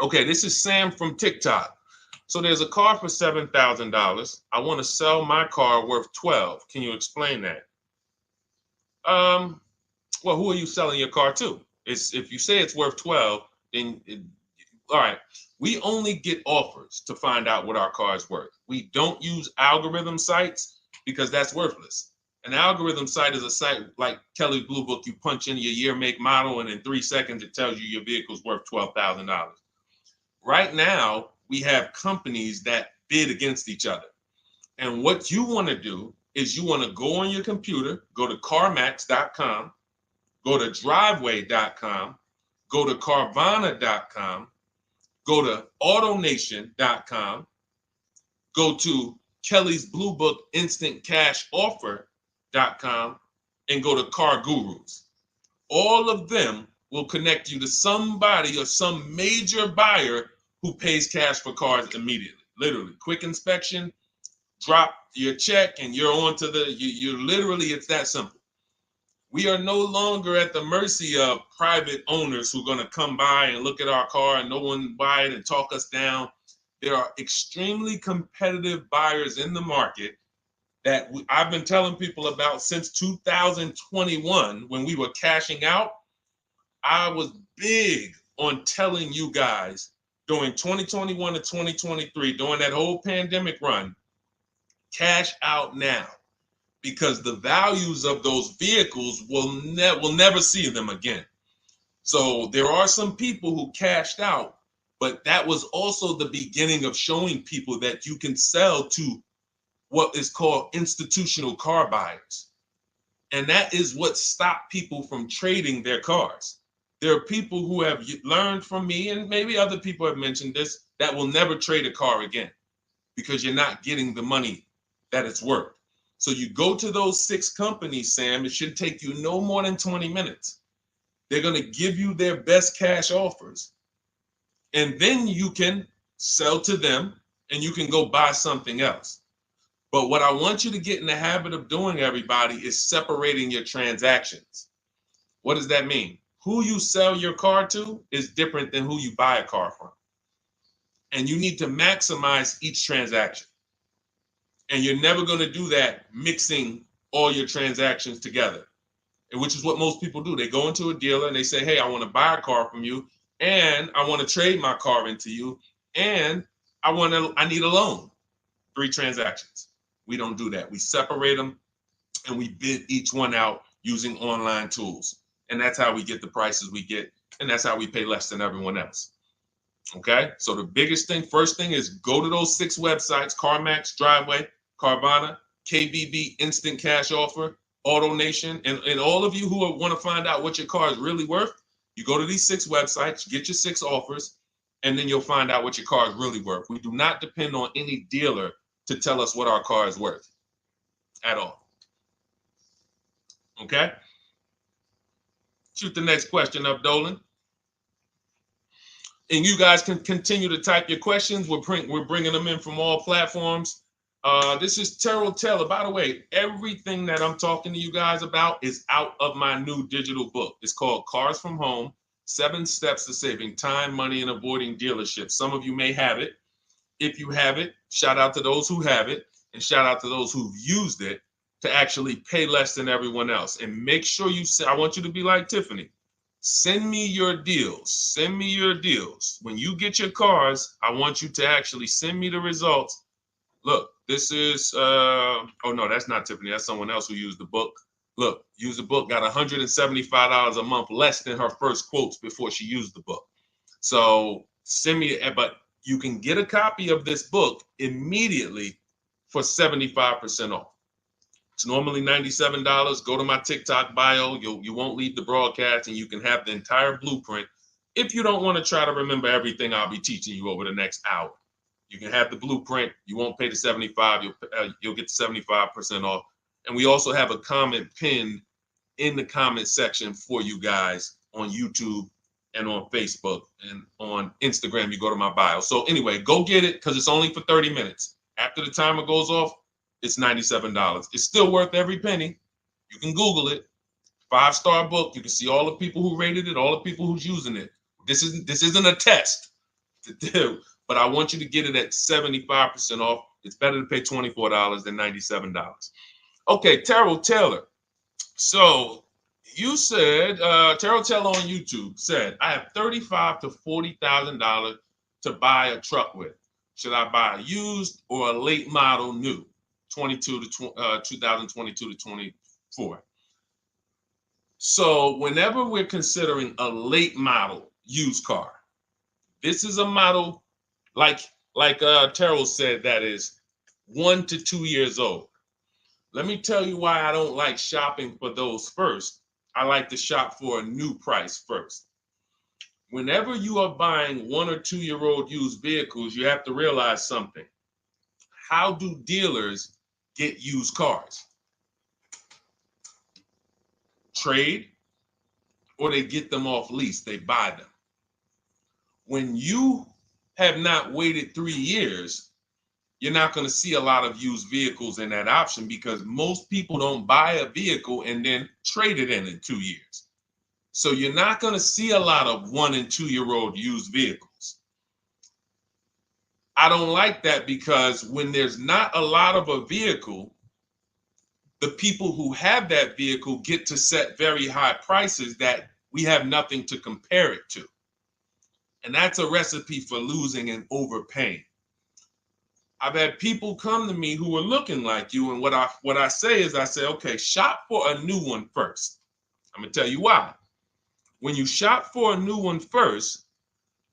Okay, this is Sam from TikTok. So there's a car for $7,000. I want to sell my car worth 12. Can you explain that? Um, well, who are you selling your car to? It's if you say it's worth 12, then all right. We only get offers to find out what our car is worth. We don't use algorithm sites because that's worthless. An algorithm site is a site like Kelly's Blue Book. You punch in your year, make, model, and in 3 seconds it tells you your vehicle's worth $12,000. Right now, we have companies that bid against each other. And what you want to do is you want to go on your computer, go to CarMax.com, go to Driveway.com, go to Carvana.com, go to AutoNation.com, go to Kelly's Blue Book Instant Cash Offer.com, and go to Car Gurus. All of them will connect you to somebody or some major buyer who pays cash for cars immediately. Literally, quick inspection, drop your check, and you're on to you literally, it's that simple. We are no longer at the mercy of private owners who are going to come by and look at our car and no one buy it and talk us down. There are extremely competitive buyers in the market that I've been telling people about since 2021 when we were cashing out. I was big on telling you guys during 2021 to 2023, during that whole pandemic run, cash out now, because the values of those vehicles will never see them again. So there are some people who cashed out, but that was also the beginning of showing people that you can sell to what is called institutional car buyers. And that is what stopped people from trading their cars. There are people who have learned from me, and maybe other people have mentioned this, that will never trade a car again because you're not getting the money that it's worth. So you go to those 6 companies, Sam, it should take you no more than 20 minutes. They're going to give you their best cash offers. And then you can sell to them and you can go buy something else. But what I want you to get in the habit of doing, everybody, is separating your transactions. What does that mean? Who you sell your car to is different than who you buy a car from. And you need to maximize each transaction. And you're never going to do that mixing all your transactions together, which is what most people do. They go into a dealer and they say, hey, I want to buy a car from you, and I want to trade my car into you, and I need a loan. 3 transactions. We don't do that. We separate them and we bid each one out using online tools. And that's how we get the prices we get. And that's how we pay less than everyone else. Okay. So the biggest thing, first thing, is go to those 6 websites: CarMax, Driveway, Carvana, KBB, Instant Cash Offer, AutoNation. And all of you who want to find out what your car is really worth, you go to these 6 websites, get your 6 offers, and then you'll find out what your car is really worth. We do not depend on any dealer to tell us what our car is worth at all. Okay? Shoot the next question up, Dolan. And you guys can continue to type your questions. We're bringing them in from all platforms. This is Terrell Taylor. By the way, everything that I'm talking to you guys about is out of my new digital book. It's called Cars from Home: 7 Steps to Saving Time, Money, and Avoiding Dealerships. Some of you may have it. If you have it, shout out to those who have it, and shout out to those who've used it to actually pay less than everyone else. And make sure I want you to be like Tiffany. Send me your deals. Send me your deals. When you get your cars, I want you to actually send me the results. Look, this is, oh no, that's not Tiffany. That's someone else who used the book. Look, used the book, got $175 a month less than her first quotes before she used the book. So send me, but you can get a copy of this book immediately for 75% off. It's normally $97. Go to my TikTok bio. You won't leave the broadcast, and you can have the entire blueprint. If you don't want to try to remember everything I'll be teaching you over the next hour, you can have the blueprint. You won't pay the $75. You'll get the 75% off. And we also have a comment pinned in the comment section for you guys on YouTube and on Facebook, and on Instagram. You go to my bio. So anyway, go get it, because it's only for 30 minutes. After the timer goes off, it's $97. It's still worth every penny. You can Google it. 5-star book. You can see all the people who rated it, all the people who's using it. This isn't a test. to do, but I want you to get it at 75% off. It's better to pay $24 than $97. Okay, Terrell Taylor. So you said, Terrell Taylor on YouTube said, I have $35,000 to $40,000 to buy a truck with. Should I buy a used or a late model new, 2022 to 24? So whenever we're considering a late model used car, this is a model like Terrell said that is 1 to 2 years old. Let me tell you why I don't like shopping for those first. I like to shop for a new price first. Whenever you are buying 1 or 2 year old used vehicles, you have to realize something. How do dealers get used cars? Trade, or they get them off lease, they buy them. When you have not waited 3 years, you're not going to see a lot of used vehicles in that option because most people don't buy a vehicle and then trade it in 2 years. So you're not going to see a lot of 1 and 2 year old used vehicles. I don't like that because when there's not a lot of a vehicle, the people who have that vehicle get to set very high prices that we have nothing to compare it to. And that's a recipe for losing and overpaying. I've had people come to me who are looking like you, and what I say is, I say, okay, shop for a new one first. I'm gonna tell you why. When you shop for a new one first,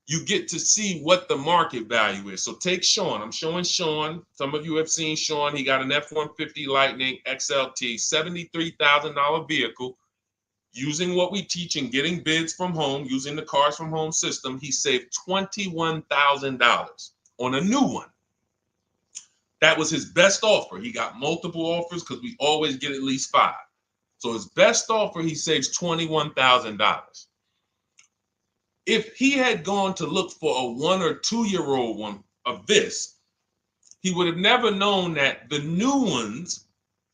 you get to see what the market value is. So take Sean. I'm showing Sean. Some of you have seen Sean. He got an F-150 Lightning XLT, $73,000 vehicle. Using what we teach and getting bids from home, using the Cars from Home system, he saved $21,000 on a new one. That was his best offer. He got multiple offers because we always get at least 5. So his best offer, he saves $21,000. If he had gone to look for a 1 or 2 year old one of this, he would have never known that the new ones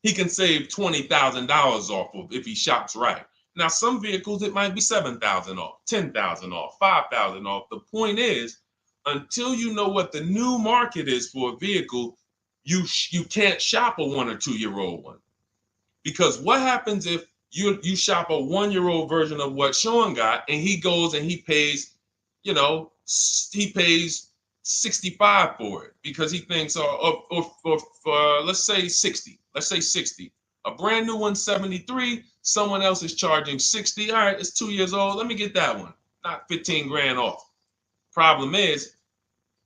he can save $20,000 off of if he shops right. Now, some vehicles, it might be $7,000 off, $10,000 off, $5,000 off. The point is, until you know what the new market is for a vehicle, you can't shop a 1 or 2 year old one. Because what happens if you shop a 1 year old version of what Sean got and he goes and he pays, he pays 65 for it because he thinks, or let's say 60. Let's say 60. A brand new one, 73. Someone else is charging 60. All right, it's 2 years old. Let me get that one. Not 15 grand off. Problem is,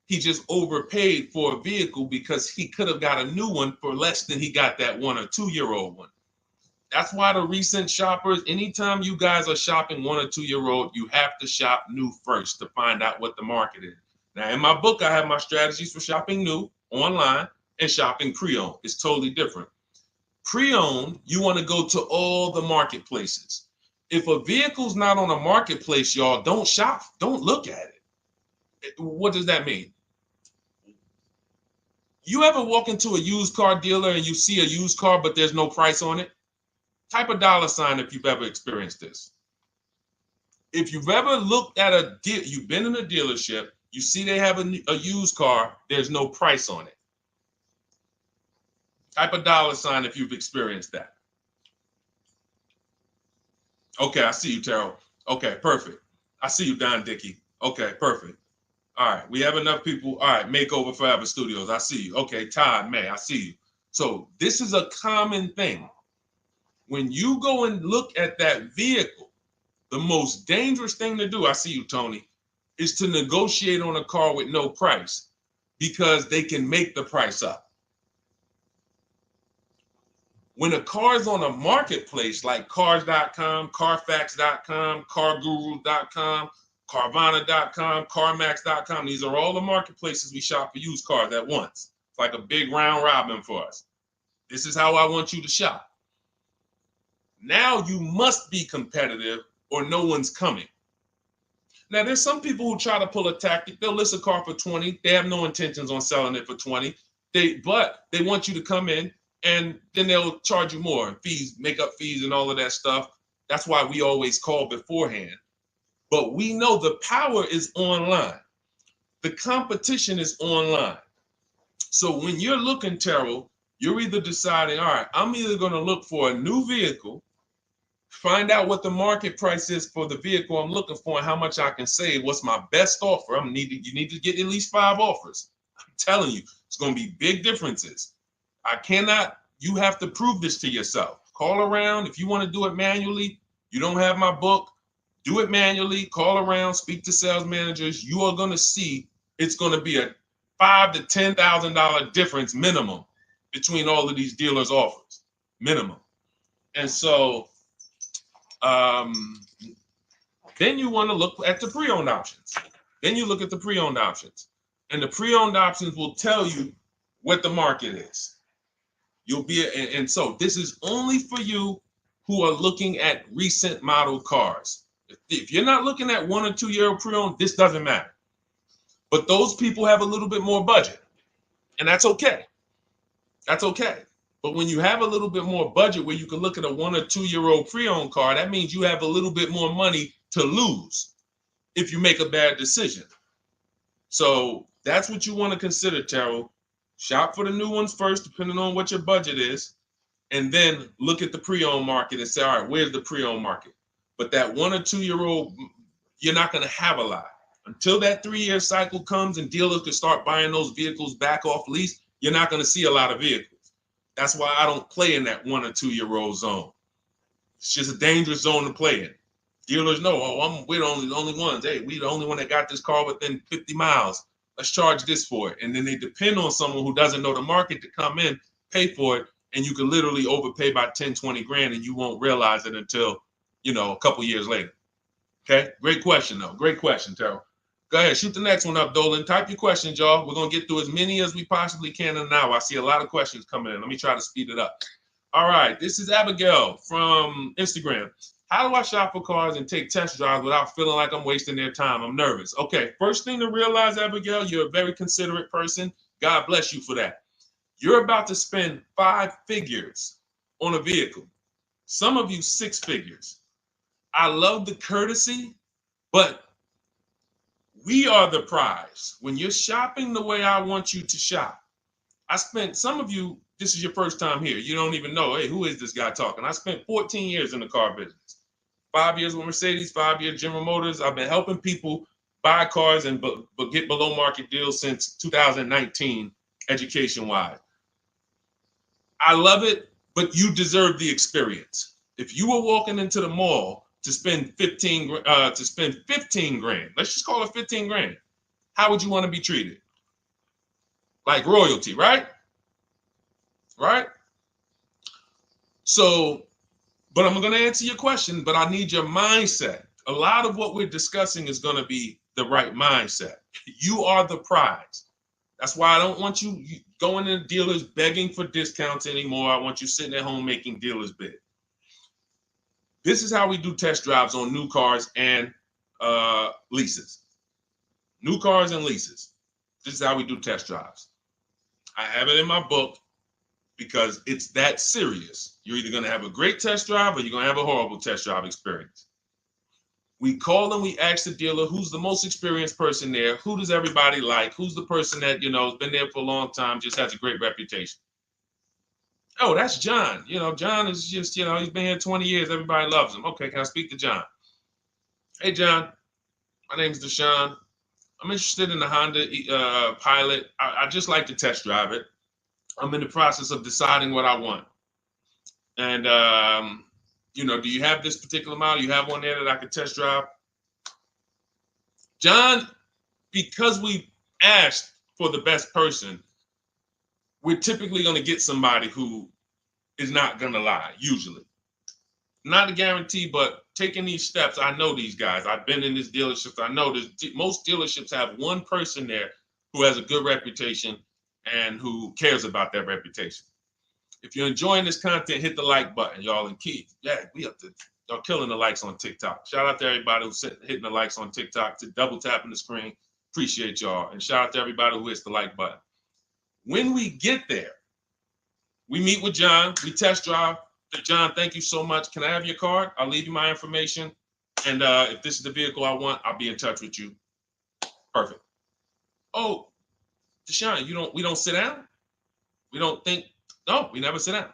he just overpaid for a vehicle because he could have got a new one for less than he got that 1 or 2 year old one. That's why the recent shoppers, anytime you guys are shopping 1 or 2 year old, you have to shop new first to find out what the market is. Now, in my book, I have my strategies for shopping new online and shopping pre-owned. It's totally different. Pre-owned, you want to go to all the marketplaces. If a vehicle's not on a marketplace, y'all, don't shop. Don't look at it. What does that mean? You ever walk into a used car dealer and you see a used car, but there's no price on it? Type a $ if you've ever experienced this. If you've ever looked at a deal, you've been in a dealership, you see they have a used car, there's no price on it. Type a $ if you've experienced that. Okay, I see you, Terrell. Okay, perfect. I see you, Don Dickey. Okay, perfect. All right, we have enough people. All right, Makeover Forever Studios. I see you. Okay, Todd May, I see you. So this is a common thing. When you go and look at that vehicle, the most dangerous thing to do, I see you, Tony, is to negotiate on a car with no price because they can make the price up. When a car is on a marketplace like cars.com, carfax.com, carguru.com, carvana.com, carmax.com, these are all the marketplaces we shop for used cars at once. It's like a big round robin for us. This is how I want you to shop. Now you must be competitive or no one's coming. Now there's some people who try to pull a tactic. They'll list a car for 20. They have no intentions on selling it for 20. But they want you to come in and then they'll charge you more, fees, makeup fees and all of that stuff. That's why we always call beforehand. But we know the power is online. The competition is online. So when you're looking, Terrell, you're either deciding, all right, I'm either going to look for a new vehicle, find out what the market price is for the vehicle I'm looking for and how much I can save. What's my best offer? You need to get at least 5 offers. I'm telling you, it's going to be big differences. You have to prove this to yourself. Call around. If you want to do it manually, you don't have my book, do it manually, call around, speak to sales managers. You are going to see it's going to be a $5,000 to $10,000 difference minimum between all of these dealers' offers, minimum. And so then you want to look at the pre-owned options. Then you look at the pre-owned options. And the pre-owned options will tell you what the market is. And so this is only for you who are looking at recent model cars. If you're not looking at 1 or 2 year old pre-owned, this doesn't matter. But those people have a little bit more budget, and that's okay. That's okay. But when you have a little bit more budget where you can look at a 1 or 2 year old pre-owned car, that means you have a little bit more money to lose if you make a bad decision. So that's what you want to consider, Terrell. Shop for the new ones first, depending on what your budget is, and then look at the pre-owned market and say, all right, where's the pre-owned market? But that 1 or 2 year old, you're not going to have a lot. Until that 3 year cycle comes and dealers can start buying those vehicles back off lease, you're not going to see a lot of vehicles. That's why I don't play in that 1 or 2 year old zone. It's just a dangerous zone to play in. Dealers know, we're the only ones. Hey, we the only one that got this car within 50 miles. Let's charge this for it. And then they depend on someone who doesn't know the market to come in, pay for it, and you can literally overpay by 10, 20 grand and you won't realize it until, a couple years later. Okay, great question though. Great question, Terrell. Go ahead, shoot the next one up, Dolan. Type your questions, y'all. We're going to get through as many as we possibly can in an hour. I see a lot of questions coming in. Let me try to speed it up. All right, this is Abigail from Instagram. How do I shop for cars and take test drives without feeling like I'm wasting their time? I'm nervous. Okay, first thing to realize, Abigail, you're a very considerate person. God bless you for that. You're about to spend 5 figures on a vehicle. Some of you 6 figures. I love the courtesy, but we are the prize. When you're shopping the way I want you to shop, some of you, this is your first time here. You don't even know, hey, who is this guy talking? I spent 14 years in the car business. 5 years with Mercedes, 5 years General Motors. I've been helping people buy cars and get below market deals since 2019, education-wise. I love it, but you deserve the experience. If you were walking into the mall to spend 15 grand, let's just call it 15 grand. How would you want to be treated? Like royalty, right? Right? So, but I'm going to answer your question, but I need your mindset. A lot of what we're discussing is going to be the right mindset. You are the prize. That's why I don't want you going to dealers begging for discounts anymore. I want you sitting at home making dealers bid. This is how we do test drives on new cars and leases. New cars and leases. This is how we do test drives. I have it in my book because it's that serious. You're either going to have a great test drive or you're going to have a horrible test drive experience. We call and we ask the dealer, who's the most experienced person there? Who does everybody like? Who's the person that, has been there for a long time, just has a great reputation? Oh, that's John. John is just, he's been here 20 years. Everybody loves him. Okay, can I speak to John? Hey, John, my name's Deshone. I'm interested in the Honda Pilot. I just like to test drive it. I'm in the process of deciding what I want. And, do you have this particular model? You have one there that I could test drive? John, because we asked for the best person, we're typically going to get somebody who is not going to lie, usually. Not a guarantee, but taking these steps, I know these guys. I've been in this dealership. I know most dealerships have one person there who has a good reputation and who cares about that reputation. If you're enjoying this content, hit the like button, y'all. And Keith, y'all killing the likes on TikTok. Shout out to everybody who's hitting the likes on TikTok, to double tapping the screen. Appreciate y'all. And shout out to everybody who hits the like button. When we get there, we meet with John. We test drive. John, thank you so much. Can I have your card? I'll leave you my information. And if this is the vehicle I want, I'll be in touch with you. Perfect. Oh, Deshone, we don't sit down? We don't think, no, we never sit down.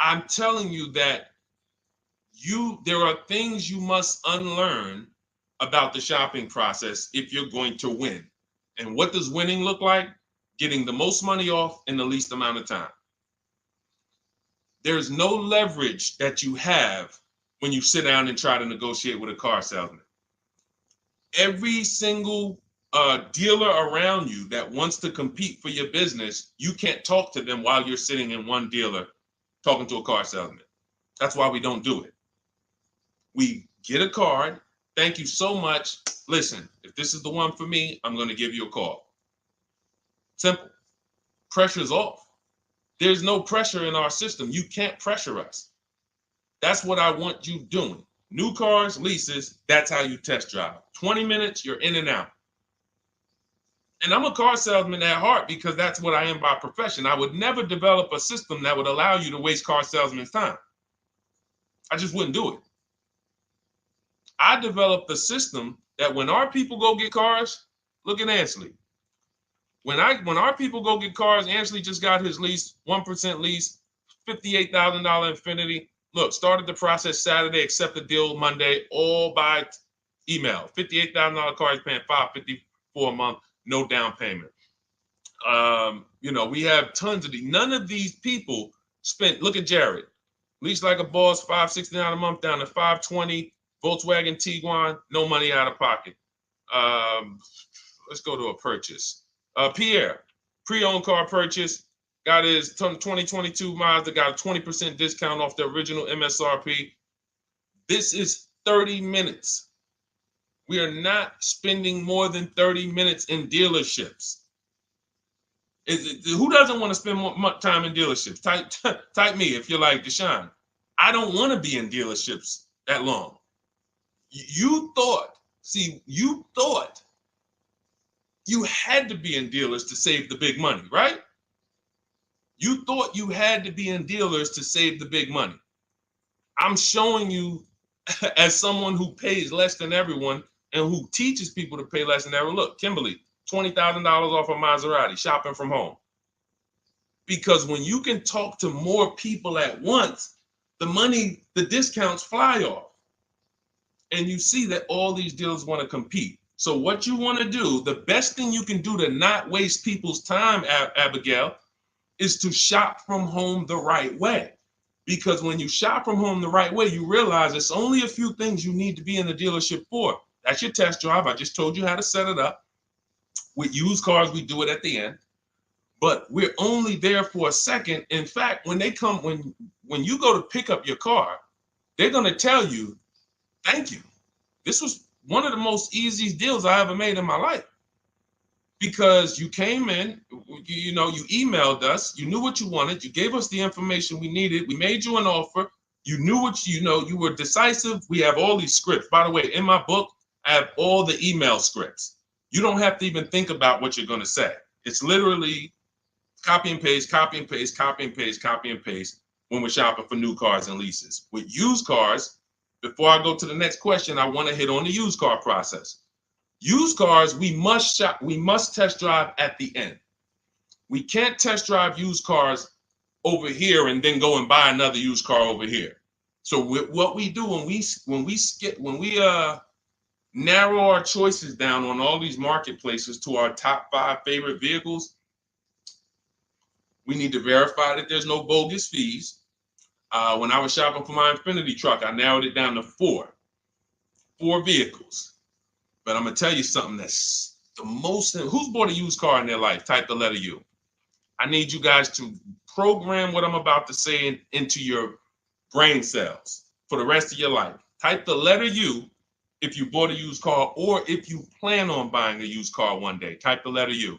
I'm telling you that there are things you must unlearn about the shopping process if you're going to win. And what does winning look like? Getting the most money off in the least amount of time. There's no leverage that you have when you sit down and try to negotiate with a car salesman. Every single dealer around you that wants to compete for your business, you can't talk to them while you're sitting in one dealer talking to a car salesman. That's why we don't do it. We get a card. Thank you so much. Listen, if this is the one for me, I'm going to give you a call. Simple. Pressure's off. There's no pressure in our system. You can't pressure us. That's what I want you doing. New cars, leases, that's how you test drive. 20 minutes, you're in and out. And I'm a car salesman at heart because that's what I am by profession. I would never develop a system that would allow you to waste car salesmen's time. I just wouldn't do it. I developed a system that when our people go get cars, look at Ansley. When our people go get cars, Ansley just got his lease, 1% lease, $58,000 Infiniti. Look, started the process Saturday, accept the deal Monday, all by email. $58,000 car, he's paying $554 a month, no down payment. We have tons of these. None of these people spent, look at Jared, lease like a boss, $569 a month down to $520, Volkswagen Tiguan, no money out of pocket. Let's go to a purchase. Pierre, pre-owned car purchase, got his 2022 Mazda, got a 20% discount off the original MSRP. This is 30 minutes. We are not spending more than 30 minutes in dealerships. Who doesn't want to spend more time in dealerships? Type me if you're like Deshone. I don't want to be in dealerships that long. You thought you had to be in dealers to save the big money, right? You thought you had to be in dealers to save the big money. I'm showing you as someone who pays less than everyone and who teaches people to pay less than everyone. Look, Kimberly, $20,000 off a Maserati, shopping from home. Because when you can talk to more people at once, the discounts fly off. And you see that all these dealers want to compete. So what you want to do, the best thing you can do to not waste people's time, Abigail, is to shop from home the right way. Because when you shop from home the right way, you realize it's only a few things you need to be in the dealership for. That's your test drive. I just told you how to set it up. With used cars, we do it at the end. But we're only there for a second. In fact, when you go to pick up your car, they're going to tell you, thank you. This was one of the most easiest deals I ever made in my life. Because you came in, you emailed us, you knew what you wanted, you gave us the information we needed, we made you an offer, you knew what you were decisive. We have all these scripts. By the way, in my book, I have all the email scripts. You don't have to even think about what you're going to say. It's literally copy and paste, copy and paste, copy and paste, copy and paste when we're shopping for new cars and leases. With used cars, before I go to the next question, I want to hit on the used car process. Used cars, we must test drive at the end. We can't test drive used cars over here and then go and buy another used car over here. So what we do when we narrow our choices down on all these marketplaces to our top 5 favorite vehicles, we need to verify that there's no bogus fees. When I was shopping for my Infiniti truck, I narrowed it down to 4 vehicles. But I'm going to tell you something that's the most, who's bought a used car in their life? Type the letter U. I need you guys to program what I'm about to say into your brain cells for the rest of your life. Type the letter U if you bought a used car or if you plan on buying a used car one day. Type the letter U.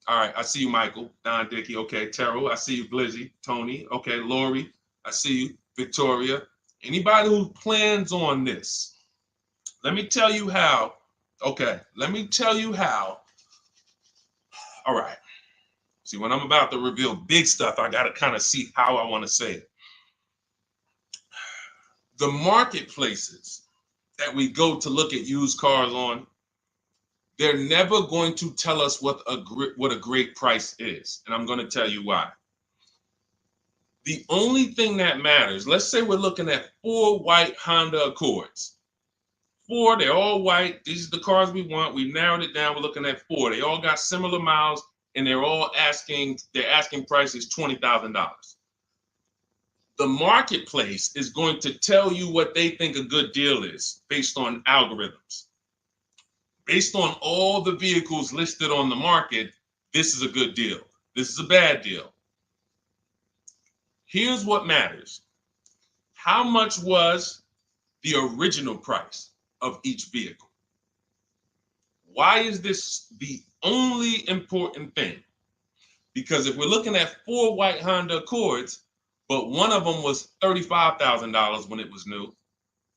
All right, I see you, Michael. Don Dickey, okay. Terrell, I see you. Blizzy, Tony, okay. Lori, I see you. Victoria. Anybody who plans on this, let me tell you how. Okay, let me tell you how. All right. See, when I'm about to reveal big stuff, I got to kind of see how I want to say it. The marketplaces that we go to look at used cars on, They're never going to tell us what a great price is. And I'm going to tell you why. The only thing that matters, let's say we're looking at 4 white Honda Accords. 4, they're all white. These are the cars we want. We've narrowed it down. We're looking at 4. They all got similar miles, and they're asking price is $20,000. The marketplace is going to tell you what they think a good deal is based on algorithms. Based on all the vehicles listed on the market, this is a good deal. This is a bad deal. Here's what matters. How much was the original price of each vehicle? Why is this the only important thing? Because if we're looking at 4 white Honda Accords, but one of them was $35,000 when it was new,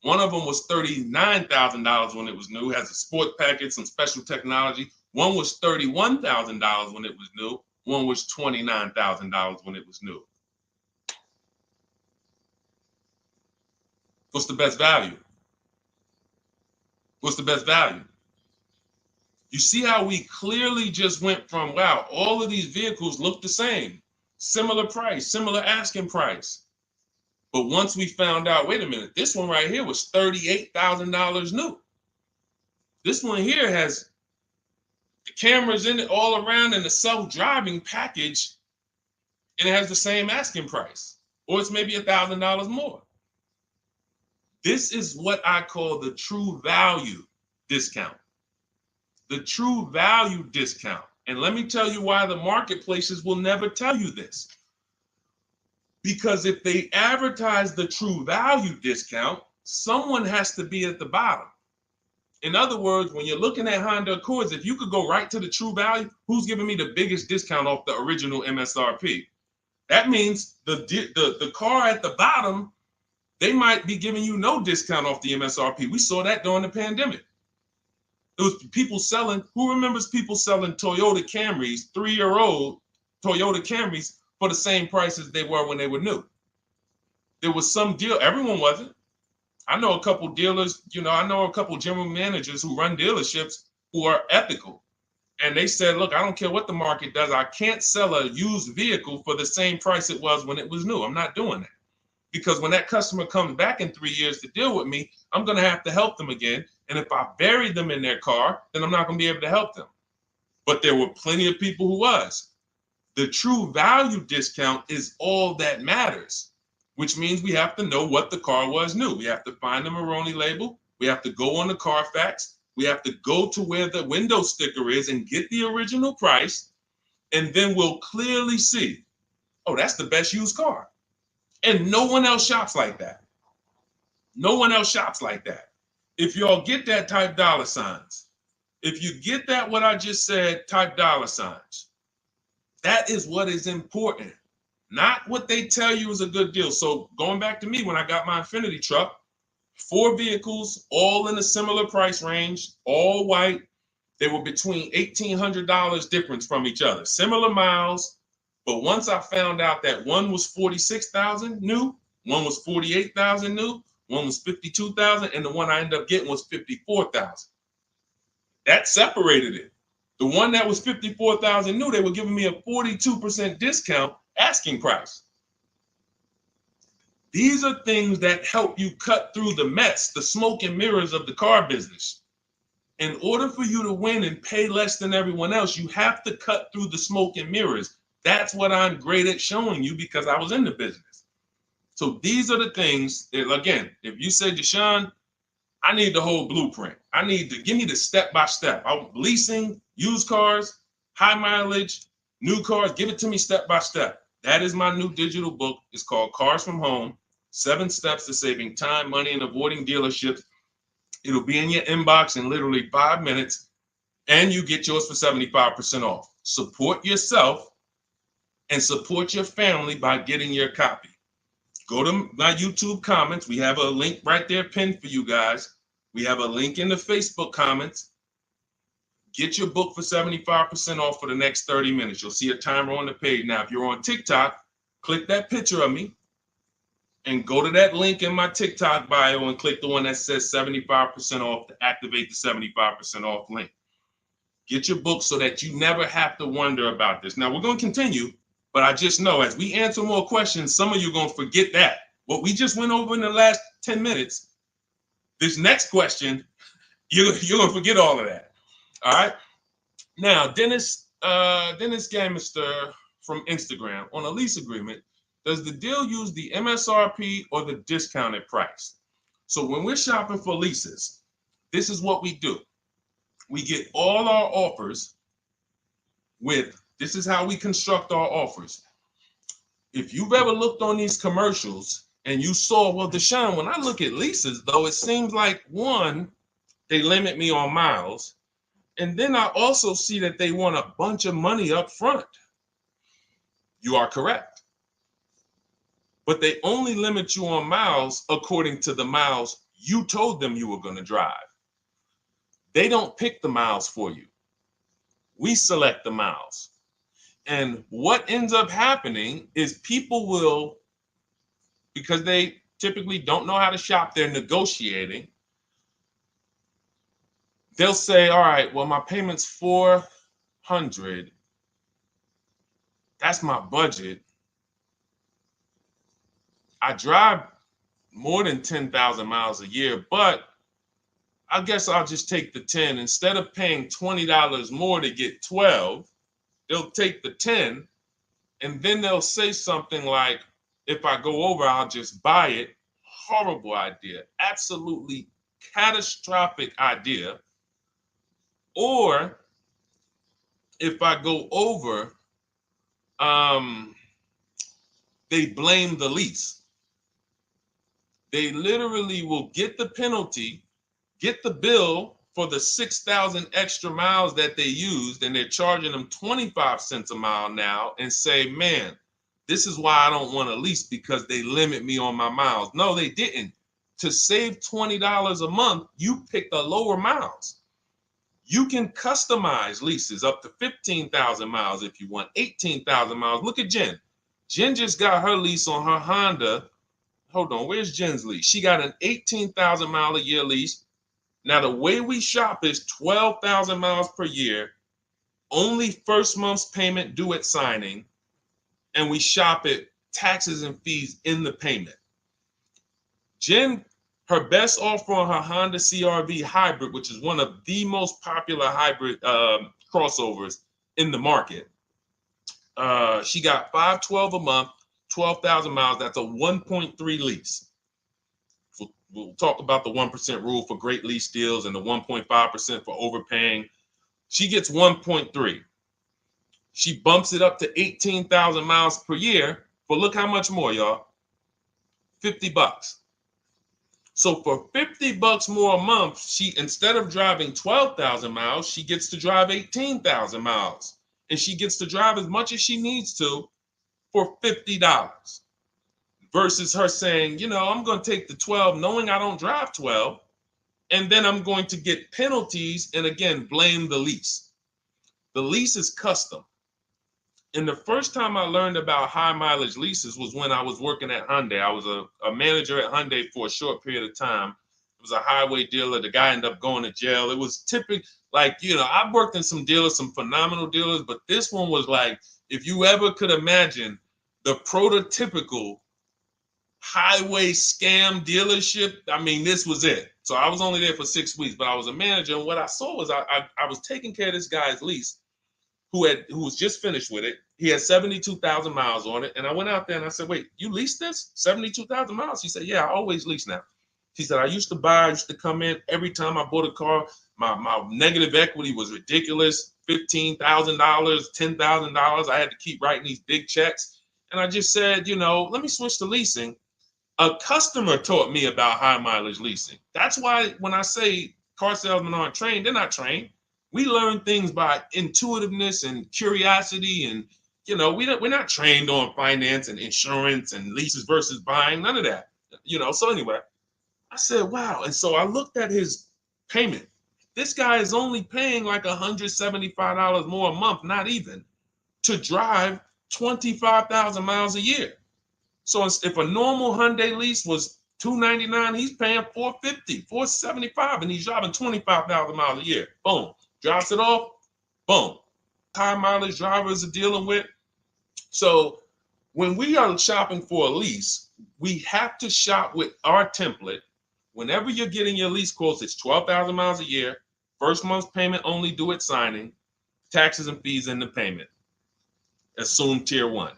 one of them was $39,000 when it was new, has a sport package, some special technology. One was $31,000 when it was new, one was $29,000 when it was new. What's the best value? What's the best value? You see how we clearly just went from, wow, all of these vehicles look the same, similar price, similar asking price. But once we found out, wait a minute, this one right here was $38,000 new. This one here has the cameras in it all around and the self-driving package, and it has the same asking price, or it's maybe $1,000 more. This is what I call the true value discount. The true value discount. And let me tell you why the marketplaces will never tell you this. Because if they advertise the true value discount, someone has to be at the bottom. In other words, when you're looking at Honda Accords, if you could go right to the true value, who's giving me the biggest discount off the original MSRP? That means the car at the bottom, they might be giving you no discount off the MSRP. We saw that during the pandemic. It was people selling, who remembers people selling Toyota Camrys, 3-year-old Toyota Camrys for the same price as they were when they were new? There was some deal, everyone wasn't. I know a couple dealers, I know a couple general managers who run dealerships who are ethical. And they said, look, I don't care what the market does. I can't sell a used vehicle for the same price it was when it was new. I'm not doing that. Because when that customer comes back in 3 years to deal with me, I'm going to have to help them again. And if I bury them in their car, then I'm not going to be able to help them. But there were plenty of people who was. The true value discount is all that matters, which means we have to know what the car was new. We have to find the Maroni label. We have to go on the Carfax. We have to go to where the window sticker is and get the original price. And then we'll clearly see, oh, that's the best used car. And no one else shops like that. No one else shops like that. If y'all get that, type dollar signs. If you get that, what I just said, type dollar signs. That is what is important, not what they tell you is a good deal. So going back to me, when I got my Infiniti truck, 4 vehicles, all in a similar price range, all white. They were between $1,800 difference from each other, similar miles. But once I found out that one was 46,000 new, one was 48,000 new, one was 52,000, and the one I ended up getting was 54,000. That separated it. The one that was 54,000 new, they were giving me a 42% discount asking price. These are things that help you cut through the mess, the smoke and mirrors of the car business. In order for you to win and pay less than everyone else, you have to cut through the smoke and mirrors. That's what I'm great at showing you because I was in the business. So these are the things that, again, if you say, Deshone, I need the whole blueprint. I need to give me the step-by-step. I'm leasing, used cars, high mileage, new cars. Give it to me step-by-step. That is my new digital book. It's called Cars from Home, 7 Steps to Saving Time, Money, and Avoiding Dealerships. It'll be in your inbox in literally 5 minutes, and you get yours for 75% off. Support yourself and support your family by getting your copy. Go to my YouTube comments. We have a link right there pinned for you guys. We have a link in the Facebook comments. Get your book for 75% off for the next 30 minutes. You'll see a timer on the page. Now, if you're on TikTok, click that picture of me and go to that link in my TikTok bio and click the one that says 75% off to activate the 75% off link. Get your book so that you never have to wonder about this. Now, we're going to continue, but I just know as we answer more questions, some of you are going to forget that. What we just went over in the last 10 minutes, this next question, you're going to forget all of that. All right? Now, Dennis Gamister from Instagram, on a lease agreement, does the deal use the MSRP or the discounted price? So when we're shopping for leases, this is what we do. We get all our offers this is how we construct our offers. If you've ever looked on these commercials and you saw, well, Deshone, when I look at leases, though, it seems like, one, they limit me on miles. And then I also see that they want a bunch of money up front. You are correct. But they only limit you on miles according to the miles you told them you were going to drive. They don't pick the miles for you. We select the miles. And what ends up happening is people will, because they typically don't know how to shop, they're negotiating. They'll say, all right, well, my payment's $400. That's my budget. I drive more than 10,000 miles a year, but I guess I'll just take the 10. Instead of paying $20 more to get 12, they'll take the 10, and then they'll say something like, if I go over, I'll just buy it. Horrible idea. Absolutely catastrophic idea. Or if I go over, they blame the lease. They literally will get the penalty, get the bill for the 6,000 extra miles that they used, and they're charging them 25 cents a mile now, and say, man, this is why I don't want to lease, because they limit me on my miles. No, they didn't. To save $20 a month, you pick the lower miles. You can customize leases up to 15,000 miles if you want, 18,000 miles. Look at Jen. Jen just got her lease on her Honda. Hold on, where's Jen's lease? She got an 18,000 mile a year lease. Now, the way we shop is 12,000 miles per year, only first month's payment due at signing, and we shop it taxes and fees in the payment. Jen, her best offer on her Honda CR-V hybrid, which is one of the most popular hybrid crossovers in the market, she got $512 a month, 12,000 miles. That's a 1.3 lease. We'll talk about the 1% rule for great lease deals and the 1.5% for overpaying. She gets 1.3. She bumps it up to 18,000 miles per year. But look how much more, y'all. $50. So for $50 more a month, she, instead of driving 12,000 miles, she gets to drive 18,000 miles. And she gets to drive as much as she needs to for $50. Versus her saying, you know, I'm going to take the 12 knowing I don't drive 12, and then I'm going to get penalties and, again, blame the lease. The lease is custom. And the first time I learned about high mileage leases was when I was working at Hyundai. I was a manager at Hyundai for a short period of time. It was a highway dealer. The guy ended up going to jail. It was typical, like, you know, I've worked in some dealers, some phenomenal dealers, but this one was like, if you ever could imagine the prototypical highway scam dealership, I mean, this was it. So I was only there for 6 weeks, but I was a manager, and what I saw was I was taking care of this guy's lease who was just finished with it. He had 72,000 miles on it, and I went out there and I said, wait, you leased this? 72,000 miles? He said, yeah, I always lease now. He said, I used to come in every time I bought a car, my negative equity was ridiculous, $15,000, $10,000. I had to keep writing these big checks. And I just said, you know, let me switch to leasing. A customer taught me about high mileage leasing. That's why when I say car salesmen aren't trained, they're not trained. We learn things by intuitiveness and curiosity, and you know, we're not trained on finance and insurance and leases versus buying, none of that. You know, so anyway, I said, wow. And so I looked at his payment. This guy is only paying like $175 more a month, not even, to drive 25,000 miles a year. So if a normal Hyundai lease was $299, he's paying $450, $475, and he's driving 25,000 miles a year. Boom, drops it off, Boom. High mileage drivers are dealing with. So when we are shopping for a lease, we have to shop with our template. Whenever you're getting your lease quotes, it's 12,000 miles a year, first month's payment only due at signing, taxes and fees in the payment. Assume tier 1.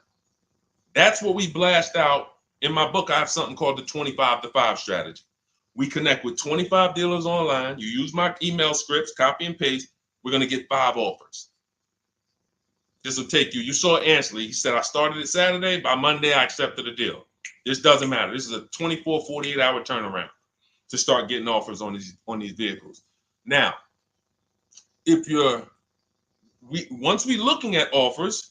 That's what we blast out. In my book, I have something called the 25 to 5 strategy. We connect with 25 dealers online. You use my email scripts, copy and paste. We're going to get 5 offers. This will take you. You saw Ansley. He said, I started it Saturday. By Monday, I accepted a deal. This doesn't matter. This is a 24, 48-hour turnaround to start getting offers on these vehicles. Now, if once we're looking at offers,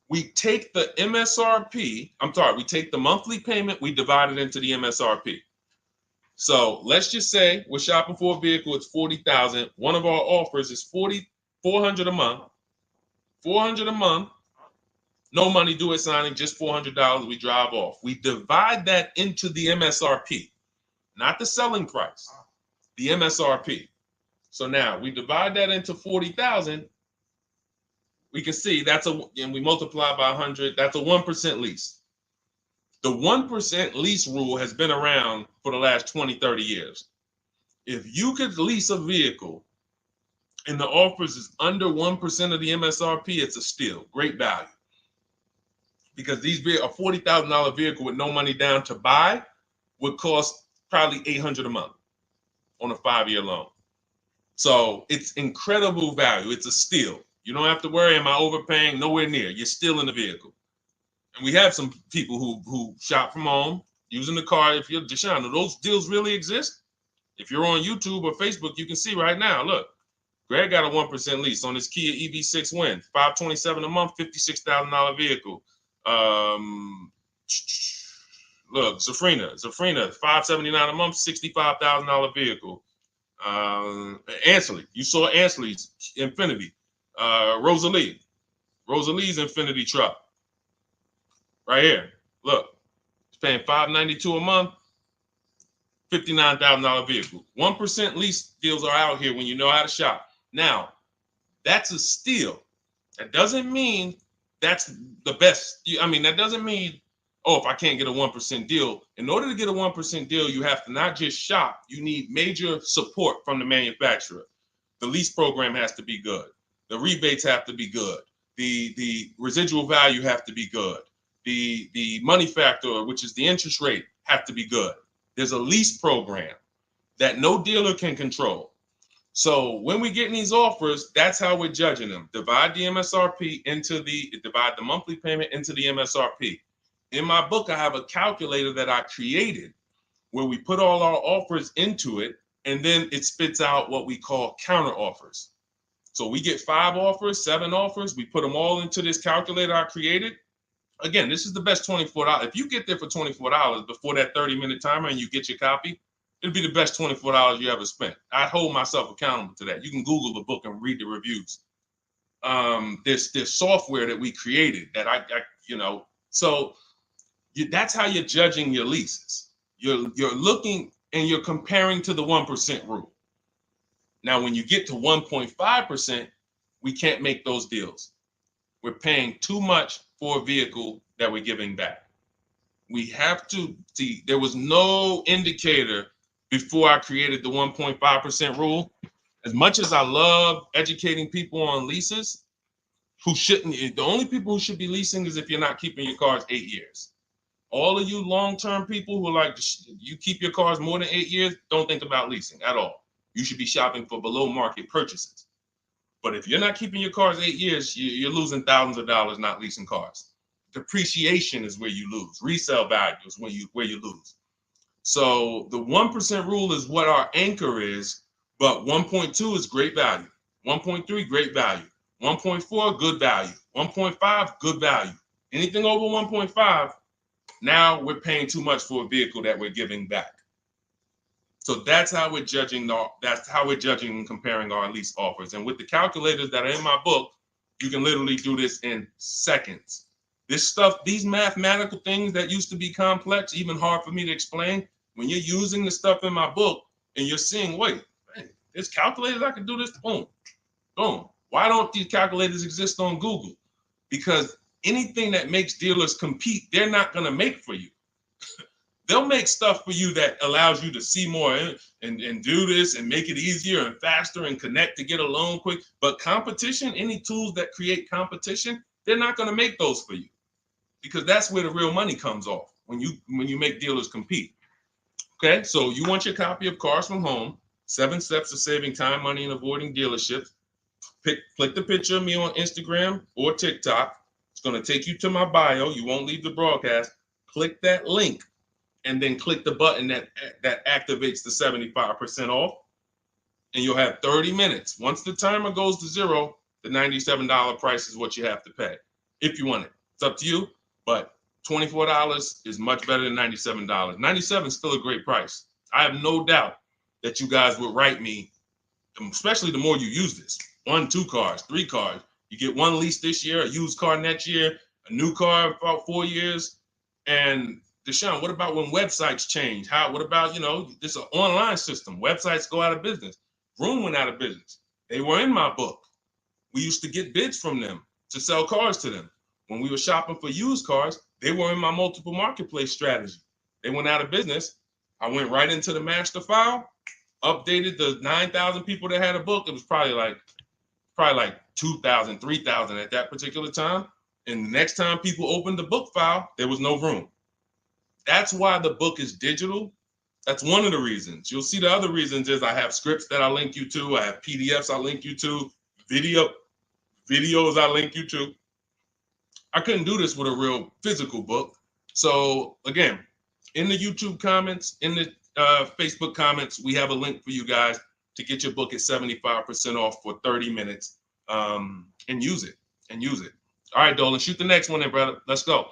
we take the MSRP. We take the monthly payment. We divide it into the MSRP. So let's just say we're shopping for a vehicle. It's $40,000. One of our offers is $400 a month. $400 a month. No money due at signing. Just $400. We drive off. We divide that into the MSRP, not the selling price. The MSRP. So now we divide that into 40,000. We can see and we multiply by 100. That's a 1% lease. The 1% lease rule has been around for the last 20, 30 years. If you could lease a vehicle and the offers is under 1% of the MSRP, it's a steal. Great value. Because a $40,000 vehicle with no money down to buy would cost probably $800 a month on a 5-year loan. So it's incredible value. It's a steal. You don't have to worry, am I overpaying? Nowhere near. You're still in the vehicle. And we have some people who shop from home using the car. If you're Deshone, do those deals really exist? If you're on YouTube or Facebook, you can see right now, look, Greg got a 1% lease on his Kia EV6 Win, $527 a month, $56,000 vehicle. Look, Zafrina, $579 a month, $65,000 vehicle. Ansley, you saw Ansley's Infinity. Rosalie's Infinity truck. Right here. Look, it's paying $592 a month, $59,000 vehicle. 1% lease deals are out here when you know how to shop. Now, that's a steal. That doesn't mean that's the best. That doesn't mean, if I can't get a 1% deal. In order to get a 1% deal, you have to not just shop. You need major support from the manufacturer. The lease program has to be good. The rebates have to be good. The residual value have to be good. The money factor, which is the interest rate, have to be good. There's a lease program that no dealer can control. So when we get these offers, that's how we're judging them. Divide the monthly payment into the MSRP. In my book, I have a calculator that I created where we put all our offers into it, and then it spits out what we call counter offers. So we get 5 offers, 7 offers. We put them all into this calculator I created. Again, this is the best $24. If you get there for $24 before that 30-minute timer and you get your copy, it'll be the best $24 you ever spent. I hold myself accountable to that. You can Google the book and read the reviews. There's software that we created that that's how you're judging your leases. You're looking and you're comparing to the 1% rule. Now, when you get to 1.5%, we can't make those deals. We're paying too much for a vehicle that we're giving back. We have to see, there was no indicator before I created the 1.5% rule. As much as I love educating people on leases, the only people who should be leasing is if you're not keeping your cars 8 years. All of you long-term people who you keep your cars more than 8 years, don't think about leasing at all. You should be shopping for below market purchases. But if you're not keeping your cars 8 years, you're losing thousands of dollars not leasing cars. Depreciation is where you lose. Resale value is where you lose. So the 1% rule is what our anchor is, but 1.2 is great value. 1.3, great value. 1.4, good value. 1.5, good value. Anything over 1.5, now we're paying too much for a vehicle that we're giving back. So that's how we're judging and comparing our lease offers. And with the calculators that are in my book, you can literally do this in seconds. This stuff, these mathematical things that used to be complex, even hard for me to explain, when you're using the stuff in my book and you're seeing, wait, man, there's calculators I can do this, boom, boom. Why don't these calculators exist on Google? Because anything that makes dealers compete, they're not going to make for you. They'll make stuff for you that allows you to see more and do this and make it easier and faster and connect to get a loan quick. But competition, any tools that create competition, they're not going to make those for you, because that's where the real money comes off when you make dealers compete. Okay, so you want your copy of Cars from Home, 7 Steps of Saving Time, Money, and Avoiding Dealerships. Click the picture of me on Instagram or TikTok. It's going to take you to my bio. You won't leave the broadcast. Click that link and then click the button that activates the 75% off, and you'll have 30 minutes. Once the timer goes to 0, the $97 price is what you have to pay if you want it. It's up to you, but $24 is much better than $97. $97 is still a great price. I have no doubt that you guys will write me, especially the more you use this. 1, 2 cars, 3 cars. You get 1 lease this year, a used car next year, a new car about 4 years. And Deshone, what about when websites change? What about, this is an online system. Websites go out of business. Vroom went out of business. They were in my book. We used to get bids from them to sell cars to them. When we were shopping for used cars, they were in my multiple marketplace strategy. They went out of business. I went right into the master file, updated the 9,000 people that had a book. It was probably like 2,000, 3,000 at that particular time. And the next time people opened the book file, there was no room. That's why the book is digital. That's one of the reasons. You'll see the other reasons is I have scripts that I link you to. I have PDFs I link you to, videos I link you to. I couldn't do this with a real physical book. So again, in the YouTube comments, in the Facebook comments, we have a link for you guys to get your book at 75% off for 30 minutes and use it. All right, Dolan, shoot the next one in, brother. Let's go.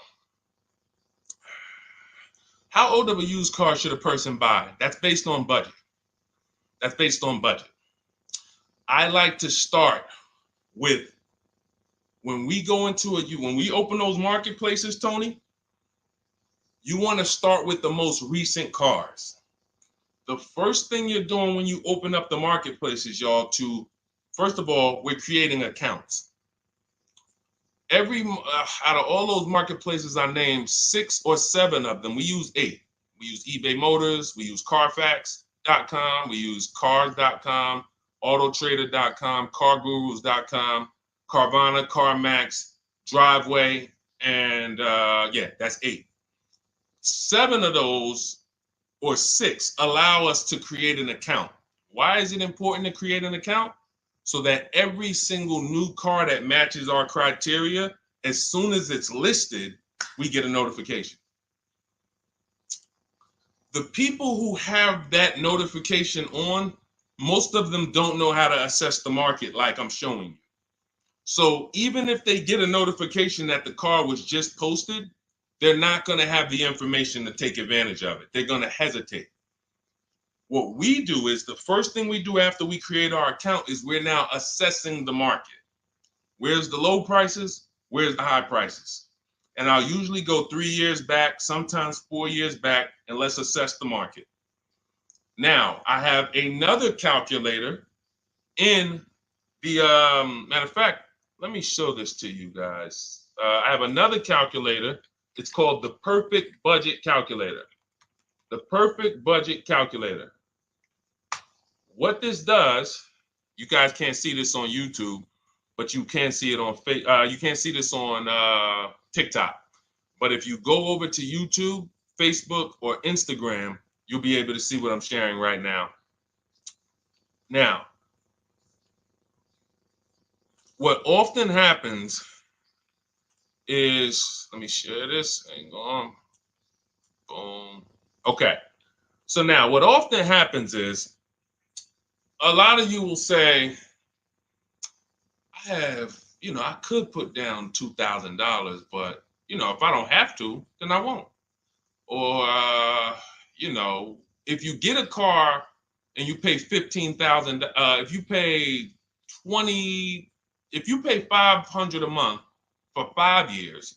How old of a used car should a person buy? That's based on budget. I like to start with, when we open those marketplaces, Tony, you want to start with the most recent cars. The first thing you're doing when you open up the marketplaces, y'all, first of all, we're creating accounts. Out of all those marketplaces I named, 6 or 7 of them, we use 8. We use eBay Motors, we use Carfax.com, we use Cars.com, Autotrader.com, CarGurus.com, Carvana, CarMax, Driveway, and that's 8. 7 of those, or 6, allow us to create an account. Why is it important to create an account? So that every single new car that matches our criteria, as soon as it's listed, we get a notification. The people who have that notification on, most of them don't know how to assess the market like I'm showing you. So even if they get a notification that the car was just posted, they're not going to have the information to take advantage of it. They're going to hesitate. What we do is, the first thing we do after we create our account is we're now assessing the market. Where's the low prices? Where's the high prices? And I'll usually go 3 years back, sometimes 4 years back, and let's assess the market. Now, I have another calculator in the, matter of fact, let me show this to you guys. I have another calculator. It's called the Perfect Budget Calculator. The Perfect Budget Calculator. What this does, you guys can't see this on YouTube, but you can see it on you can't see this on TikTok. But if you go over to YouTube, Facebook, or Instagram, you'll be able to see what I'm sharing right now. Now, what often happens is, let me share this. Hang on. Boom. Okay. So now what often happens is, a lot of you will say, I could put down $2,000, but, if I don't have to, then I won't. Or, if you get a car and you pay $15,000, if you pay $500 a month for 5 years,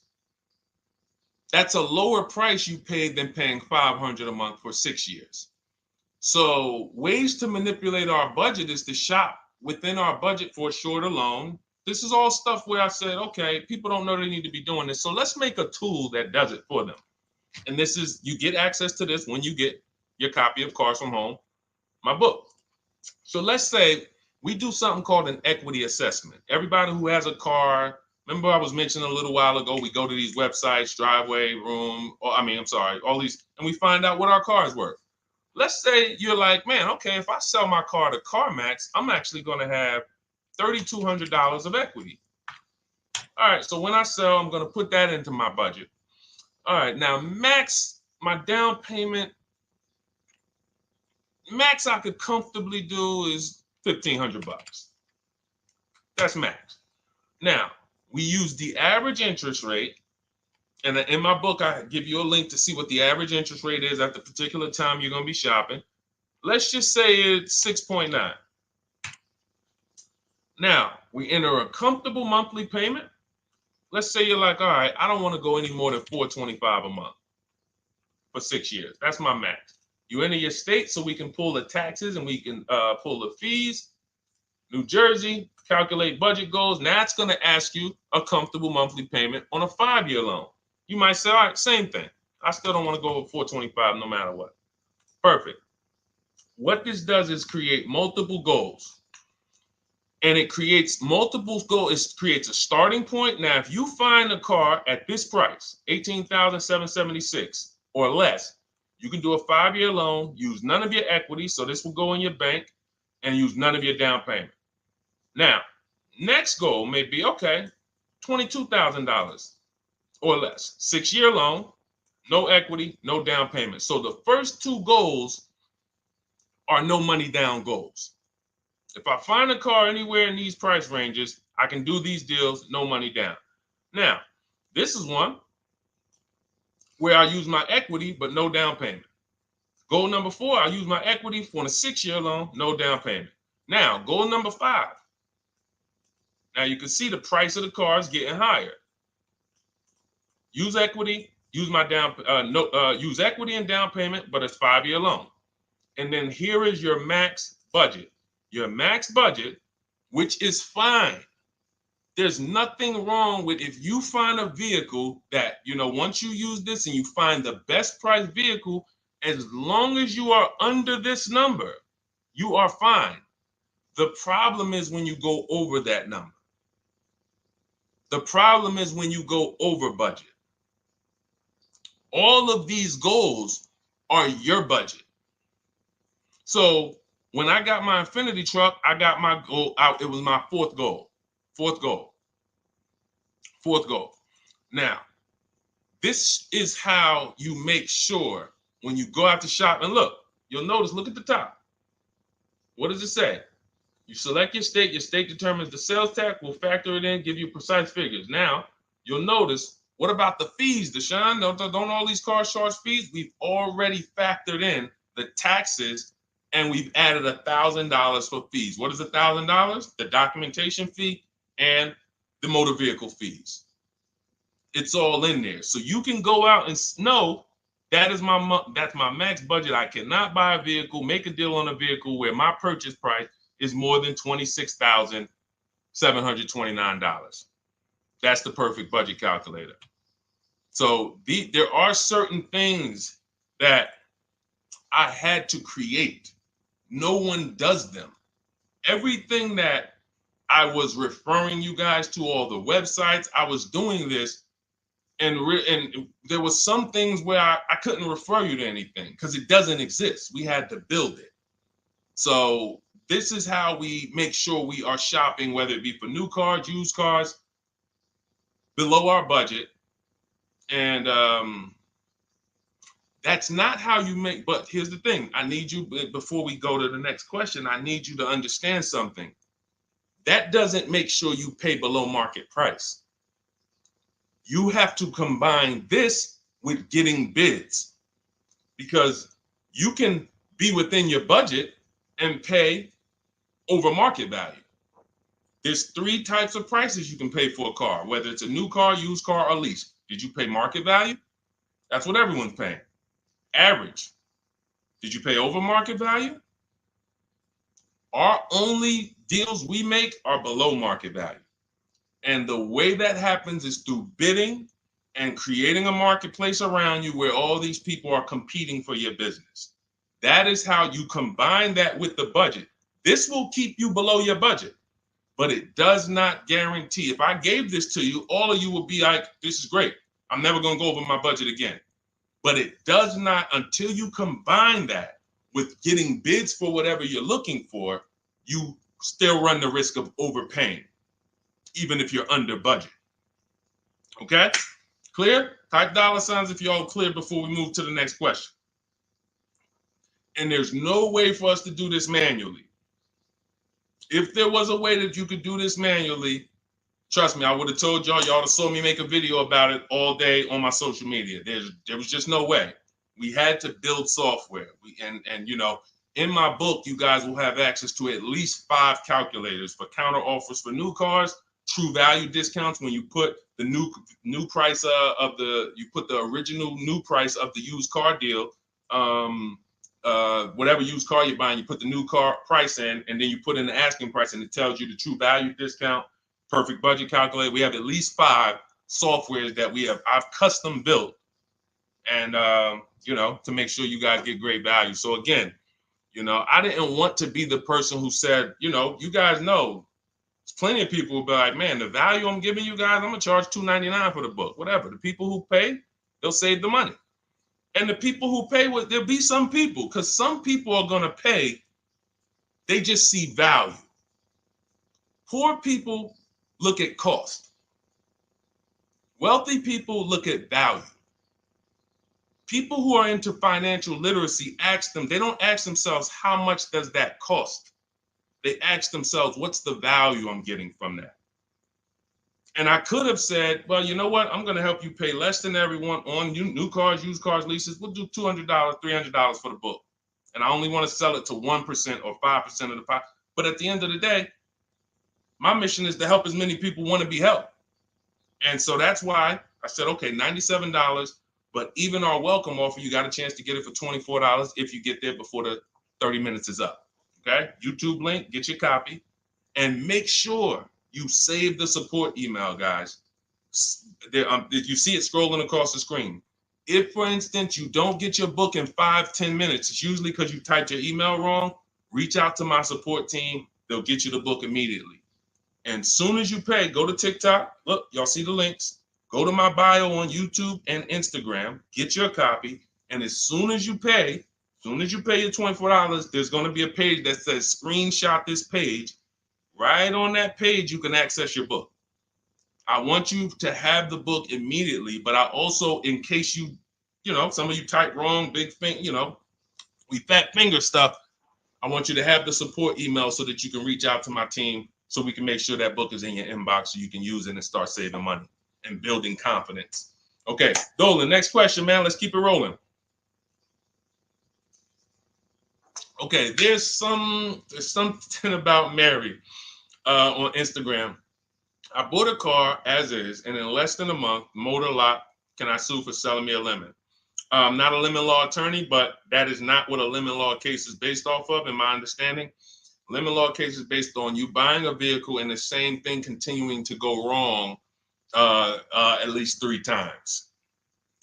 that's a lower price you paid than paying $500 a month for 6 years. So ways to manipulate our budget is to shop within our budget for a shorter loan. This is all stuff where I said, okay, people don't know they need to be doing this. So let's make a tool that does it for them. And this is, you get access to this when you get your copy of Cars from Home, my book. So let's say we do something called an equity assessment. Everybody who has a car, remember I was mentioning a little while ago, we go to these websites, Driveway, Room, or all these, and we find out what our car is worth. Let's say you're like, man, okay, if I sell my car to CarMax, I'm actually going to have $3,200 of equity. All right, so when I sell, I'm going to put that into my budget. All right, now max, my down payment, max I could comfortably do is $1,500. That's max. Now, we use the average interest rate, and in my book, I give you a link to see what the average interest rate is at the particular time you're going to be shopping. Let's just say it's 6.9. Now, we enter a comfortable monthly payment. Let's say you're like, all right, I don't want to go any more than $425 a month for 6 years. That's my max. You enter your state so we can pull the taxes and we can pull the fees. New Jersey, calculate budget goals. Now it's going to ask you a comfortable monthly payment on a 5-year loan. You might say, all right, same thing. I still don't want to go over $425 no matter what. Perfect. What this does is create multiple goals. And it creates multiple goals. It creates a starting point. Now, if you find a car at this price, $18,776 or less, you can do a 5-year loan, use none of your equity. So this will go in your bank, and use none of your down payment. Now, next goal may be, okay, $22,000 or less. 6-year loan, no equity, no down payment. So the first 2 goals are no money down goals. If I find a car anywhere in these price ranges, I can do these deals, no money down. Now, this is one where I use my equity, but no down payment. Goal number 4, I use my equity for a 6-year loan, no down payment. Now, goal number 5. Now you can see the price of the car is getting higher. Use equity, use my use equity and down payment, but it's 5-year loan. And then here is your max budget. Your max budget, which is fine. There's nothing wrong with if you find a vehicle that, once you use this and you find the best price vehicle, as long as you are under this number, you are fine. The problem is when you go over that number. The problem is when you go over budget. All of these goals are your budget. So when I got my Infinity truck, I got my goal out. It was my fourth goal. Now, this is how you make sure when you go out to shop, and look at the top. What does it say? You select your state determines the sales tax, will factor it in, give you precise figures. Now, you'll notice, what about the fees, Deshone? Don't all these cars charge fees? We've already factored in the taxes, and we've added $1,000 for fees. What is $1,000? The documentation fee and the motor vehicle fees. It's all in there. So you can go out and know that's my max budget. I cannot buy a vehicle, make a deal on a vehicle where my purchase price is more than $26,729. That's the perfect budget calculator. So there are certain things that I had to create. No one does them. Everything that I was referring you guys to, all the websites, I was doing this, and there was some things where I couldn't refer you to anything because it doesn't exist. We had to build it. So this is how we make sure we are shopping, whether it be for new cars, used cars, below our budget. And that's not how you make, but here's the thing. I need you, before we go to the next question, I need you to understand something. That doesn't make sure you pay below market price. You have to combine this with getting bids, because you can be within your budget and pay over market value. There's 3 types of prices you can pay for a car, whether it's a new car, used car, or lease. Did you pay market value? That's what everyone's paying. Average. Did you pay over market value? Are only deals we make are below market value. And the way that happens is through bidding and creating a marketplace around you where all these people are competing for your business. That is how you combine that with the budget. This will keep you below your budget, but it does not guarantee. If I gave this to you, all of you would be like, this is great. I'm never going to go over my budget again. But it does not, until you combine that with getting bids for whatever you're looking for, you still run the risk of overpaying, even if you're under budget. Okay? Clear? Type $signs if you're all clear before we move to the next question. And there's no way for us to do this manually. If there was a way that you could do this manually, trust me, I would have told y'all to saw me make a video about it all day on my social media. There was just no way. We had to build software. And you know, in my book, you guys will have access to at least 5 calculators for counter offers for new cars, true value discounts when you put the new price you put the original new price of the used car deal, whatever used car you're buying, you put the new car price in, and then you put in the asking price, and it tells you the true value discount, perfect budget calculator. We have at least 5 softwares that I've custom built, and you know, to make sure you guys get great value. So again, you know, I didn't want to be the person who said, you know, you guys know, there's plenty of people who be like, man, the value I'm giving you guys, I'm gonna charge $2.99 for the book. Whatever. The people who pay, they'll save the money. And the people who pay, there'll be some people, because some people are gonna pay, they just see value. Poor people look at cost. Wealthy people look at value. People who are into financial literacy they don't ask themselves, how much does that cost? They ask themselves, what's the value I'm getting from that? And I could have said, well, you know what? I'm going to help you pay less than everyone on new cars, used cars, leases. We'll do $200, $300 for the book. And I only want to sell it to 1% or 5% of the pie. But at the end of the day, my mission is to help as many people want to be helped. And so that's why I said, okay, $97. But even our welcome offer, you got a chance to get it for $24 if you get there before the 30 minutes is up. Okay? YouTube link, get your copy. And make sure you save the support email, guys. You see it scrolling across the screen. If, for instance, you don't get your book in 5-10 minutes, it's usually because you typed your email wrong. Reach out to my support team. They'll get you the book immediately. And soon as you pay, go to TikTok. Look, y'all see the links. Go to my bio on YouTube and Instagram. Get your copy. And as soon as you pay your $24, there's going to be a page that says screenshot this page. Right on that page, you can access your book. I want you to have the book immediately, but I also, in case you know, some of you type wrong, big thing, you know, we fat finger stuff. I want you to have the support email so that you can reach out to my team so we can make sure that book is in your inbox so you can use it and start saving money and building confidence. Okay, Dolan, next question, man. Let's keep it rolling. Okay, there's something about Mary on Instagram. I bought a car as is, and in less than a month, motor lock, can I sue for selling me a lemon? I'm not a lemon law attorney, but that is not what a lemon law case is based off of, in my understanding. Lemon law case is based on you buying a vehicle and the same thing continuing to go wrong at least 3 times.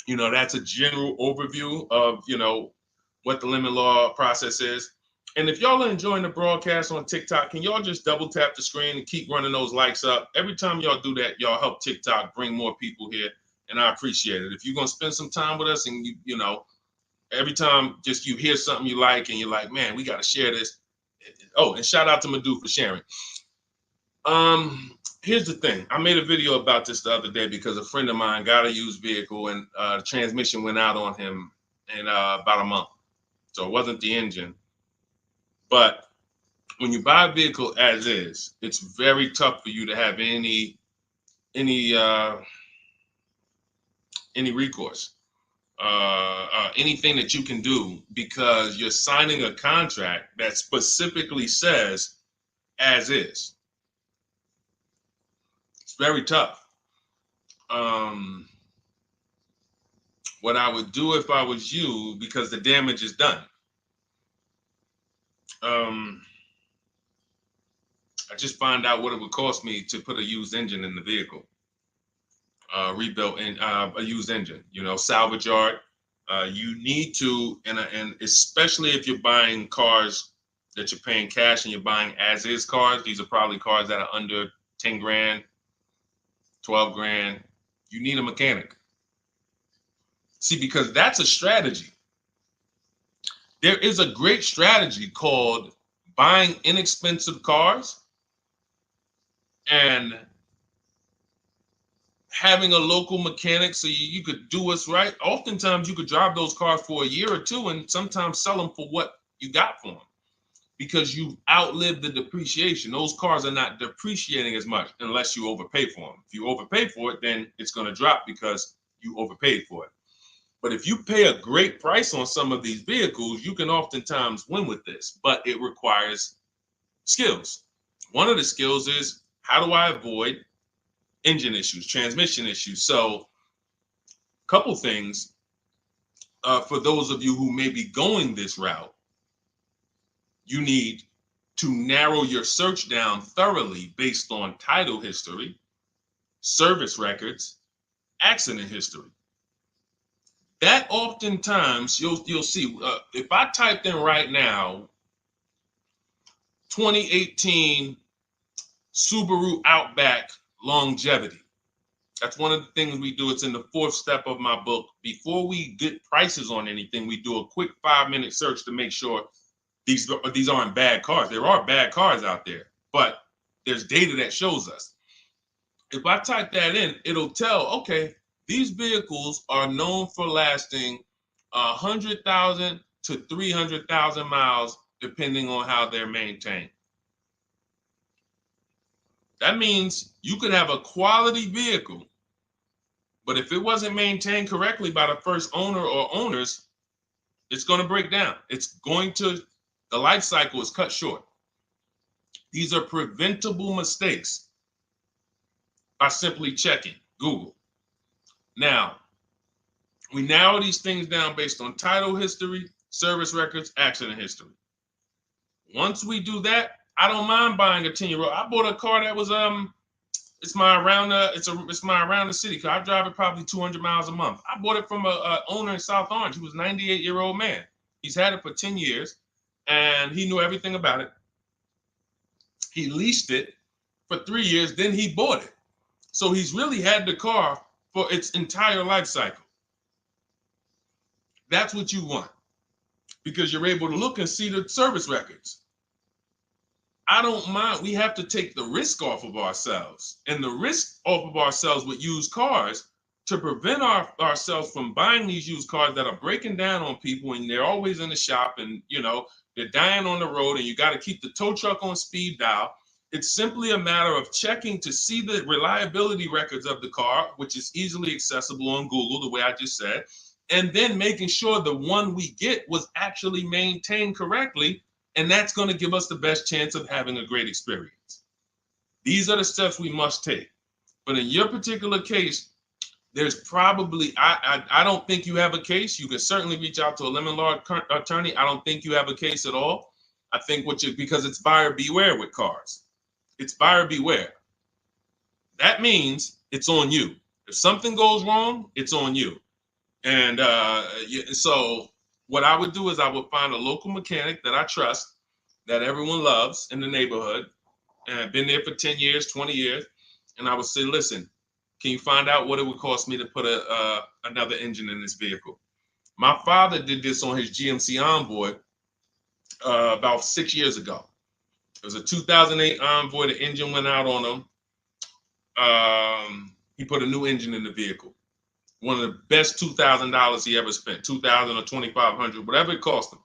You know, that's a general overview of, you know, what the lemon law process is. And if y'all are enjoying the broadcast on TikTok, can y'all just double tap the screen and keep running those likes up? Every time y'all do that, y'all help TikTok bring more people here, and I appreciate it. If you're going to spend some time with us and, you know, every time just you hear something you like and you're like, man, we got to share this. Oh, and shout out to Madhu for sharing. Here's the thing. I made a video about this the other day because a friend of mine got a used vehicle and the transmission went out on him in about a month. So it wasn't the engine. But when you buy a vehicle as is, it's very tough for you to have any recourse, anything that you can do, because you're signing a contract that specifically says as is. It's very tough. What I would do if I was you, because the damage is done. I just find out what it would cost me to put a used engine in the vehicle, rebuilt in a used engine. You know, salvage yard. You need to, and especially if you're buying cars that you're paying cash and you're buying as is cars. These are probably cars that are under 10 grand, 12 grand. You need a mechanic. See, because that's a strategy. There is a great strategy called buying inexpensive cars and having a local mechanic so you could do what's right. Oftentimes you could drive those cars for a year or two and sometimes sell them for what you got for them because you've outlived the depreciation. Those cars are not depreciating as much unless you overpay for them. If you overpay for it, then it's going to drop because you overpaid for it. But if you pay a great price on some of these vehicles, you can oftentimes win with this, but it requires skills. One of the skills is, how do I avoid engine issues, transmission issues? So a couple things for those of you who may be going this route. You need to narrow your search down thoroughly based on title history, service records, accident history. That oftentimes you'll see, if I typed in right now 2018 Subaru Outback longevity. That's one of the things we do. It's in the 4th step of my book. Before we get prices on anything, we do a quick 5-minute search to make sure these aren't bad cars. There are bad cars out there, but there's data that shows us. If I type that in, it'll tell, okay, these vehicles are known for lasting 100,000 to 300,000 miles, depending on how they're maintained. That means you could have a quality vehicle, but if it wasn't maintained correctly by the first owner or owners, it's going to break down. The life cycle is cut short. These are preventable mistakes by simply checking Google. Now, we narrow these things down based on title history, service records, accident history. Once we do that, I don't mind buying a 10-year-old. I bought a car that was it's my around the city car. I drive it probably 200 miles a month. I bought it from a owner in South Orange. He was a 98-year-old man. He's had it for 10 years and he knew everything about it. He leased it for 3 years, then he bought it. So he's really had the car for its entire life cycle. That's what you want because you're able to look and see the service records. I don't mind. We have to take the risk off of ourselves, and the risk off of ourselves with used cars to prevent ourselves from buying these used cars that are breaking down on people and they're always in the shop and, they're dying on the road and you got to keep the tow truck on speed dial. It's simply a matter of checking to see the reliability records of the car, which is easily accessible on Google, the way I just said, and then making sure the one we get was actually maintained correctly. And that's going to give us the best chance of having a great experience. These are the steps we must take. But in your particular case, there's probably, I don't think you have a case. You can certainly reach out to a lemon law attorney. I don't think you have a case at all. I think because it's buyer beware with cars. It's buyer beware. That means it's on you. If something goes wrong, it's on you. And so what I would do is I would find a local mechanic that I trust, that everyone loves in the neighborhood, and I've been there for 10 years, 20 years. And I would say, listen, can you find out what it would cost me to put another engine in this vehicle? My father did this on his GMC Envoy about 6 years ago. It was a 2008 Envoy. The engine went out on him. He put a new engine in the vehicle. One of the best $2,000 he ever spent, $2,000 or $2,500, whatever it cost him.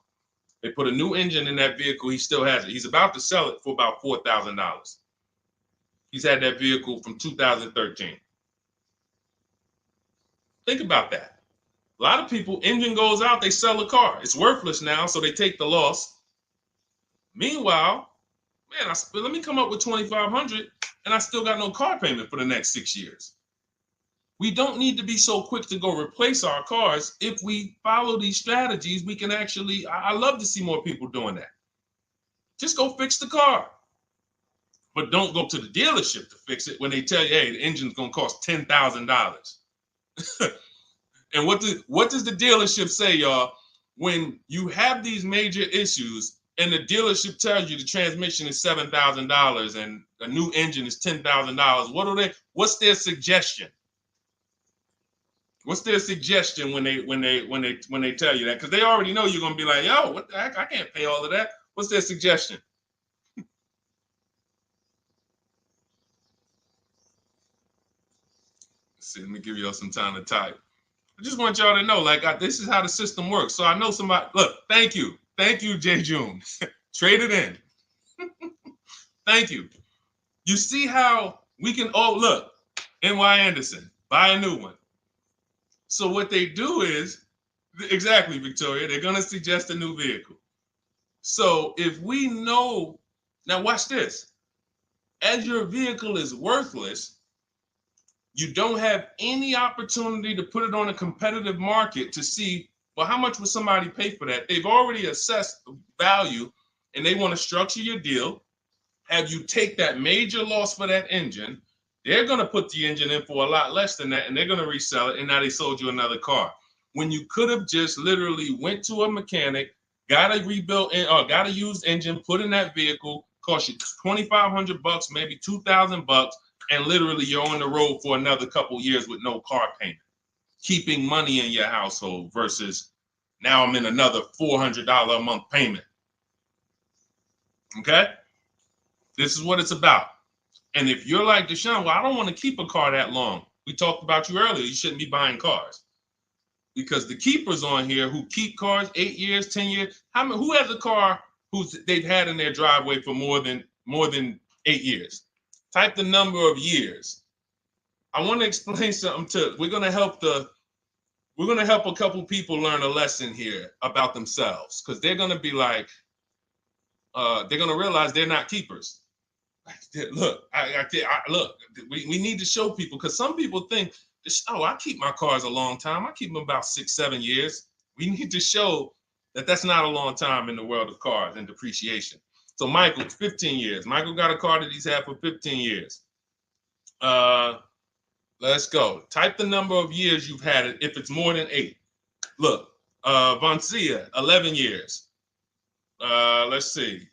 They put a new engine in that vehicle. He still has it. He's about to sell it for about $4,000. He's had that vehicle from 2013. Think about that. A lot of people, engine goes out, they sell the car. It's worthless now, so they take the loss. Meanwhile, man, let me come up with $2,500, and I still got no car payment for the next 6 years. We don't need to be so quick to go replace our cars. If we follow these strategies, we can actually, I love to see more people doing that. Just go fix the car. But don't go to the dealership to fix it when they tell you, hey, the engine's gonna cost $10,000. And what does the dealership say, y'all? When you have these major issues and the dealership tells you the transmission is $7,000 and a new engine is $10,000, what's their suggestion? What's their suggestion when they tell you that? Because they already know you're gonna be like, yo, what the heck? I can't pay all of that. What's their suggestion? Let's see, let me give y'all some time to type. I just want y'all to know, like, this is how the system works. So I know somebody. Look, thank you, J. June. Trade it in. Thank you. You see how we can? Oh, look, N.Y. Anderson, buy a new one. So what they do is, exactly, Victoria, they're going to suggest a new vehicle. So if we know, now watch this, as your vehicle is worthless, you don't have any opportunity to put it on a competitive market to see, well, how much would somebody pay for that? They've already assessed the value and they want to structure your deal, have you take that major loss for that engine. They're going to put the engine in for a lot less than that, and they're going to resell it, and now they sold you another car. When you could have just literally went to a mechanic, got a rebuilt or got a used engine, put in that vehicle, cost you $2,500, maybe $2,000, and literally you're on the road for another couple years with no car payment, keeping money in your household versus now I'm in another $400 a month payment. Okay? This is what it's about. And if you're like Deshone, well, I don't want to keep a car that long. We talked about you earlier. You shouldn't be buying cars. Because the keepers on here who keep cars 8 years, 10 years, who has a car they've had in their driveway for more than 8 years? Type the number of years. I want to explain something too. We're gonna help a couple people learn a lesson here about themselves, because they're gonna be like, they're gonna realize they're not keepers. Look, look, we need to show people, because some people think, oh, I keep my cars a long time. I keep them about 6, 7 years. We need to show that that's not a long time in the world of cars and depreciation. So Michael, 15 years. Michael got a car that he's had for 15 years. Let's go. Type the number of years you've had it if it's more than 8. Look, Vancia, 11 years. Let's see.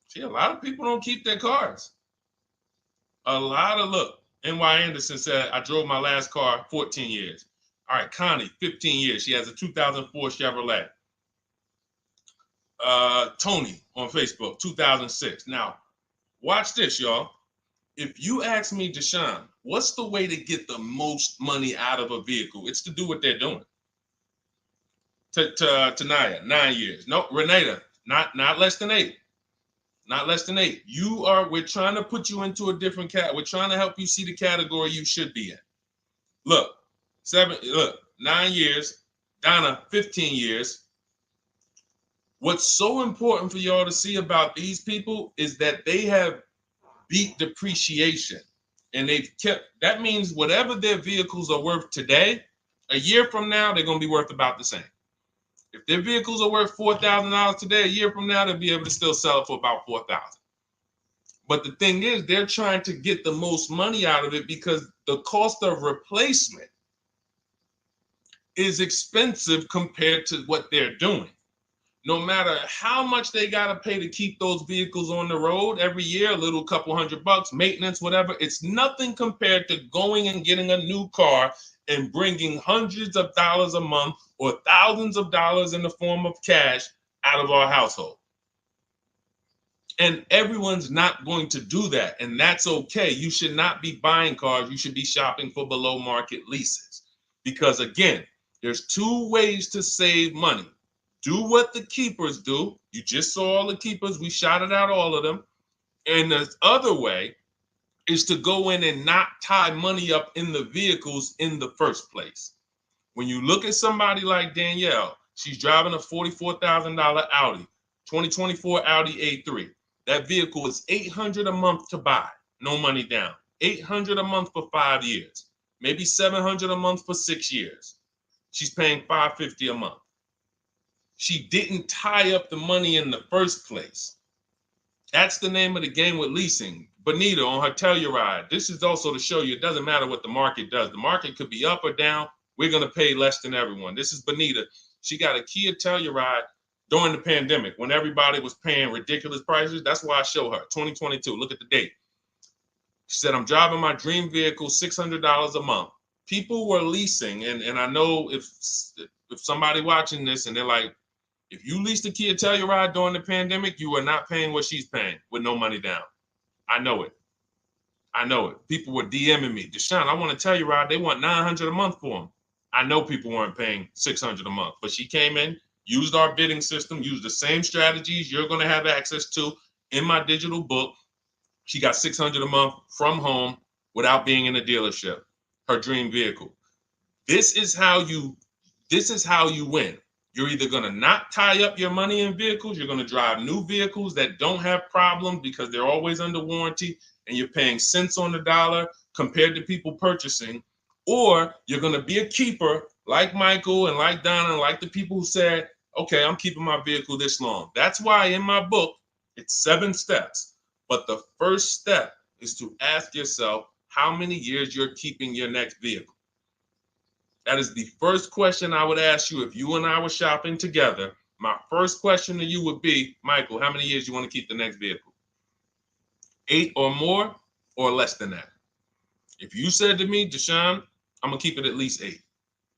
See, a lot of people don't keep their cars. Look, N.Y. Anderson said, I drove my last car 14 years. All right, Connie, 15 years. She has a 2004 Chevrolet. Tony on Facebook, 2006. Now, watch this, y'all. If you ask me, Deshone, what's the way to get the most money out of a vehicle? It's to do what they're doing. Tanaya, 9 years. No, Renata, not less than 8. Not less than 8. We're trying to put you into a different cat. We're trying to help you see the category you should be in. Look, 9 years. Donna, 15 years. What's so important for y'all to see about these people is that they have beat depreciation. And that means whatever their vehicles are worth today, a year from now, they're going to be worth about the same. If their vehicles are worth $4,000 today, a year from now, they'll be able to still sell it for about $4,000. But the thing is, they're trying to get the most money out of it because the cost of replacement is expensive compared to what they're doing. No matter how much they got to pay to keep those vehicles on the road every year, a little couple $100, maintenance, whatever, it's nothing compared to going and getting a new car and bringing hundreds of dollars a month or thousands of dollars in the form of cash out of our household. And everyone's not going to do that. And that's okay. You should not be buying cars. You should be shopping for below market leases. Because again, there's 2 ways to save money. Do what the keepers do. You just saw all the keepers. We shouted out all of them. And the other way is to go in and not tie money up in the vehicles in the first place. When you look at somebody like Danielle, she's driving a $44,000 Audi, 2024 Audi A3. That vehicle is $800 a month to buy, no money down. $800 a month for 5 years, maybe $700 a month for 6 years. She's paying $550 a month. She didn't tie up the money in the first place. That's the name of the game with leasing. Bonita on her Telluride. This is also to show you it doesn't matter what the market does. The market could be up or down. We're going to pay less than everyone. This is Bonita. She got a Kia Telluride during the pandemic when everybody was paying ridiculous prices. That's why I show her 2022. Look at the date. She said, I'm driving my dream vehicle, $600 a month. People were leasing, and I know if somebody watching this and they're like, if you leased a Kia Telluride during the pandemic, you are not paying what she's paying with no money down. I know it. I know it. People were DMing me, Deshone, I want a Telluride. They want $900 a month for them. I know people weren't paying $600 a month, but she came in, used our bidding system, used the same strategies you're going to have access to in my digital book. She got $600 a month from home without being in a dealership. Her dream vehicle. This is how you win. You're either going to not tie up your money in vehicles, you're going to drive new vehicles that don't have problems because they're always under warranty and you're paying cents on the dollar compared to people purchasing, or you're going to be a keeper like Michael and like Donna and like the people who said, okay, I'm keeping my vehicle this long. That's why in my book, it's 7 steps. But the first step is to ask yourself how many years you're keeping your next vehicle. That is the first question I would ask you if you and I were shopping together. My first question to you would be, Michael, how many years you want to keep the next vehicle? 8 or more or less than that? If you said to me, Deshone, I'm going to keep it at least 8.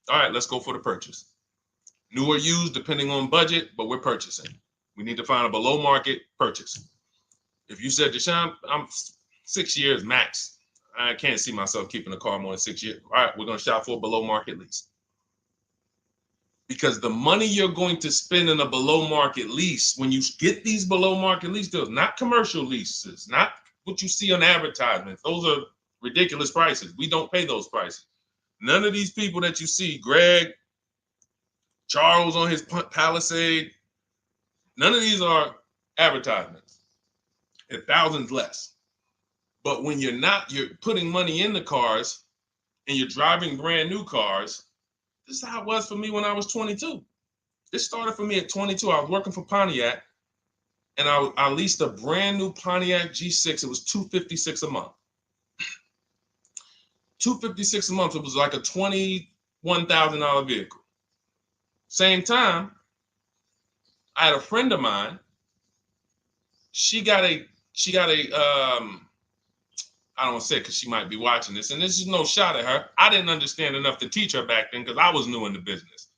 All right, let's go for the purchase. New or used, depending on budget, but we're purchasing. We need to find a below market purchase. If you said, Deshone, I'm 6 years max. I can't see myself keeping a car more than 6 years. All right, we're going to shop for a below market lease. Because the money you're going to spend in a below market lease, when you get these below market lease deals, not commercial leases, not what you see on advertisements, those are ridiculous prices. We don't pay those prices. None of these people that you see, Greg, Charles on his Palisade, none of these are advertisements. At thousands less. But when you're putting money in the cars and you're driving brand new cars, this is how it was for me when I was 22. This started for me at 22. I was working for Pontiac and I leased a brand new Pontiac G6. It was $256 a month. $256 a month. It was like a $21,000 vehicle. Same time, I had a friend of mine. She got a I don't want to say it because she might be watching this, and this is no shot at her. I didn't understand enough to teach her back then because I was new in the business.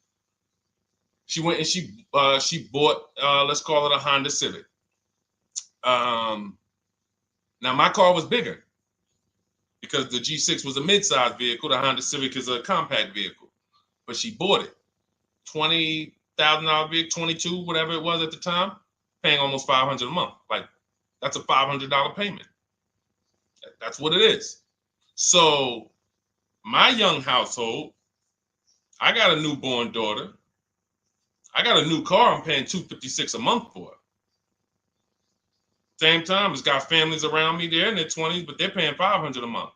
She went and she bought, let's call it a Honda Civic. Now my car was bigger because the G6 was a mid-sized vehicle. The Honda Civic is a compact vehicle, but she bought it. $20,000 vehicle, 22, whatever it was at the time, paying almost $500 a month. Like that's a $500 payment. That's what it is. So my young household, I got a newborn daughter. I got a new car I'm paying $256 a month for. Same time, it's got families around me there in their 20s, but they're paying $500 a month.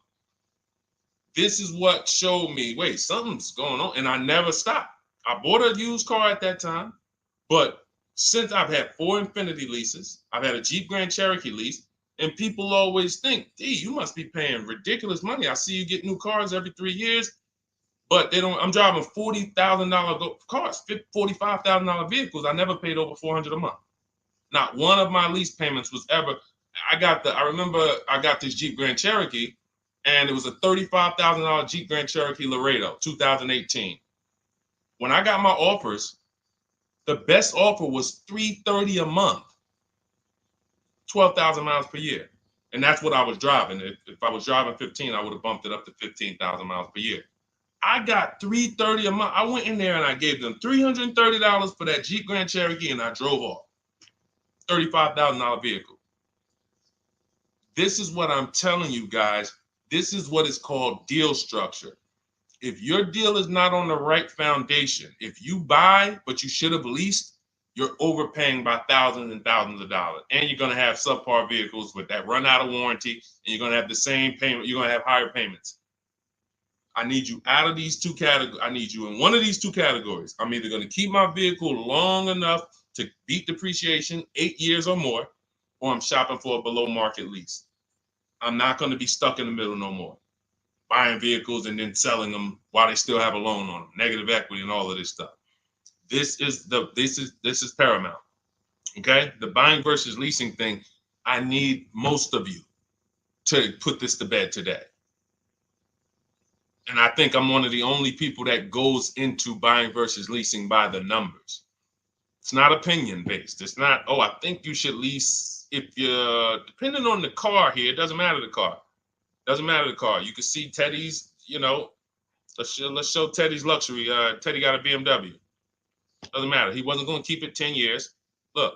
This is what showed me, wait, something's going on. And I never stopped. I bought a used car at that time, but since I've had 4 Infiniti leases, I've had a Jeep Grand Cherokee lease, and people always think, you must be paying ridiculous money. I see you get new cars every 3 years, but they don't. I'm driving $40,000 cars, $45,000 vehicles. I never paid over $400 a month. Not one of my lease payments was ever. I remember I got this Jeep Grand Cherokee, and it was a $35,000 Jeep Grand Cherokee Laredo, 2018. When I got my offers, the best offer was $330 a month. 12,000 miles per year. And that's what I was driving. If I was driving 15, I would have bumped it up to 15,000 miles per year. I got $330 a month. I went in there and I gave them $330 for that Jeep Grand Cherokee and I drove off. $35,000 vehicle. This is what I'm telling you guys. This is what is called deal structure. If your deal is not on the right foundation, if you buy, but you should have leased, you're overpaying by thousands and thousands of dollars. And you're going to have subpar vehicles with that run out of warranty, and you're going to have the same payment. You're going to have higher payments. I need you out of these 2 categories. I need you in one of these 2 categories. I'm either going to keep my vehicle long enough to beat depreciation, 8 years or more, or I'm shopping for a below market lease. I'm not going to be stuck in the middle no more, buying vehicles and then selling them while they still have a loan on them, negative equity and all of this stuff. This is paramount. Okay, the buying versus leasing thing. I need most of you to put this to bed today. And I think I'm one of the only people that goes into buying versus leasing by the numbers. It's not opinion based. It's not, oh, I think you should lease if you're depending on the car here. It doesn't matter the car. Doesn't matter the car. You can see Teddy's, let's show Teddy's luxury. Teddy got a BMW. Doesn't matter. He wasn't going to keep it 10 years. Look,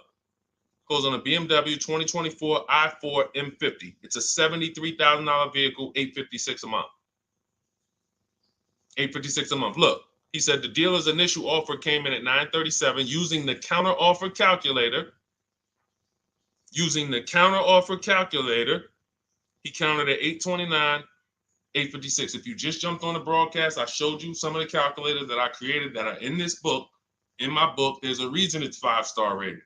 goes on a BMW 2024 i4 M50. It's a $73,000 vehicle, $856 a month. $856 a month. Look, he said the dealer's initial offer came in at $937 using the counter offer calculator. Using the counter offer calculator, he counted at $829, $856. If you just jumped on the broadcast, I showed you some of the calculators that I created that are in this book. In my book, there's a reason it's 5-star rated.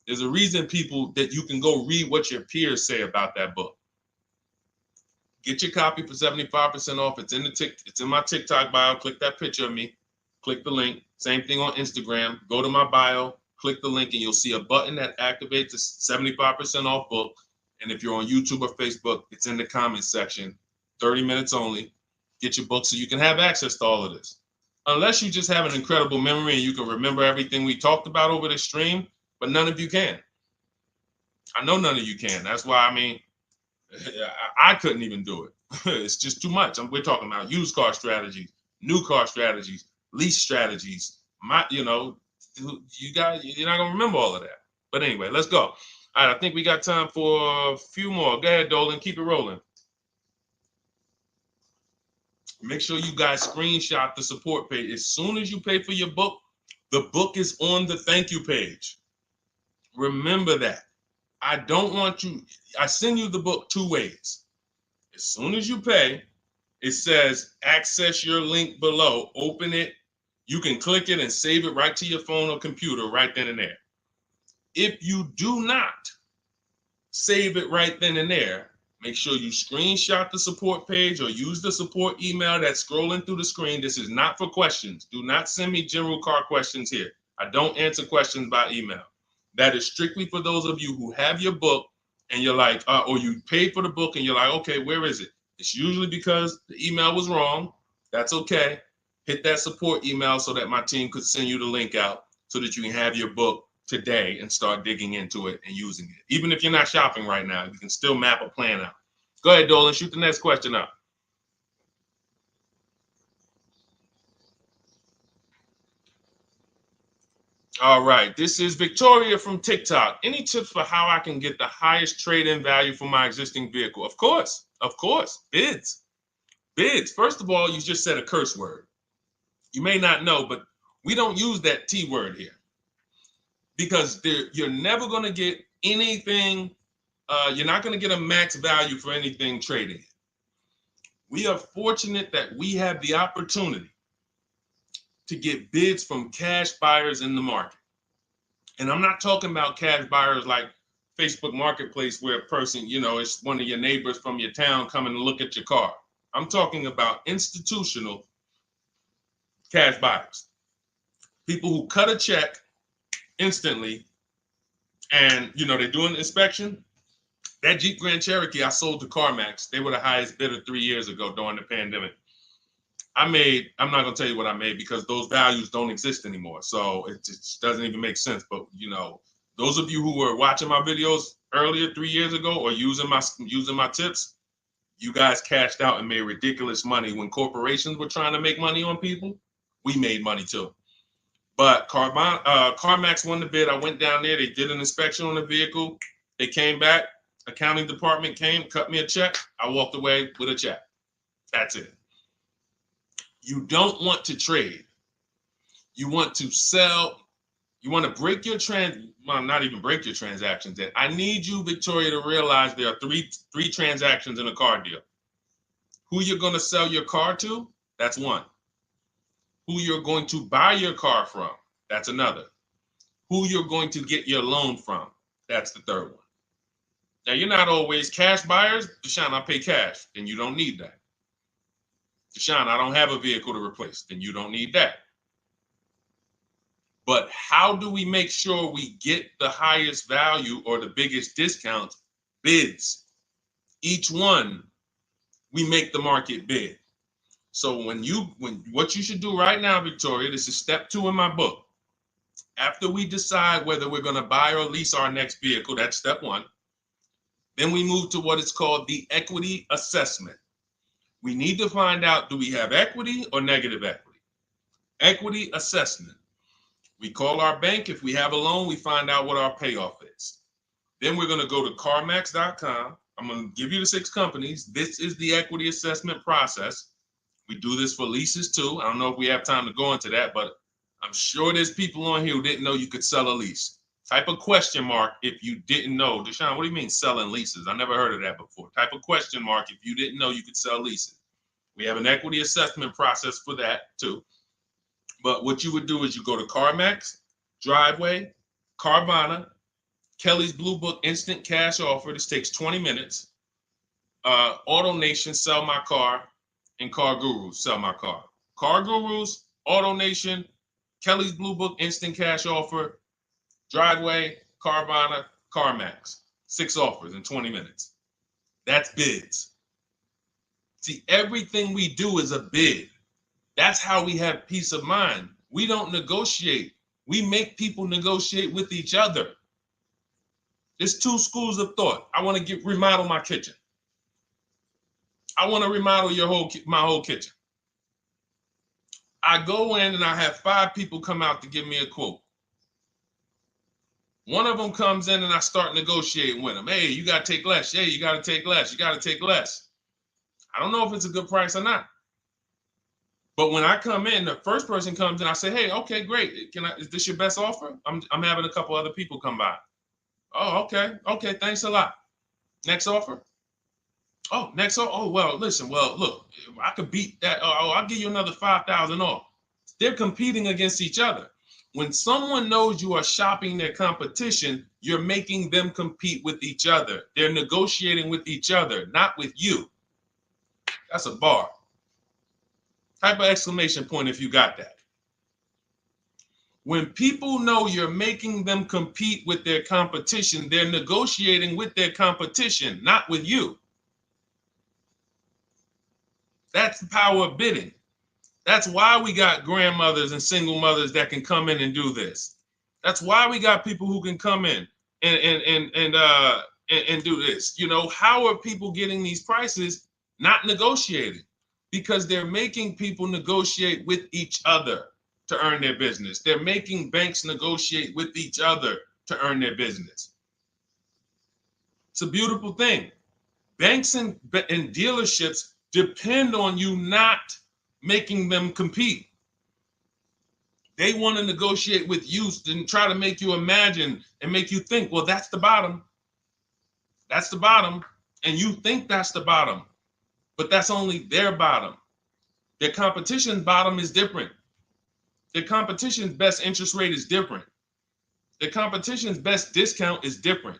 There's a reason people that you can go read what your peers say about that book. Get your copy for 75% off. It's in my TikTok bio. Click that picture of me. Click the link. Same thing on Instagram. Go to my bio. Click the link, and you'll see a button that activates a 75% off book. And if you're on YouTube or Facebook, it's in the comments section. 30 minutes only. Get your book so you can have access to all of this. Unless you just have an incredible memory and you can remember everything we talked about over the stream, but none of you can. I know none of you can. That's why, I couldn't even do it. It's just too much. We're talking about used car strategies, new car strategies, lease strategies. You're not gonna remember all of that. But anyway, let's go. All right, I think we got time for a few more. Go ahead, Dolan, keep it rolling. Make sure you guys screenshot the support page. As soon as you pay for your book, the book is on the thank you page. Remember that. I send you the book 2 ways. As soon as you pay, it says access your link below. Open it. You can click it and save it right to your phone or computer right then and there. If you do not save it right then and there, make sure you screenshot the support page or use the support email that's scrolling through the screen. This is not for questions. Do not send me general car questions here. I don't answer questions by email. That is strictly for those of you who have your book and you're like, or you paid for the book and you're like, okay, where is it? It's usually because the email was wrong. That's okay. Hit that support email so that my team could send you the link out so that you can have your book today and start digging into it and using it. Even if you're not shopping right now, you can still map a plan out. Go ahead, Dolan, shoot the next question up. All right, this is Victoria from TikTok. Any tips for how I can get the highest trade-in value for my existing vehicle? Of course, bids. First of all, you just said a curse word. You may not know, but we don't use that T word here because you're never going to get anything. You're not going to get a max value for anything trading. We are fortunate that we have the opportunity to get bids from cash buyers in the market. And I'm not talking about cash buyers like Facebook Marketplace where a person, it's one of your neighbors from your town coming to look at your car. I'm talking about institutional cash buyers. People who cut a check instantly and, they're doing an inspection. That Jeep Grand Cherokee I sold to CarMax, they were the highest bidder 3 years ago during the pandemic. I'm not going to tell you what I made because those values don't exist anymore. So it just doesn't even make sense. But, those of you who were watching my videos earlier 3 years ago or using my tips, you guys cashed out and made ridiculous money. When corporations were trying to make money on people, we made money too. But CarMax won the bid. I went down there. They did an inspection on the vehicle. They came back. Accounting department came, cut me a check. I walked away with a check. That's it. You don't want to trade. You want to sell. You want to break your not even break your transactions. I need you, Victoria, to realize there are three transactions in a car deal. Who you're going to sell your car to, that's one. Who you're going to buy your car from, that's another. Who you're going to get your loan from, that's the third one. Now, you're not always cash buyers. Deshone, I pay cash. Then you don't need that. Deshone, I don't have a vehicle to replace. Then you don't need that. But how do we make sure we get the highest value or the biggest discount? Bids. Each one, we make the market bid. So what you should do right now, Victoria, this is step 2 in my book. After we decide whether we're going to buy or lease our next vehicle, that's step 1. Then we move to what is called the equity assessment. We need to find out, do we have equity or negative equity? Equity assessment. We call our bank. If we have a loan, we find out what our payoff is. Then we're going to go to CarMax.com. I'm going to give you the 6 companies. This is the equity assessment process. We do this for leases too. I don't know if we have time to go into that, but I'm sure there's people on here who didn't know you could sell a lease. Type a question mark if you didn't know. Deshone, what do you mean selling leases? I never heard of that before. Type a question mark if you didn't know you could sell leases. We have an equity assessment process for that too. But what you would do is you go to CarMax, Driveway, Carvana, Kelly's Blue Book Instant Cash Offer. This takes 20 minutes. AutoNation, Sell My Car, and Car Gurus, Sell My Car. Car Gurus, AutoNation, Kelly's Blue Book Instant Cash Offer, Driveway, Carvana, CarMax. 6 offers in 20 minutes. That's bids. See, everything we do is a bid. That's how we have peace of mind. We don't negotiate. We make people negotiate with each other. There's 2 schools of thought. I want to remodel my kitchen. I want to remodel my whole kitchen. I go in and I have 5 people come out to give me a quote. One of them comes in and I start negotiating with them. Hey, you got to take less. Hey, you got to take less. You got to take less. I don't know if it's a good price or not. But when I come in, the first person comes in, I say, hey, okay, great. Is this your best offer? I'm having a couple other people come by. Oh, okay. Okay, thanks a lot. Next offer? Oh, next offer? Oh, well, listen, look, I could beat that. Oh, I'll give you another 5,000 off. They're competing against each other. When someone knows you are shopping their competition, you're making them compete with each other. They're negotiating with each other, not with you. That's a bar. Type of exclamation point if you got that. When people know you're making them compete with their competition, they're negotiating with their competition, not with you. That's the power of bidding. That's why we got grandmothers and single mothers that can come in and do this. That's why we got people who can come in and do this. You know, how are people getting these prices? Not negotiating, because they're making people negotiate with each other to earn their business. They're making banks negotiate with each other to earn their business. It's a beautiful thing. Banks and dealerships depend on you not making them compete. They want to negotiate with you and try to make you imagine and make you think, well, that's the bottom. That's the bottom. And you think that's the bottom, but that's only their bottom. Their competition's bottom is different. Their competition's best interest rate is different. Their competition's best discount is different.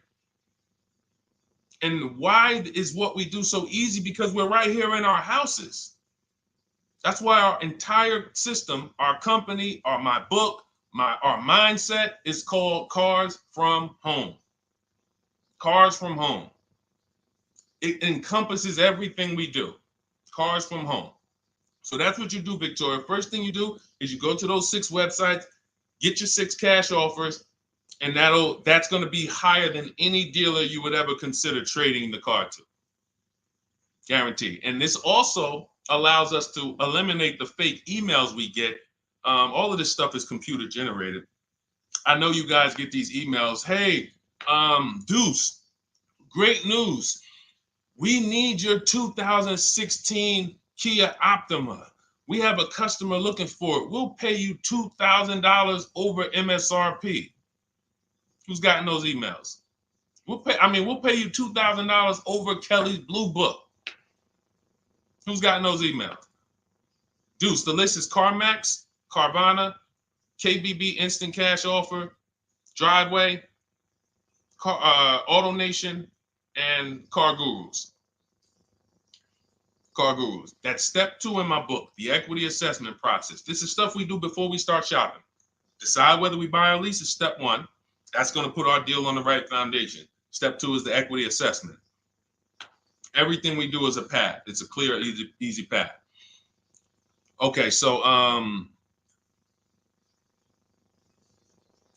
And why is what we do so easy? Because we're right here in our houses. That's why our entire system, our company, my book, our mindset is called Cars from Home. Cars from Home. It encompasses everything we do. Cars from Home. So that's what you do, Victoria. First thing you do is you go to those 6 websites, get your 6 cash offers, and that's going to be higher than any dealer you would ever consider trading the car to. Guaranteed. And this also allows us to eliminate the fake emails we get. All of this stuff is computer generated. I know you guys get these emails. Hey, Deuce, great news. We need your 2016 Kia Optima. We have a customer looking for it. We'll pay you $2,000 over MSRP. Who's gotten those emails? We'll pay you $2,000 over Kelly's Blue Book. Who's gotten those emails? Deuce, the list is CarMax, Carvana, KBB Instant Cash Offer, Driveway, AutoNation, and car gurus. Car gurus. That's step 2 in my book, the equity assessment process. This is stuff we do before we start shopping. Decide whether we buy or lease is step 1. That's going to put our deal on the right foundation. Step 2 is the equity assessment. Everything we do is a path. It's a clear, easy path. Okay, so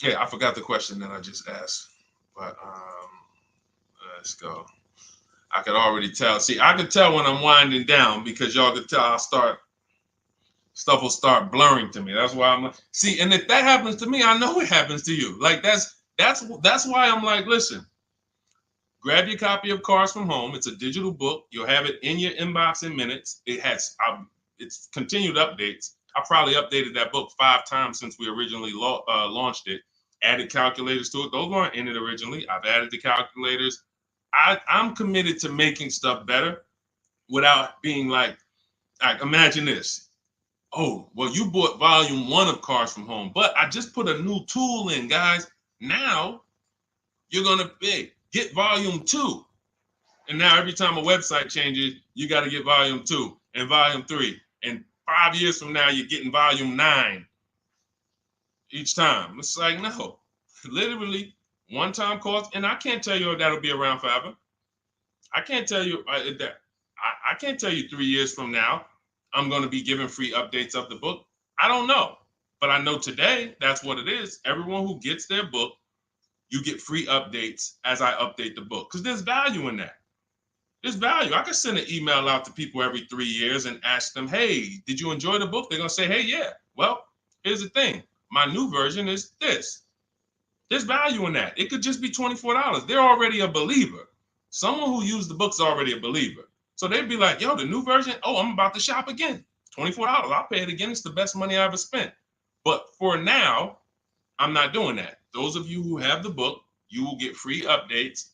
yeah, I forgot the question that I just asked, but let's go. I could already tell. See, I could tell when I'm winding down because y'all could tell stuff will start blurring to me. That's why I'm see, and if that happens to me, I know it happens to you. Like that's why I'm like, listen, grab your copy of Cars from Home. It's a digital book. You'll have it in your inbox in minutes. It has it's continued updates. I probably updated that book 5 times since we originally launched it. Added calculators to it. Those weren't in it originally. I've added the calculators. I'm committed to making stuff better without being like imagine this. Oh, well, you bought volume 1 of Cars from Home, but I just put a new tool in, guys. Now you're going to get volume 2. And now every time a website changes, you got to get volume 2 and volume 3. And 5 years from now, you're getting volume 9 each time. It's like, no, literally one-time cost. And I can't tell you if that'll be around forever. I can't tell you that. I can't tell you 3 years from now, I'm going to be giving free updates of the book. I don't know. But I know today, that's what it is. Everyone who gets their book, you get free updates as I update the book. Because there's value in that. There's value. I can send an email out to people every 3 years and ask them, hey, did you enjoy the book? They're going to say, hey, yeah. Well, here's the thing. My new version is this. There's value in that. It could just be $24. They're already a believer. Someone who used the book's already a believer. So they'd be like, yo, the new version, oh, I'm about to shop again. $24. I'll pay it again. It's the best money I ever spent. But for now, I'm not doing that. Those of you who have the book, you will get free updates,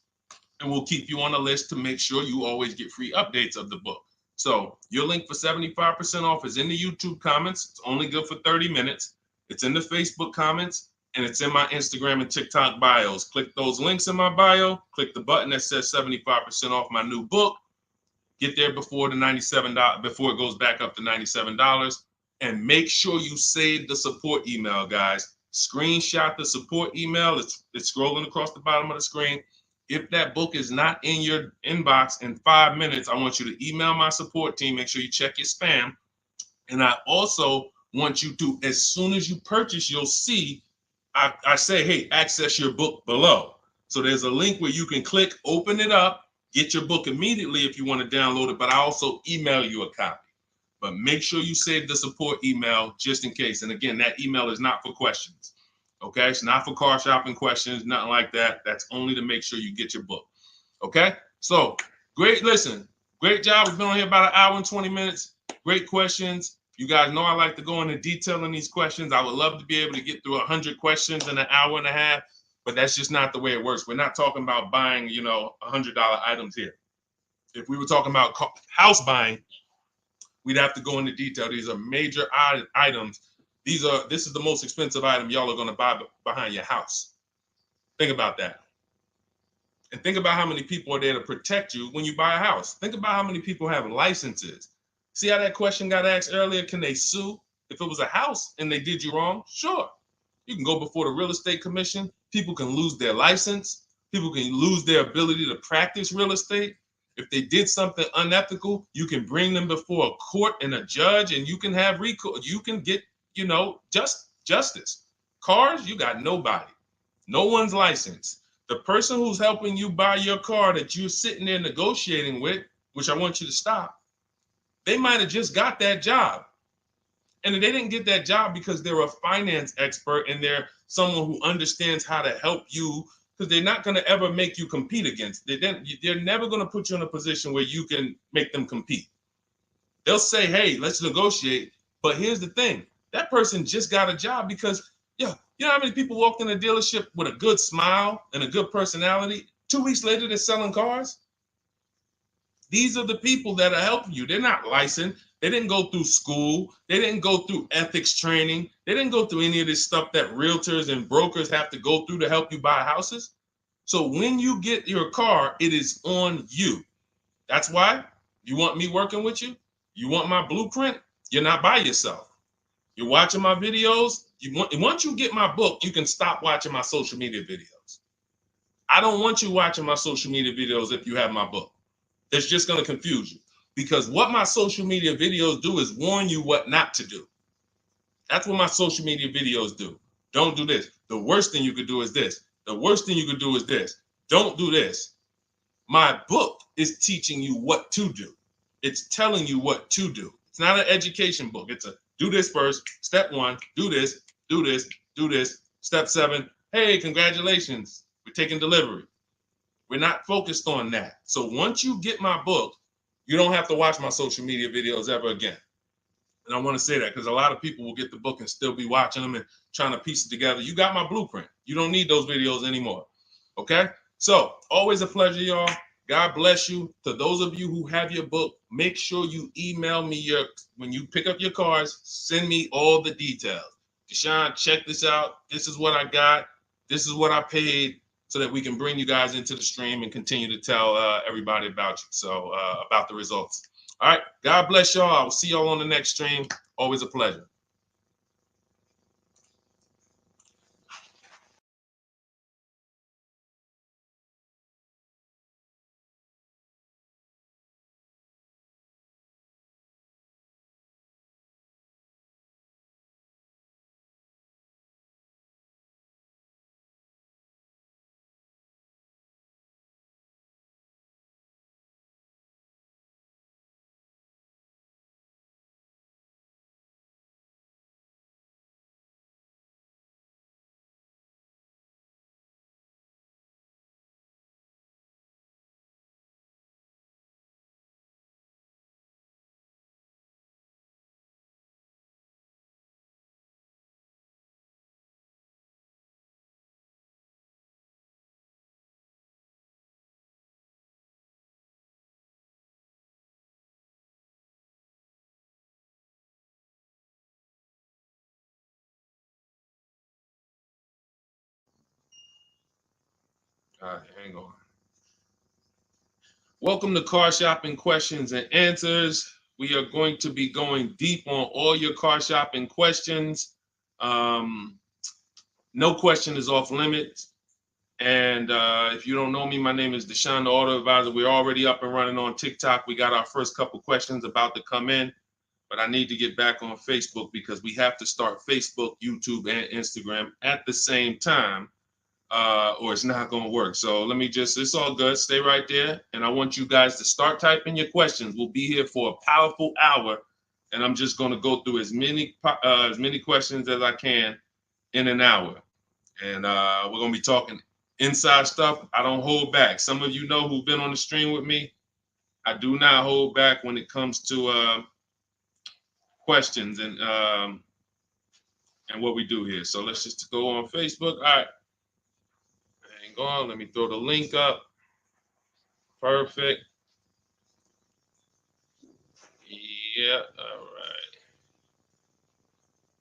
and we'll keep you on the list to make sure you always get free updates of the book. So your link for 75% off is in the YouTube comments. It's only good for 30 minutes. It's in the Facebook comments, and it's in my Instagram and TikTok bios. Click those links in my bio. Click the button that says 75% off my new book. Get there before the $97, before it goes back up to $97. And make sure you save the support email, guys. Screenshot the support email. It's scrolling across the bottom of the screen. If that book is not in your inbox in 5 minutes, I want you to email my support team. Make sure you check your spam. And I also want you to, as soon as you purchase, you'll see, I say, hey, access your book below. So there's a link where you can click, open it up, get your book immediately if you want to download it, but I also email you a copy. But make sure you save the support email just in case. And again, that email is not for questions. Okay, it's not for car shopping questions, nothing like that. That's only to make sure you get your book. Okay, so great. Listen, great job. We've been on here about 1 hour and 20 minutes. Great questions. You guys know I like to go into detail in these questions. I would love to be able to get through 100 questions in 1.5 hours, but that's just not the way it works. We're not talking about buying, $100 items here. If we were talking about house buying, we'd have to go into detail. These are major items. This is the most expensive item y'all are going to buy behind your house. Think about that. And think about how many people are there to protect you when you buy a house. Think about how many people have licenses. See how that question got asked earlier? Can they sue if it was a house and they did you wrong? Sure. You can go before the real estate commission. People can lose their license. People can lose their ability to practice real estate. If they did something unethical, you can bring them before a court and a judge, and you can have recourse. You can get, justice. Cars, you got nobody. No one's licensed. The person who's helping you buy your car that you're sitting there negotiating with, which I want you to stop, they might have just got that job. And they didn't get that job because they're a finance expert and they're someone who understands how to help you, because they're not going to ever make you compete against. They're never going to put you in a position where you can make them compete. They'll say, hey, let's negotiate. But here's the thing. That person just got a job because, you know how many people walked in a dealership with a good smile and a good personality? 2 weeks later, they're selling cars. These are the people that are helping you. They're not licensed. They didn't go through school. They didn't go through ethics training. They didn't go through any of this stuff that realtors and brokers have to go through to help you buy houses. So when you get your car, it is on you. That's why you want me working with you. You want my blueprint. You're not by yourself. You're watching my videos. Once you get my book, you can stop watching my social media videos. I don't want you watching my social media videos if you have my book. It's just going to confuse you, because what my social media videos do is warn you what not to do. That's what my social media videos do. Don't do this. The worst thing you could do is this. The worst thing you could do is this. Don't do this. My book is teaching you what to do. It's telling you what to do. It's not an education book. It's a do this first. Step 1, do this, do this, do this. Step 7, hey, congratulations, we're taking delivery. We're not focused on that. So once you get my book, you don't have to watch my social media videos ever again. And I want to say that because a lot of people will get the book and still be watching them and trying to piece it together. You got my blueprint. You don't need those videos anymore. Okay? So always a pleasure, y'all. God bless you. To those of you who have your book, make sure you email me when you pick up your cars, send me all the details. Deshone, check this out. This is what I got. This is what I paid, so that we can bring you guys into the stream and continue to tell everybody about you. So about the results. All right. God bless y'all. I will see y'all on the next stream. Always a pleasure. All right, hang on. Welcome to Car Shopping Questions and Answers. We are going to be going deep on all your car shopping questions. No question is off limits. And if you don't know me, my name is Deshone the Auto Advisor. We're already up and running on TikTok. We got our first couple questions about to come in, but I need to get back on Facebook because we have to start Facebook, YouTube, and Instagram at the same time, or it's not going to work. So let me it's all good. Stay right there. And I want you guys to start typing your questions. We'll be here for a powerful hour, and I'm just going to go through as many questions as I can in an hour. And we're going to be talking inside stuff. I don't hold back. Some of you know who've been on the stream with me. I do not hold back when it comes to questions and what we do here. So let's just go on Facebook. All right. Hang on. Let me throw the link up. Perfect. Yeah. All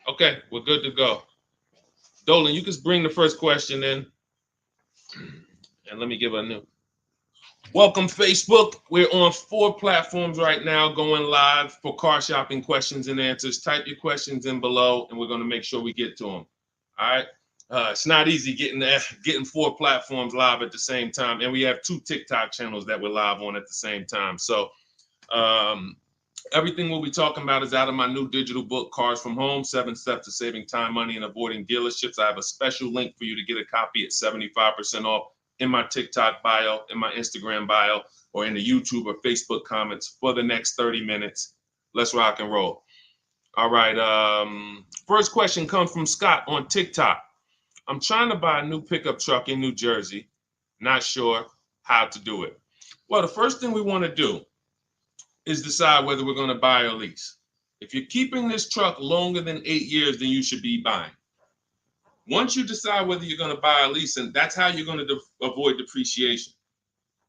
right. Okay. We're good to go. Dolan, you can bring the first question in. And let me give a new. Welcome, Facebook. We're on 4 platforms right now going live for car shopping questions and answers. Type your questions in below, and we're going to make sure we get to them. All right. It's not easy getting 4 platforms live at the same time. And we have 2 TikTok channels that we're live on at the same time. So everything we'll be talking about is out of my new digital book, Cars from Home, 7 Steps to Saving Time, Money, and Avoiding Dealerships. I have a special link for you to get a copy at 75% off in my TikTok bio, in my Instagram bio, or in the YouTube or Facebook comments for the next 30 minutes. Let's rock and roll. All right. First question comes from Scott on TikTok. I'm trying to buy a new pickup truck in New Jersey. Not sure how to do it. Well, the first thing we want to do is decide whether we're going to buy or lease. If you're keeping this truck longer than 8 years, then you should be buying. Once you decide whether you're going to buy or lease, and that's how you're going to avoid depreciation.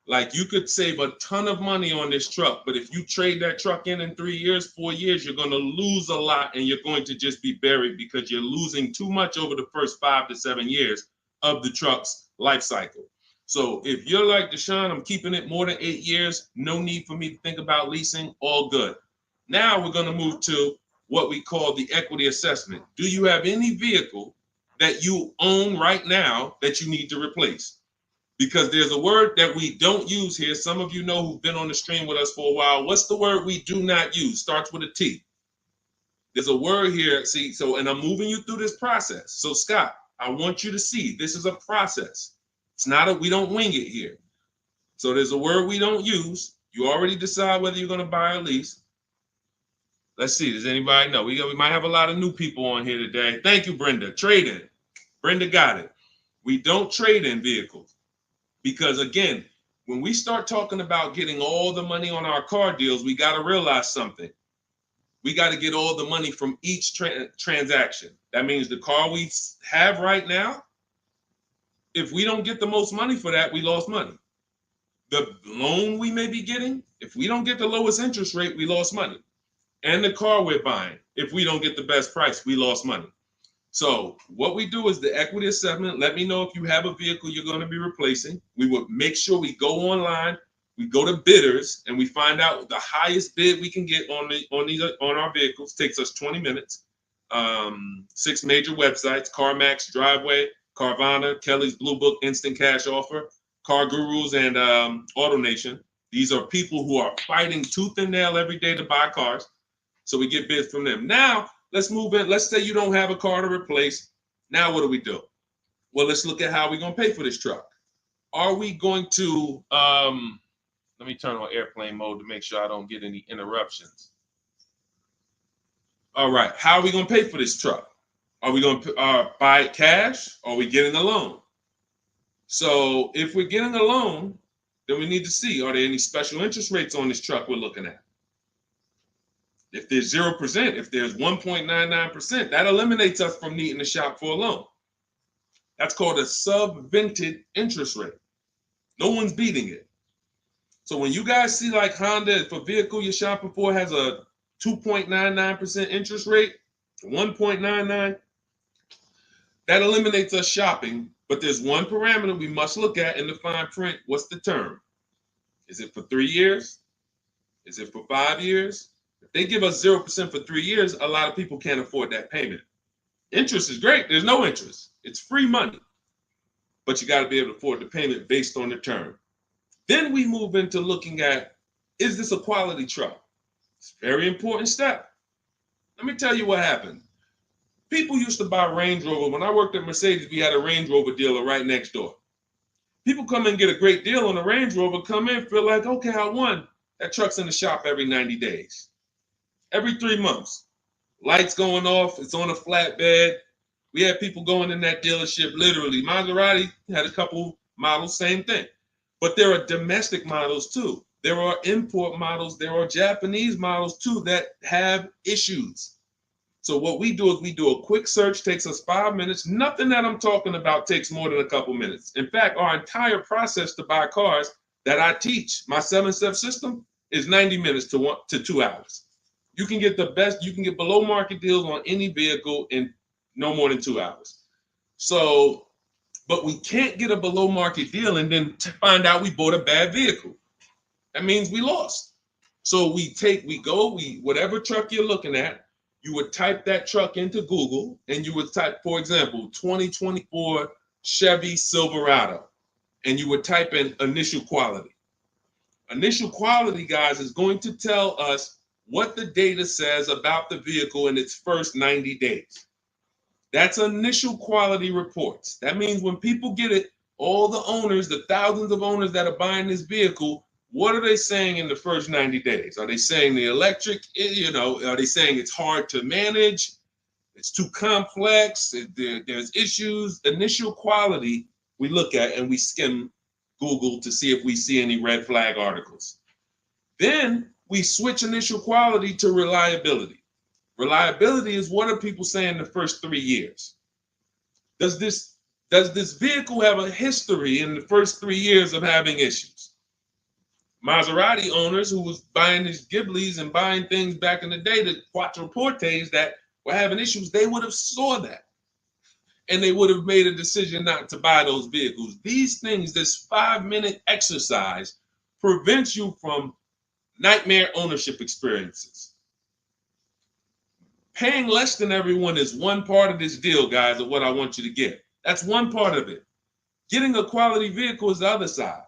Like, you could save a ton of money on this truck, but if you trade that truck in 3 years, 4 years, you're going to lose a lot, and you're going to just be buried because you're losing too much over the first 5 to 7 years of the truck's life cycle. So if you're like Deshone, I'm keeping it more than 8 years, no need for me to think about leasing, all good. Now we're going to move to what we call the equity assessment. Do you have any vehicle that you own right now that you need to replace? Because there's a word that we don't use here. Some of you know who've been on the stream with us for a while. What's the word we do not use? Starts with a T. There's a word here. See, so, and I'm moving you through this process. So Scott, I want you to see this is a process. It's not we don't wing it here. So there's a word we don't use. You already decide whether you're going to buy or lease. Let's see. Does anybody know? We might have a lot of new people on here today. Thank you, Brenda. Trade in. Brenda got it. We don't trade in vehicles because, again, when we start talking about getting all the money on our car deals, we got to realize something. We got to get all the money from each transaction. That means the car we have right now, if we don't get the most money for that, we lost money. The loan we may be getting, if we don't get the lowest interest rate, we lost money. And the car we're buying, if we don't get the best price, we lost money. So what we do is the equity assessment. Let me know if you have a vehicle you're going to be replacing. We would make sure we go online, we go to bidders, and we find out the highest bid we can get on our vehicles. Takes us 20 minutes. 6 major websites: CarMax, Driveway, Carvana, Kelly's Blue Book, Instant Cash Offer, Car Gurus, and AutoNation. These are people who are fighting tooth and nail every day to buy cars. So we get bids from them. Now, let's move in. Let's say you don't have a car to replace. Now, what do? Well, let's look at how we're going to pay for this truck. Are we going to, let me turn on airplane mode to make sure I don't get any interruptions. All right. How are we going to pay for this truck? Are we going to buy it cash? Or are we getting a loan? So if we're getting a loan, then we need to see, are there any special interest rates on this truck we're looking at? If there's 0%, if there's 1.99%, that eliminates us from needing to shop for a loan. That's called a subvented interest rate. No one's beating it. So when you guys see like Honda, if a vehicle you're shopping for has a 2.99% interest rate, 1.99, that eliminates us shopping. But there's one parameter we must look at in the fine print. What's the term? Is it for 3 years? Is it for 5 years? If they give us 0% for 3 years, a lot of people can't afford that payment. Interest is great. There's no interest. It's free money. But you got to be able to afford the payment based on the term. Then we move into looking at, is this a quality truck? It's a very important step. Let me tell you what happened. People used to buy Range Rover. When I worked at Mercedes, we had a Range Rover dealer right next door. People come and get a great deal on a Range Rover, come in, feel like, okay, I won. That truck's in the shop every 90 days. Every 3 months. Lights going off, it's on a flatbed. We had people going in that dealership, literally. Maserati had a couple models, same thing. But there are domestic models too. There are import models. There are Japanese models too that have issues. So what we do is we do a quick search, takes us 5 minutes. Nothing that I'm talking about takes more than a couple minutes. In fact, our entire process to buy cars that I teach, my 7-step system, is 90 minutes to 2 hours. You can get the best, you can get below market deals on any vehicle in no more than 2 hours. So, but we can't get a below market deal and then find out we bought a bad vehicle. That means we lost. So whatever truck you're looking at, you would type that truck into Google and you would type, for example, 2024 Chevy Silverado, and you would type in initial quality. Initial quality, guys, is going to tell us what the data says about the vehicle in its first 90 days. That's initial quality reports. That means when people get it, all the owners, the thousands of owners that are buying this vehicle, what are they saying in the first 90 days? Are they saying the electric, are they saying it's hard to manage? It's too complex, there's issues. Initial quality we look at and we skim Google to see if we see any red flag articles. Then we switch initial quality to reliability. Reliability is what are people saying the first 3 years? Does this vehicle have a history in the first 3 years of having issues? Maserati owners who was buying these Ghiblis and buying things back in the day, the Quattroportes that were having issues, they would have saw that. and they would have made a decision not to buy those vehicles. These things, this 5-minute exercise prevents you from nightmare ownership experiences. Paying less than everyone is one part of this deal, guys, of what I want you to get. That's one part of it. Getting a quality vehicle is the other side.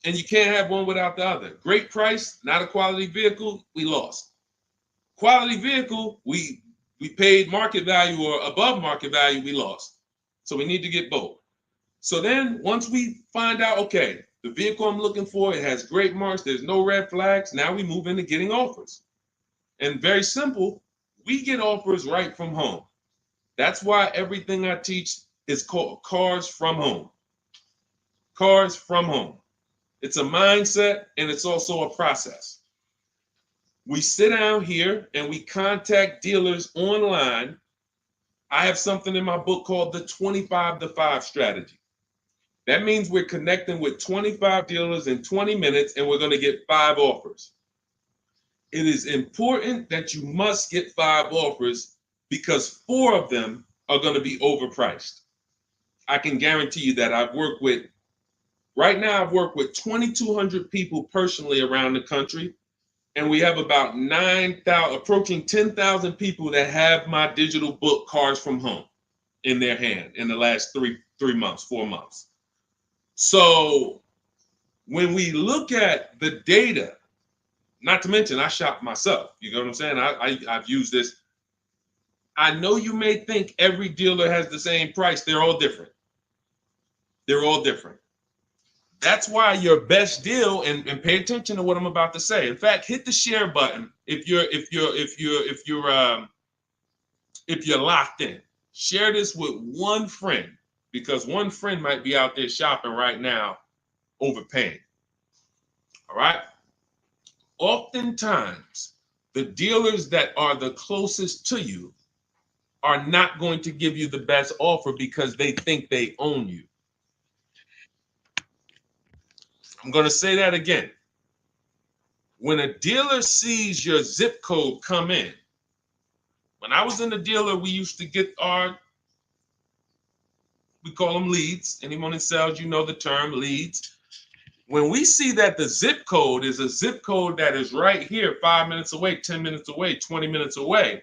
And you can't have one without the other. Great price, not a quality vehicle, we lost. Quality vehicle, we paid market value or above market value, we lost. So we need to get both. So then once we find out, okay, the vehicle I'm looking for, it has great marks, there's no red flags, now we move into getting offers. And very simple, we get offers right from home. That's why everything I teach is called Cars from Home. Cars from Home. It's a mindset and it's also a process. We sit down here and we contact dealers online. I have something in my book called the 25 to 5 strategy. That means we're connecting with 25 dealers in 20 minutes and we're going to get 5 offers. It is important that you must get 5 offers because 4 of them are going to be overpriced. I can guarantee you that. Right now I've worked with 2,200 people personally around the country, and we have about 9,000, approaching 10,000 people that have my digital book, Cars from Home, in their hand in the last 4 months. So when we look at the data, not to mention I shop myself, you know what I'm saying? I've used this. I know you may think every dealer has the same price. They're all different. They're all different. That's why your best deal, and pay attention to what I'm about to say. In fact, hit the share button if you're locked in. Share this with one friend, because one friend might be out there shopping right now, overpaying. All right. Oftentimes, the dealers that are the closest to you are not going to give you the best offer because they think they own you. I'm going to say that again. When a dealer sees your zip code come in, when I was in the dealer, we used to get we call them leads. Anyone in sales, you know the term leads. When we see that the zip code is a zip code that is right here, 5 minutes away, 10 minutes away, 20 minutes away,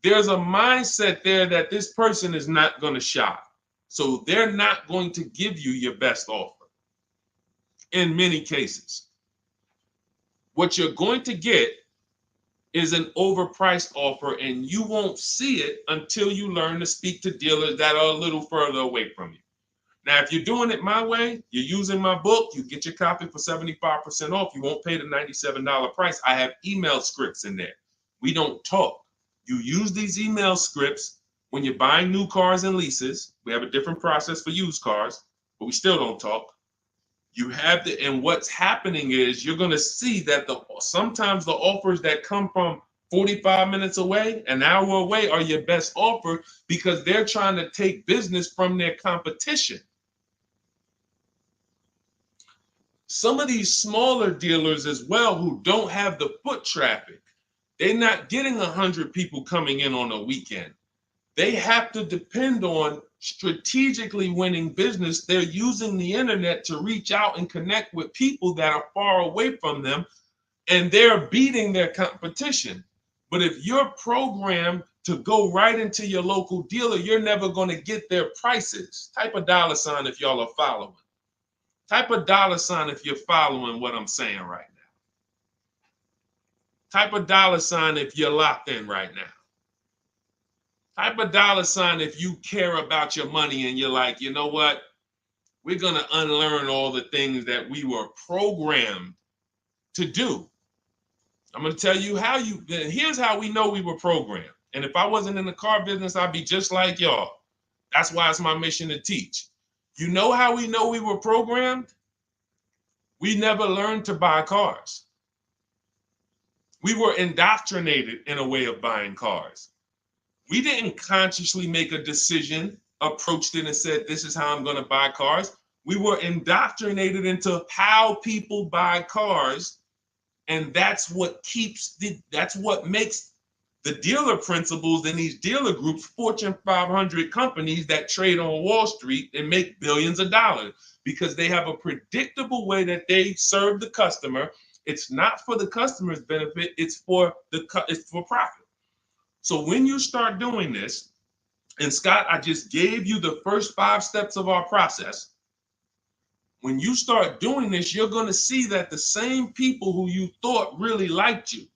there's a mindset there that this person is not going to shop. So they're not going to give you your best offer in many cases. What you're going to get is an overpriced offer, and you won't see it until you learn to speak to dealers that are a little further away from you. Now, if you're doing it my way, you're using my book, you get your copy for 75% off. You won't pay the $97 price. I have email scripts in there. We don't talk. You use these email scripts when you're buying new cars and leases. We have a different process for used cars, but we still don't talk. You have to, and what's happening is you're going to see that sometimes the offers that come from 45 minutes away, an hour away, are your best offer because they're trying to take business from their competition. Some of these smaller dealers as well who don't have the foot traffic, they're not getting 100 people coming in on a weekend. They have to depend on strategically winning business. They're using the internet to reach out and connect with people that are far away from them, and they're beating their competition. But if you're programmed to go right into your local dealer, you're never going to get their prices. Type a $sign if y'all are following. Type a $sign if you're following what I'm saying right now. Type a $sign if you're locked in right now. Type a $sign if you care about your money and you're like, you know what? We're going to unlearn all the things that we were programmed to do. I'm going to tell you here's how we know we were programmed. And if I wasn't in the car business, I'd be just like y'all. That's why it's my mission to teach. You know how we know we were programmed? We never learned to buy cars. We were indoctrinated in a way of buying cars. We didn't consciously make a decision, approached it and said, this is how I'm going to buy cars. We were indoctrinated into how people buy cars. And that's what makes the dealer principals in these dealer groups, Fortune 500 companies that trade on Wall Street and make billions of dollars because they have a predictable way that they serve the customer. It's not for the customer's benefit, it's for profit. So when you start doing this, and Scott, I just gave you the first 5 steps of our process. When you start doing this, you're going to see that the same people who you thought really liked you,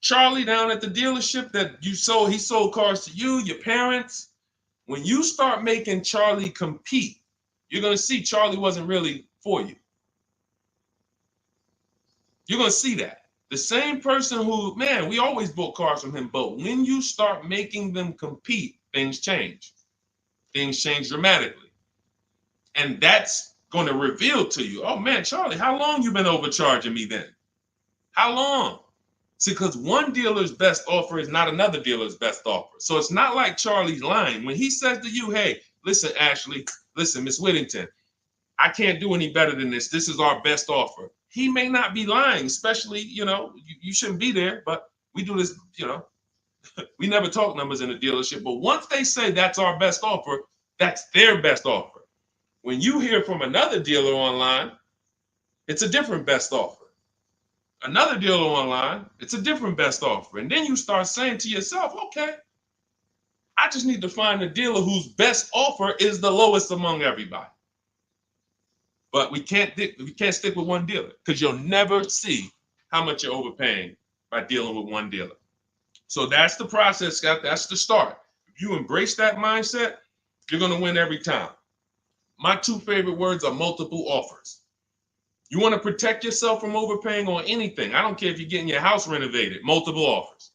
Charlie down at the dealership that he sold cars to you, your parents. When you start making Charlie compete, you're going to see Charlie wasn't really for you. You're going to see that. The same person who, man, we always bought cars from him, but when you start making them compete, things change. Things change dramatically. And that's going to reveal to you, oh man, Charlie, how long you been overcharging me then? How long? See, because one dealer's best offer is not another dealer's best offer. So it's not like Charlie's lying. When he says to you, hey, listen, Ashley, listen, Miss Whittington, I can't do any better than this. This is our best offer. He may not be lying, especially, you shouldn't be there, but we do this, we never talk numbers in a dealership. But once they say that's our best offer, that's their best offer. When you hear from another dealer online, it's a different best offer. Another dealer online, it's a different best offer. And then you start saying to yourself, okay, I just need to find a dealer whose best offer is the lowest among everybody. But we can't stick with one dealer because you'll never see how much you're overpaying by dealing with one dealer. So that's the process, Scott. That's the start. If you embrace that mindset, you're going to win every time. My 2 favorite words are multiple offers. You want to protect yourself from overpaying on anything. I don't care if you're getting your house renovated, multiple offers.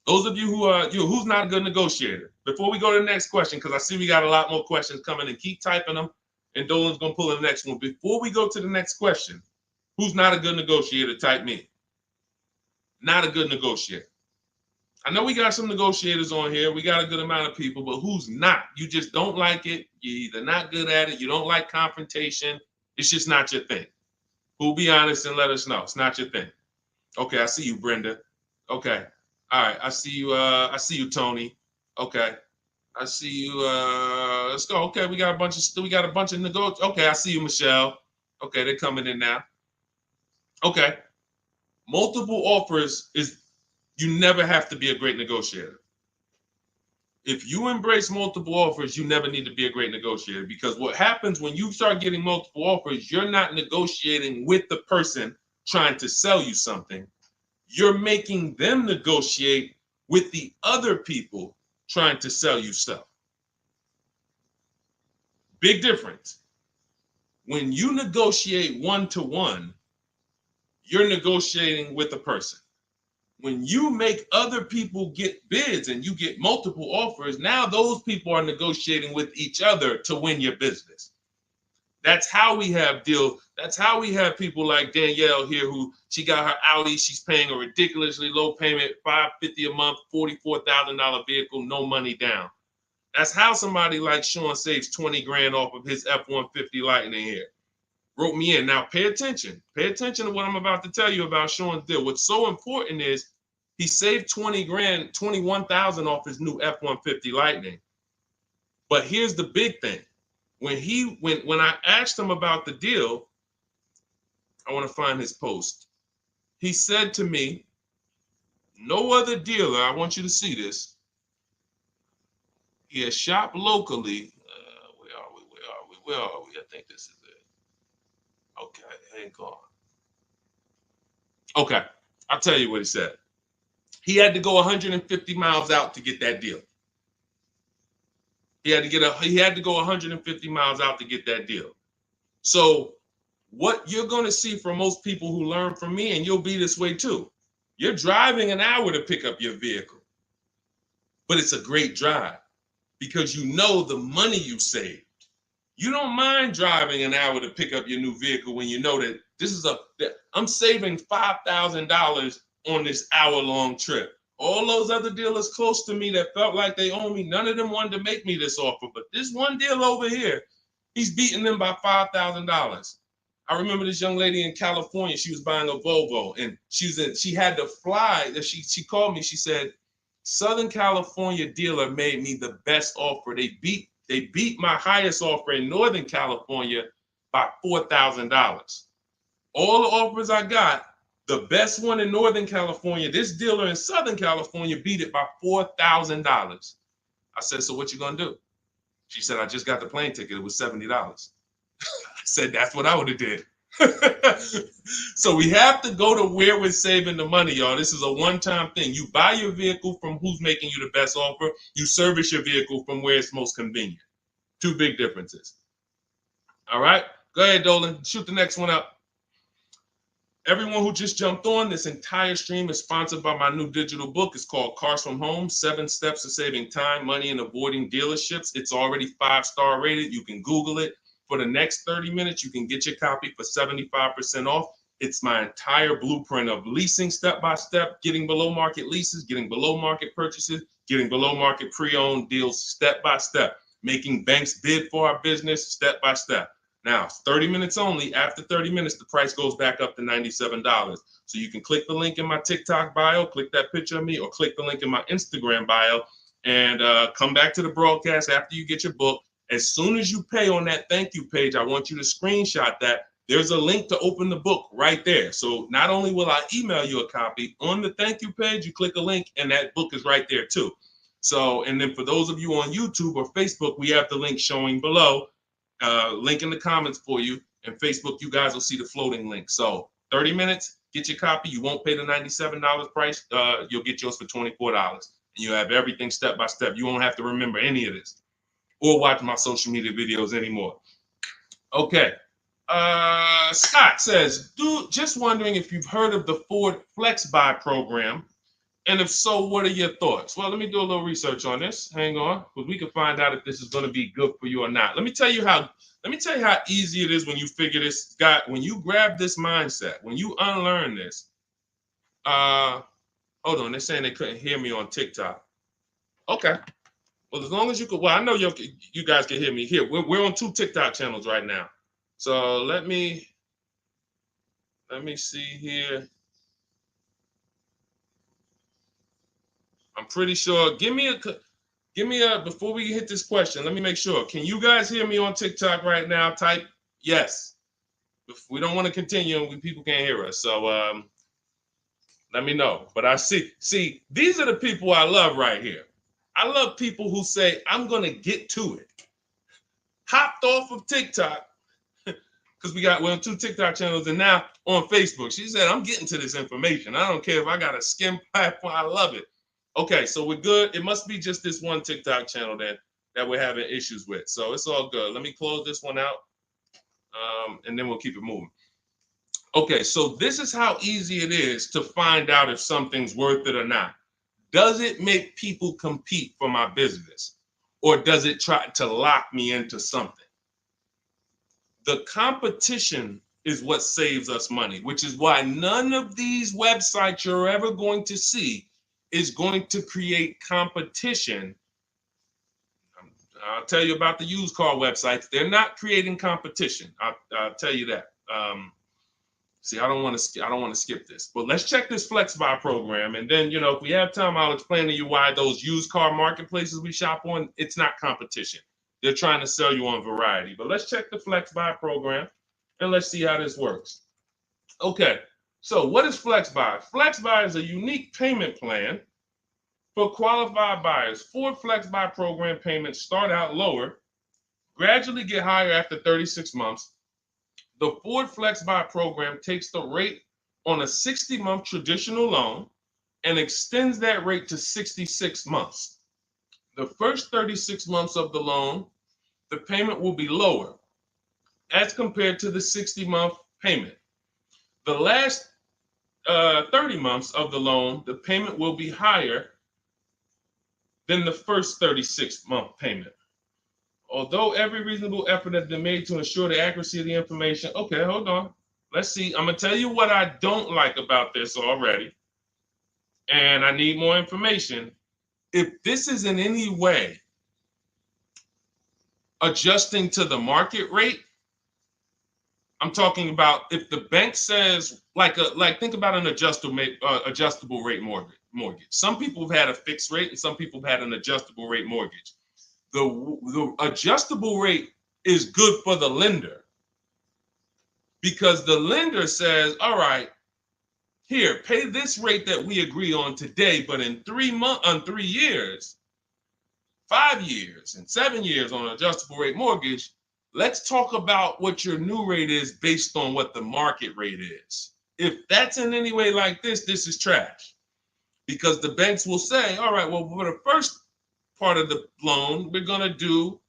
Those of you who are, who's not a good negotiator? Before we go to the next question, because I see we got a lot more questions coming and keep typing them, and Dolan's going to pull in the next one. Before we go to the next question, who's not a good negotiator? Type me. Not a good negotiator. I know we got some negotiators on here. We got a good amount of people, but who's not? You just don't like it. You're either not good at it. You don't like confrontation. It's just not your thing. Who'll be honest and let us know. It's not your thing. Okay, I see you, Brenda. Okay. All right. I see you, Tony. Okay. I see you. Let's go. Okay, we got a bunch of negotiators. Okay, I see you, Michelle. Okay, they're coming in now. Okay. Multiple offers is you never have to be a great negotiator. If you embrace multiple offers, you never need to be a great negotiator, because what happens when you start getting multiple offers, you're not negotiating with the person trying to sell you something. You're making them negotiate with the other people trying to sell you stuff. Big difference. When you negotiate one-to-one, you're negotiating with a person. When you make other people get bids and you get multiple offers, now those people are negotiating with each other to win your business. That's how we have deals. That's how we have people like Danielle here, who she got her Audi. She's paying a ridiculously low payment, $550 a month, $44,000 vehicle, no money down. That's how somebody like Sean saves 20 grand off of his F-150 Lightning here. Wrote me in. Now pay attention. Pay attention to what I'm about to tell you about Sean's deal. What's so important is he saved 20 grand, 21,000 off his new F-150 Lightning. But here's the big thing. When I asked him about the deal, I want to find his post. He said to me, no other dealer, I want you to see this. He has shopped locally. Where are we? I think this is it. Okay, hang on. Okay, I'll tell you what he said. He had to go 150 miles out to get that deal. He had to go 150 miles out to get that deal. So what you're going to see from most people who learn from me, and you'll be this way too, you're driving an hour to pick up your vehicle, but it's a great drive because you know the money you saved. You don't mind driving an hour to pick up your new vehicle when you know that I'm saving $5,000 on this hour-long trip. All those other dealers close to me that felt like they own me, none of them wanted to make me this offer. But this one deal over here, he's beating them by $5,000. I remember this young lady in California. She was buying a Volvo, and she had to fly. She called me. She said, Southern California dealer made me the best offer. They beat my highest offer in Northern California by $4,000. All the offers I got, the best one in Northern California, this dealer in Southern California beat it by $4,000. I said, so what you gonna do? She said, I just got the plane ticket. It was $70. I said, that's what I would have did. So we have to go to where we're saving the money, y'all. This is a one-time thing. You buy your vehicle from who's making you the best offer. You service your vehicle from where it's most convenient. Two big differences. All right, go ahead, Dolan. Shoot the next one up. Everyone who just jumped on, this entire stream is sponsored by my new digital book. It's called Cars from Home, 7 Steps to Saving Time, Money, and Avoiding Dealerships. It's already 5-star rated. You can Google it. For the next 30 minutes, you can get your copy for 75% off. It's my entire blueprint of leasing step-by-step, getting below market leases, getting below market purchases, getting below market pre-owned deals step-by-step, making banks bid for our business step-by-step. Now, 30 minutes only. After 30 minutes, the price goes back up to $97. So you can click the link in my TikTok bio, click that picture of me, or click the link in my Instagram bio, and come back to the broadcast after you get your book. As soon as you pay on that thank you page, I want you to screenshot that. There's a link to open the book right there. So not only will I email you a copy, on the thank you page, you click a link and that book is right there too. So, and then for those of you on YouTube or Facebook, we have the link showing below, link in the comments for you. And Facebook, you guys will see the floating link. So 30 minutes, get your copy. You won't pay the $97 price. You'll get yours for $24. And you have everything step by step. You won't have to remember any of this or watch my social media videos anymore. Okay. Scott says, just wondering if you've heard of the Ford Flex Buy program, and if so, what are your thoughts? Well, let me do a little research on this. Hang on, because we can find out if this is going to be good for you or not. Let me tell you how easy it is when you figure this, Scott. When you grab this mindset, when you unlearn this. Hold on, they're saying they couldn't hear me on TikTok. Okay. Well, as long as you could, well, I know you guys can hear me here. We're on 2 TikTok channels right now. So let me see here. I'm pretty sure. Give me a, before we hit this question, let me make sure. Can you guys hear me on TikTok right now? Type yes. If we don't want to continue and people can't hear us. So let me know. But I see, these are the people I love right here. I love people who say, I'm going to get to it. Hopped off of TikTok, because we're on 2 TikTok channels and now on Facebook. She said, I'm getting to this information. I don't care if I got a skim platform. I love it. Okay, so we're good. It must be just this one TikTok channel that we're having issues with. So it's all good. Let me close this one out, and then we'll keep it moving. Okay, so this is how easy it is to find out if something's worth it or not. Does it make people compete for my business, or does it try to lock me into something? The competition is what saves us money, which is why none of these websites you're ever going to see is going to create competition. I'll tell you about the used car websites. They're not creating competition. I'll tell you that. See, I don't want to skip this, but let's check this Flex Buy program. And then, if we have time, I'll explain to you why those used car marketplaces we shop on, it's not competition. They're trying to sell you on variety. But let's check the Flex Buy program and let's see how this works. Okay, so what is Flex Buy? Flex Buy is a unique payment plan for qualified buyers. Ford Flex Buy program payments start out lower, gradually get higher after 36 months. The Ford Flex Buy program takes the rate on a 60-month traditional loan and extends that rate to 66 months. The first 36 months of the loan, the payment will be lower as compared to the 60-month payment. The last 30 months of the loan, the payment will be higher than the first 36-month payment. Although every reasonable effort has been made to ensure the accuracy of the information. Okay, hold on. Let's see. I'm going to tell you what I don't like about this already. And I need more information. If this is in any way adjusting to the market rate, I'm talking about if the bank says like think about an adjustable rate mortgage. Some people have had a fixed rate and some people have had an adjustable rate mortgage. The adjustable rate is good for the lender because the lender says, all right, here, pay this rate that we agree on today, but in 3 years, 5 years, and 7 years on an adjustable rate mortgage, let's talk about what your new rate is based on what the market rate is. If that's in any way like this is trash. Because the banks will say, all right, well, for the first part of the loan, we're going to do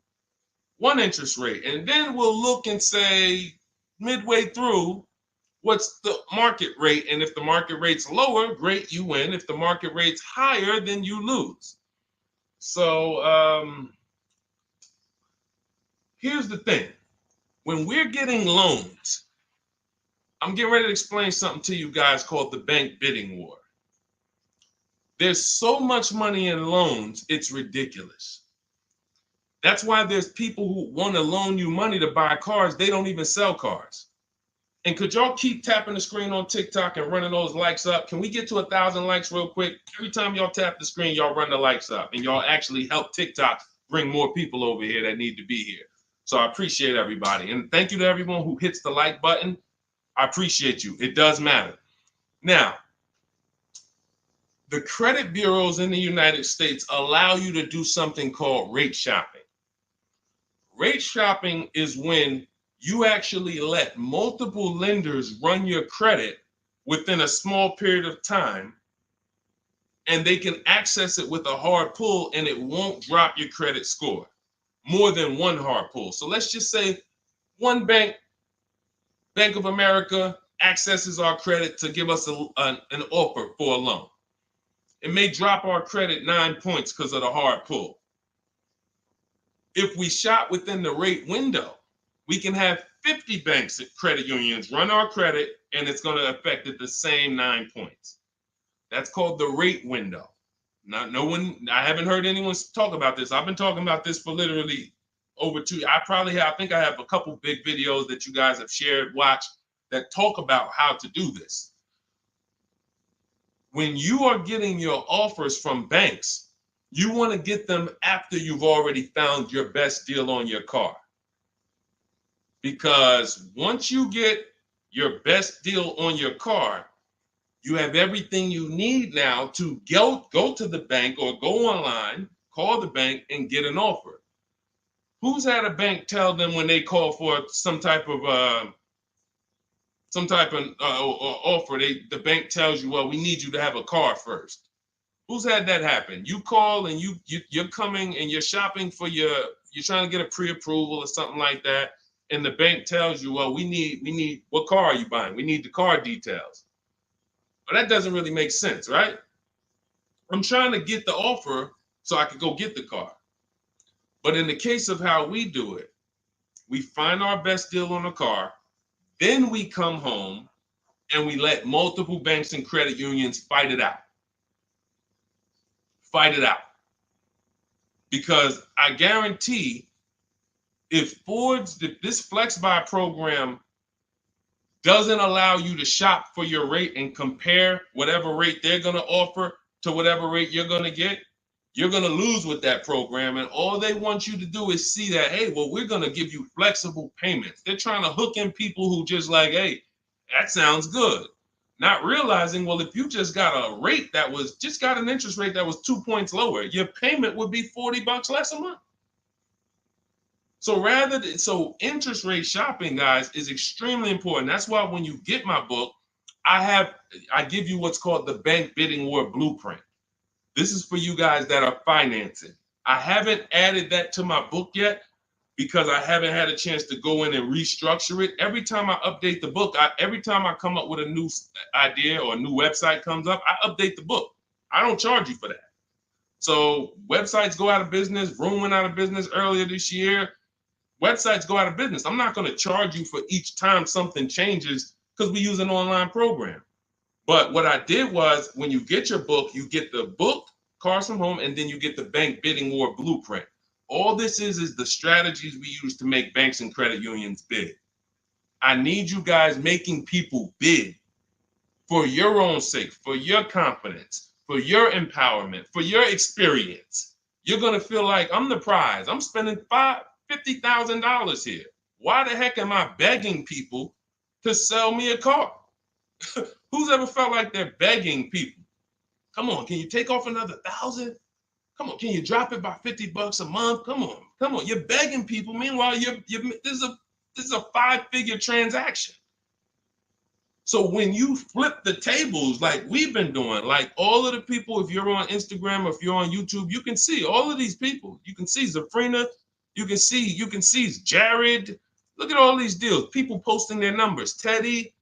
one interest rate. And then we'll look and say, midway through, what's the market rate? And if the market rate's lower, great, you win. If the market rate's higher, then you lose. So here's the thing. When we're getting loans, I'm getting ready to explain something to you guys called the bank bidding war. There's so much money in loans, it's ridiculous. That's why there's people who want to loan you money to buy cars. They don't even sell cars. And could y'all keep tapping the screen on TikTok and running those likes up? Can we get to 1,000 likes real quick? Every time y'all tap the screen, y'all run the likes up and y'all actually help TikTok bring more people over here that need to be here. So I appreciate everybody. And thank you to everyone who hits the like button. I appreciate you. It does matter. Now, the credit bureaus in the United States allow you to do something called rate shopping. Rate shopping is when you actually let multiple lenders run your credit within a small period of time, and they can access it with a hard pull and it won't drop your credit score. More than one hard pull. So let's just say one bank, Bank of America, accesses our credit to give us an offer for a loan. It may drop our credit 9 points because of the hard pull. If we shop within the rate window, we can have 50 banks at credit unions run our credit, and it's going to affect it the same 9 points. That's called the rate window. I haven't heard anyone talk about this. I've been talking about this for literally over 2. I think I have a couple big videos that you guys have shared, watched, that talk about how to do this. When you are getting your offers from banks, you want to get them after you've already found your best deal on your car. Because once you get your best deal on your car, you have everything you need now to go to the bank or go online, call the bank and get an offer. Who's had a bank tell them when they call for some type of offer, the bank tells you, well, we need you to have a car first. Who's had that happen? You call and you're coming and you're shopping for you're trying to get a pre-approval or something like that, and the bank tells you, well, we need what car are you buying? We need the car details. But that doesn't really make sense, right? I'm trying to get the offer so I could go get the car. But in the case of how we do it, we find our best deal on the car, then we come home and we let multiple banks and credit unions fight it out. Fight it out. Because I guarantee if this Flex Buy program doesn't allow you to shop for your rate and compare whatever rate they're going to offer to whatever rate you're going to get, you're going to lose with that program. And all they want you to do is see that, hey, well, we're going to give you flexible payments. They're trying to hook in people who just like, hey, that sounds good. Not realizing, well, if you just got a rate that was just got an interest rate that was 2 points lower, your payment would be $40 less a month. So interest rate shopping, guys, is extremely important. That's why when you get my book, I give you what's called the Bank Bidding War Blueprint. This is for you guys that are financing. I haven't added that to my book yet because I haven't had a chance to go in and restructure it. Every time I update the book, every time I come up with a new idea or a new website comes up, I update the book. I don't charge you for that. So websites go out of business. Vroom went out of business earlier this year. Websites go out of business. I'm not going to charge you for each time something changes because we use an online program. But what I did was when you get your book, you get the book, Cars from Home, and then you get the Bank Bidding War Blueprint. All this is the strategies we use to make banks and credit unions bid. I need you guys making people bid for your own sake, for your confidence, for your empowerment, for your experience. You're going to feel like I'm the prize. I'm spending $50,000 here. Why the heck am I begging people to sell me a car? Who's ever felt like they're begging people? Come on, can you take off another 1,000? Come on, can you drop it by $50 a month? Come on. You're begging people. Meanwhile, this is a 5-figure transaction. So when you flip the tables like we've been doing, like all of the people, if you're on Instagram or if you're on YouTube, you can see all of these people. You can see Zafrina, you can see Jared. Look at all these deals. People posting their numbers. Teddy,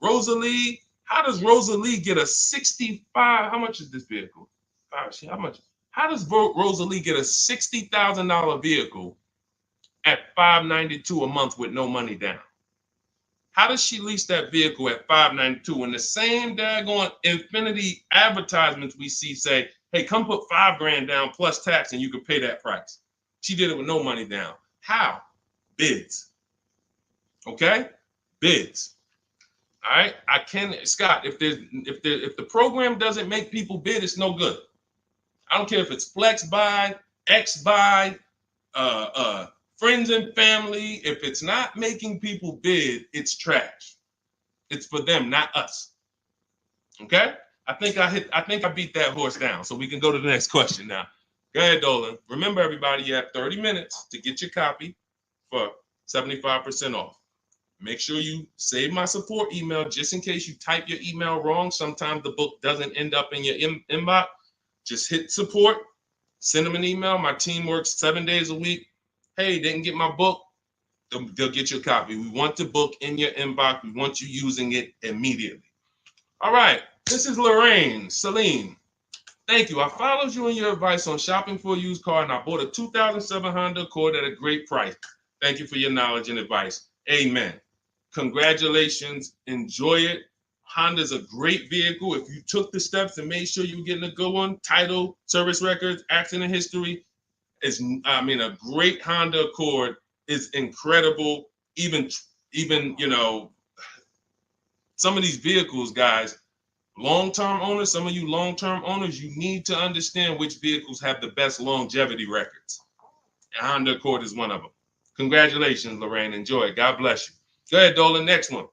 Rosalie. How does Rosalie get a 65? How much is this vehicle? How much? How does Rosalie get a $60,000 vehicle at $592 a month with no money down? How does she lease that vehicle at $592 when the same daggone Infinity advertisements we see say, hey, come put $5,000 down plus tax and you can pay that price? She did it with no money down. How? Bids. Okay? Bids. All right. Scott, if the program doesn't make people bid, it's no good. I don't care if it's flex buy, X buy, friends and family. If it's not making people bid, it's trash. It's for them, not us. Okay? I think I beat that horse down. So we can go to the next question now. Go ahead, Dolan. Remember, everybody, you have 30 minutes to get your copy for 75% off. Make sure you save my support email just in case you type your email wrong. Sometimes the book doesn't end up in your inbox. Just hit support, send them an email. My team works 7 days a week. Hey, didn't get my book. They'll get you a copy. We want the book in your inbox. We want you using it immediately. All right. This is Lorraine Celine. Thank you. I followed you in your advice on shopping for a used car, and I bought a 2007 Honda Accord at a great price. Thank you for your knowledge and advice. Amen. Congratulations. Enjoy it. Honda's a great vehicle. If you took the steps and made sure you were getting a good one, title, service records, accident history, a great Honda Accord is incredible. Even some of these vehicles, guys, long-term owners, some of you long-term owners, you need to understand which vehicles have the best longevity records. And Honda Accord is one of them. Congratulations, Lorraine. Enjoy it. God bless you. Go ahead, Dolan. Next one.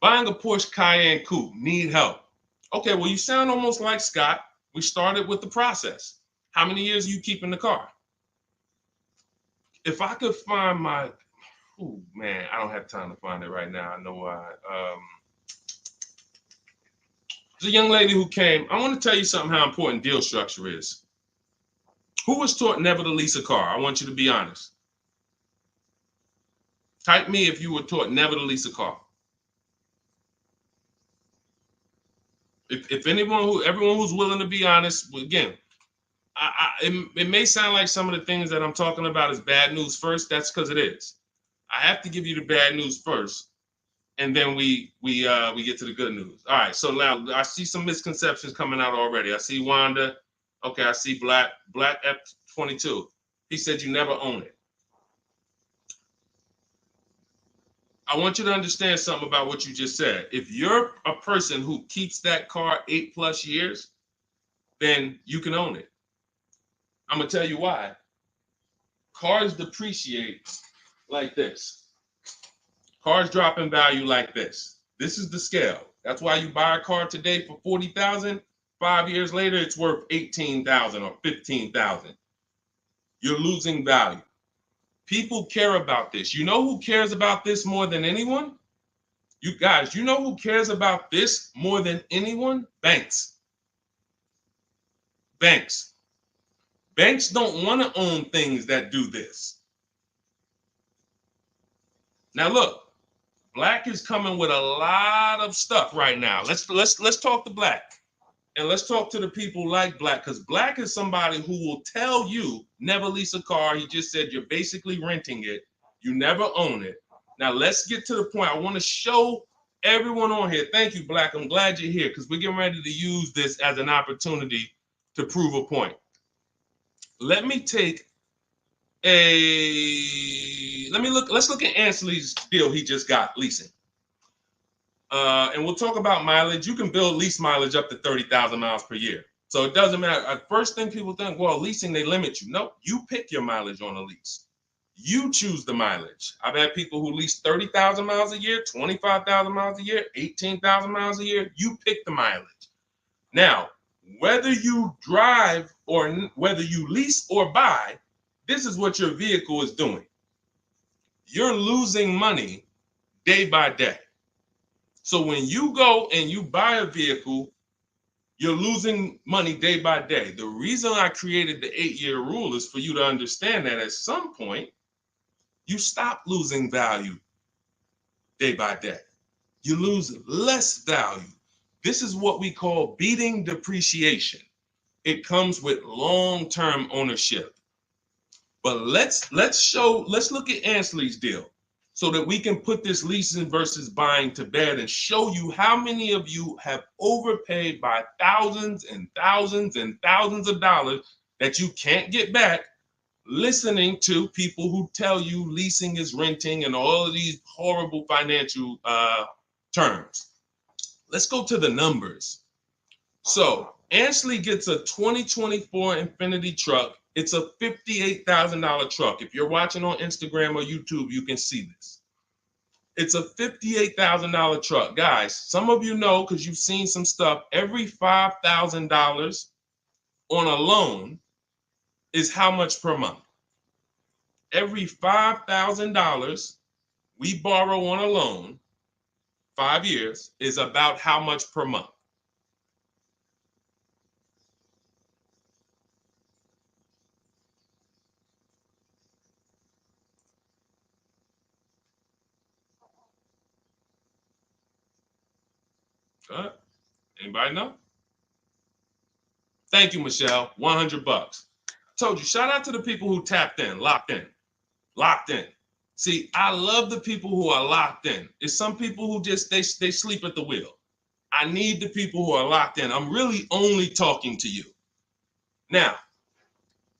Buying a Porsche Cayenne Coupe. Need help. Okay, well, you sound almost like Scott. We started with the process. How many years are you keeping the car? If I could find I don't have time to find it right now. I know why. There's a young lady who came. I want to tell you something how important deal structure is. Who was taught never to lease a car? I want you to be honest. Type me if you were taught never to lease a car. If everyone who's willing to be honest, again, it may sound like some of the things that I'm talking about is bad news first. That's because it is. I have to give you the bad news first, and then we get to the good news. All right. So now I see some misconceptions coming out already. I see Wanda. Okay. I see Black F22. He said you never own it. I want you to understand something about what you just said. If you're a person who keeps that car 8+ years, then you can own it. I'm going to tell you why. Cars depreciate like this. Cars drop in value like this. This is the scale. That's why you buy a car today for $40,000. 5 years later, it's worth $18,000 or $15,000. You're losing value. People care about this. You know who cares about this more than anyone? You guys, you know who cares about this more than anyone? Banks. Banks. Banks don't want to own things that do this. Now look, Black is coming with a lot of stuff right now. Let's talk to Black. And let's talk to the people like Black, because Black is somebody who will tell you never lease a car. He just said you're basically renting it. You never own it. Now let's get to the point. I want to show everyone on here. Thank you, Black. I'm glad you're here because we're getting ready to use this as an opportunity to prove a point. Let me take let's look at Ansley's deal he just got leasing. And we'll talk about mileage. You can build lease mileage up to 30,000 miles per year. So it doesn't matter. First thing people think, well, leasing, they limit you. No, you pick your mileage on a lease. You choose the mileage. I've had people who lease 30,000 miles a year, 25,000 miles a year, 18,000 miles a year. You pick the mileage. Now, whether you drive or whether you lease or buy, this is what your vehicle is doing. You're losing money day by day. So when you go and you buy a vehicle, you're losing money day by day. The reason I created the 8-year rule is for you to understand that at some point, you stop losing value day by day. You lose less value. This is what we call beating depreciation. It comes with long-term ownership. But let's look at Ansley's deal so that we can put this leasing versus buying to bed and show you how many of you have overpaid by thousands and thousands and thousands of dollars that you can't get back listening to people who tell you leasing is renting and all of these horrible financial terms. Let's go to the numbers. So Ansley gets a 2024 Infiniti truck. It's a $58,000 truck. If you're watching on Instagram or YouTube, you can see this. It's a $58,000 truck. Guys, some of you know because you've seen some stuff, every $5,000 on a loan is how much per month? Every $5,000 we borrow on a loan, 5 years, is about how much per month? Anybody know? Thank you, Michelle. $100. Told you, shout out to the people who tapped in, locked in. See, I love the people who are locked in. It's some people who just, they sleep at the wheel. I need the people who are locked in. I'm really only talking to you. Now,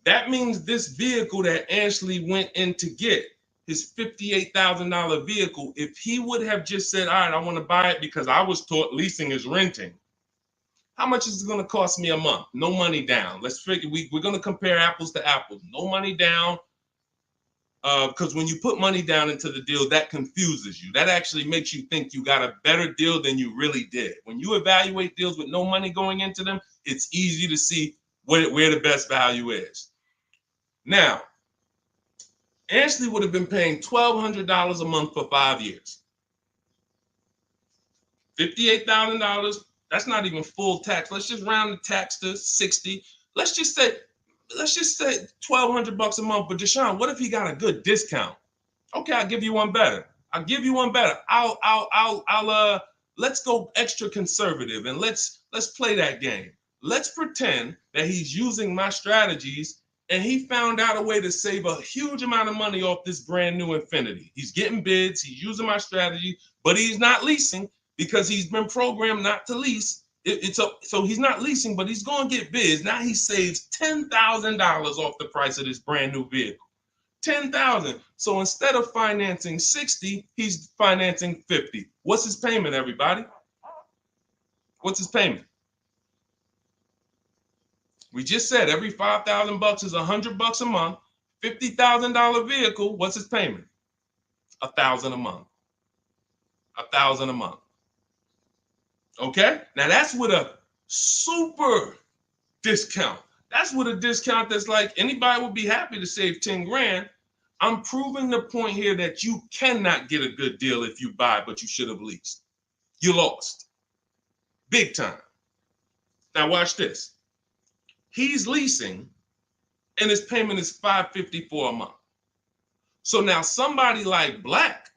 that means this vehicle that Ashley went in to get, his $58,000 vehicle, if he would have just said, all right, I want to buy it because I was taught leasing is renting, how much is it going to cost me a month? No money down. Let's figure, we're going to compare apples to apples. No money down, because when you put money down into the deal, that confuses you. That actually makes you think you got a better deal than you really did. When you evaluate deals with no money going into them, it's easy to see where the best value is. Now, Ashley would have been paying $1,200 a month for 5 years. $58,000. That's not even full tax. Let's just round the tax to 60. Let's just say $1,200 a month. But Deshone, what if he got a good discount? Okay, I'll give you one better. Let's go extra conservative and let's play that game. Let's pretend that he's using my strategies and he found out a way to save a huge amount of money off this brand new Infiniti. He's getting bids, he's using my strategy, but he's not leasing because he's been programmed not to lease. So he's not leasing, but he's going to get bids. Now he saves $10,000 off the price of this brand new vehicle. $10,000. So instead of financing 60, he's financing 50. What's his payment, everybody? What's his payment? We just said every $5,000 is $100 a month. $50,000 vehicle. What's his payment? $1,000 a month. $1,000 a month. Okay. Now that's with a super discount. That's with a discount that's like anybody would be happy to save 10 grand. I'm proving the point here that you cannot get a good deal if you buy, but you should have leased. You lost. Big time. Now watch this. He's leasing and his payment is $554 a month. So now somebody like Black,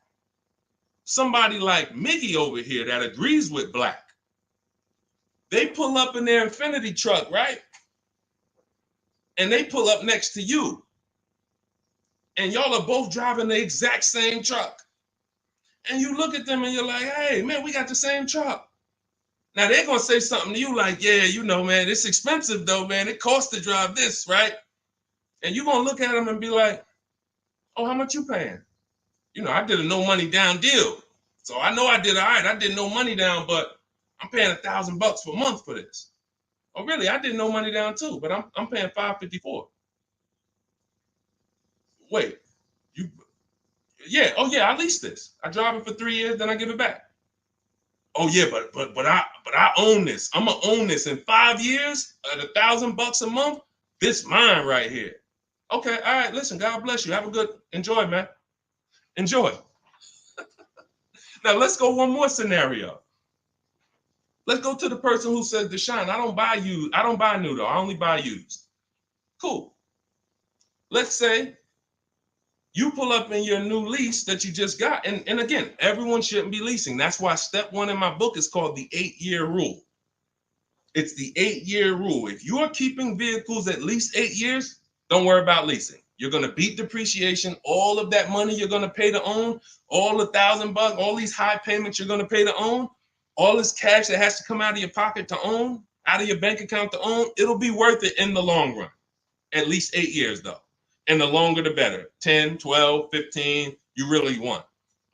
somebody like Miggy over here that agrees with Black, they pull up in their Infiniti truck, right? And they pull up next to you. And y'all are both driving the exact same truck. And you look at them and you're like, hey, man, we got the same truck. Now they're going to say something to you like, yeah, you know, man, it's expensive though, man. It costs to drive this, right? And you're going to look at them and be like, Oh, how much you paying? You know, I did a no money down deal. So I know I did all right. I did no money down, but I'm paying $1,000 per month for this. Oh, really? I did no money down too, but I'm paying $554. Wait, you? Yeah. Oh, yeah. I leased this. I drive it for 3 years, then I give it back. Oh, yeah, but I own this. I'm gonna own this in 5 years at $1,000 a month. This mine right here. Okay. All right. Listen. God bless you. Have a good enjoy, man. Enjoy. Now let's go one more scenario. Let's go to the person who says, Deshone, I don't buy you. I don't buy new though. I only buy used. Cool. Let's say you pull up in your new lease that you just got. And again, everyone shouldn't be leasing. That's why step one in my book is called the 8-year rule. It's the 8-year rule. If you are keeping vehicles at least 8 years, don't worry about leasing. You're going to beat depreciation. All of that money you're going to pay to own, all $1,000, all these high payments you're going to pay to own, all this cash that has to come out of your pocket to own, out of your bank account to own, it'll be worth it in the long run. At least 8 years though. And the longer the better. 10, 12, 15, you really want.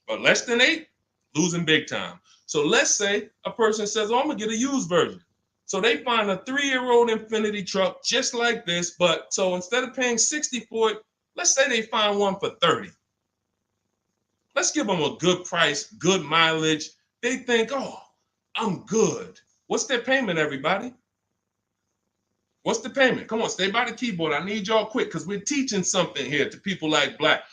But less than 8, losing big time. So let's say a person says, oh, I'm going to get a used version. So they find a 3-year-old Infiniti truck just like this. But so instead of paying $60 for it, let's say they find one for $30. Let's give them a good price, good mileage. They think, oh, I'm good. What's their payment, everybody? What's the payment? Come on, stay by the keyboard. I need y'all quick because we're teaching something here to people like Black.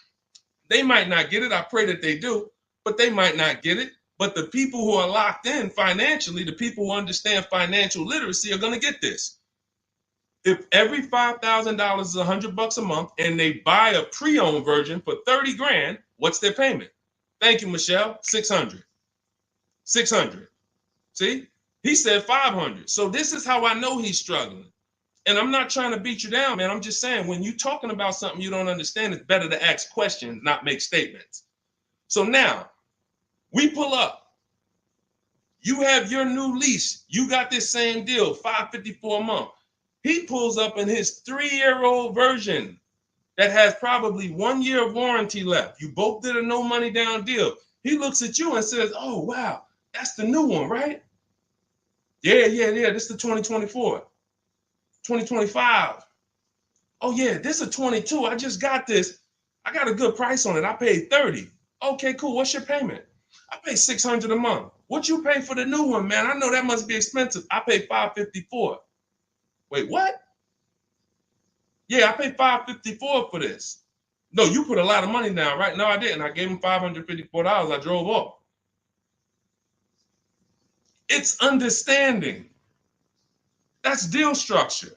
They might not get it. I pray that they do, but they might not get it. But the people who are locked in financially, the people who understand financial literacy are going to get this. If every $5,000 is $100 a month and they buy a pre-owned version for 30 grand, what's their payment? Thank you, Michelle. 600. 600. See, he said 500. So this is how I know he's struggling. And I'm not trying to beat you down, man. I'm just saying when you're talking about something you don't understand, it's better to ask questions, not make statements. So now we pull up. You have your new lease. You got this same deal, $554 a month. He pulls up in his 3-year-old version that has probably 1 year of warranty left. You both did a no money down deal. He looks at you and says, oh, wow, that's the new one, right? Yeah. This is the 2024. 2025. Oh yeah, this is a 22. I just got this. I got a good price on it. I paid 30. Okay, cool. What's your payment? I pay 600 a month. What you pay for the new one, man? I know that must be expensive. I pay 554. Wait, what? Yeah, I paid 554 for this. No, you put a lot of money down, right? No, I didn't. I gave him $554. I drove off. It's understanding. That's deal structure.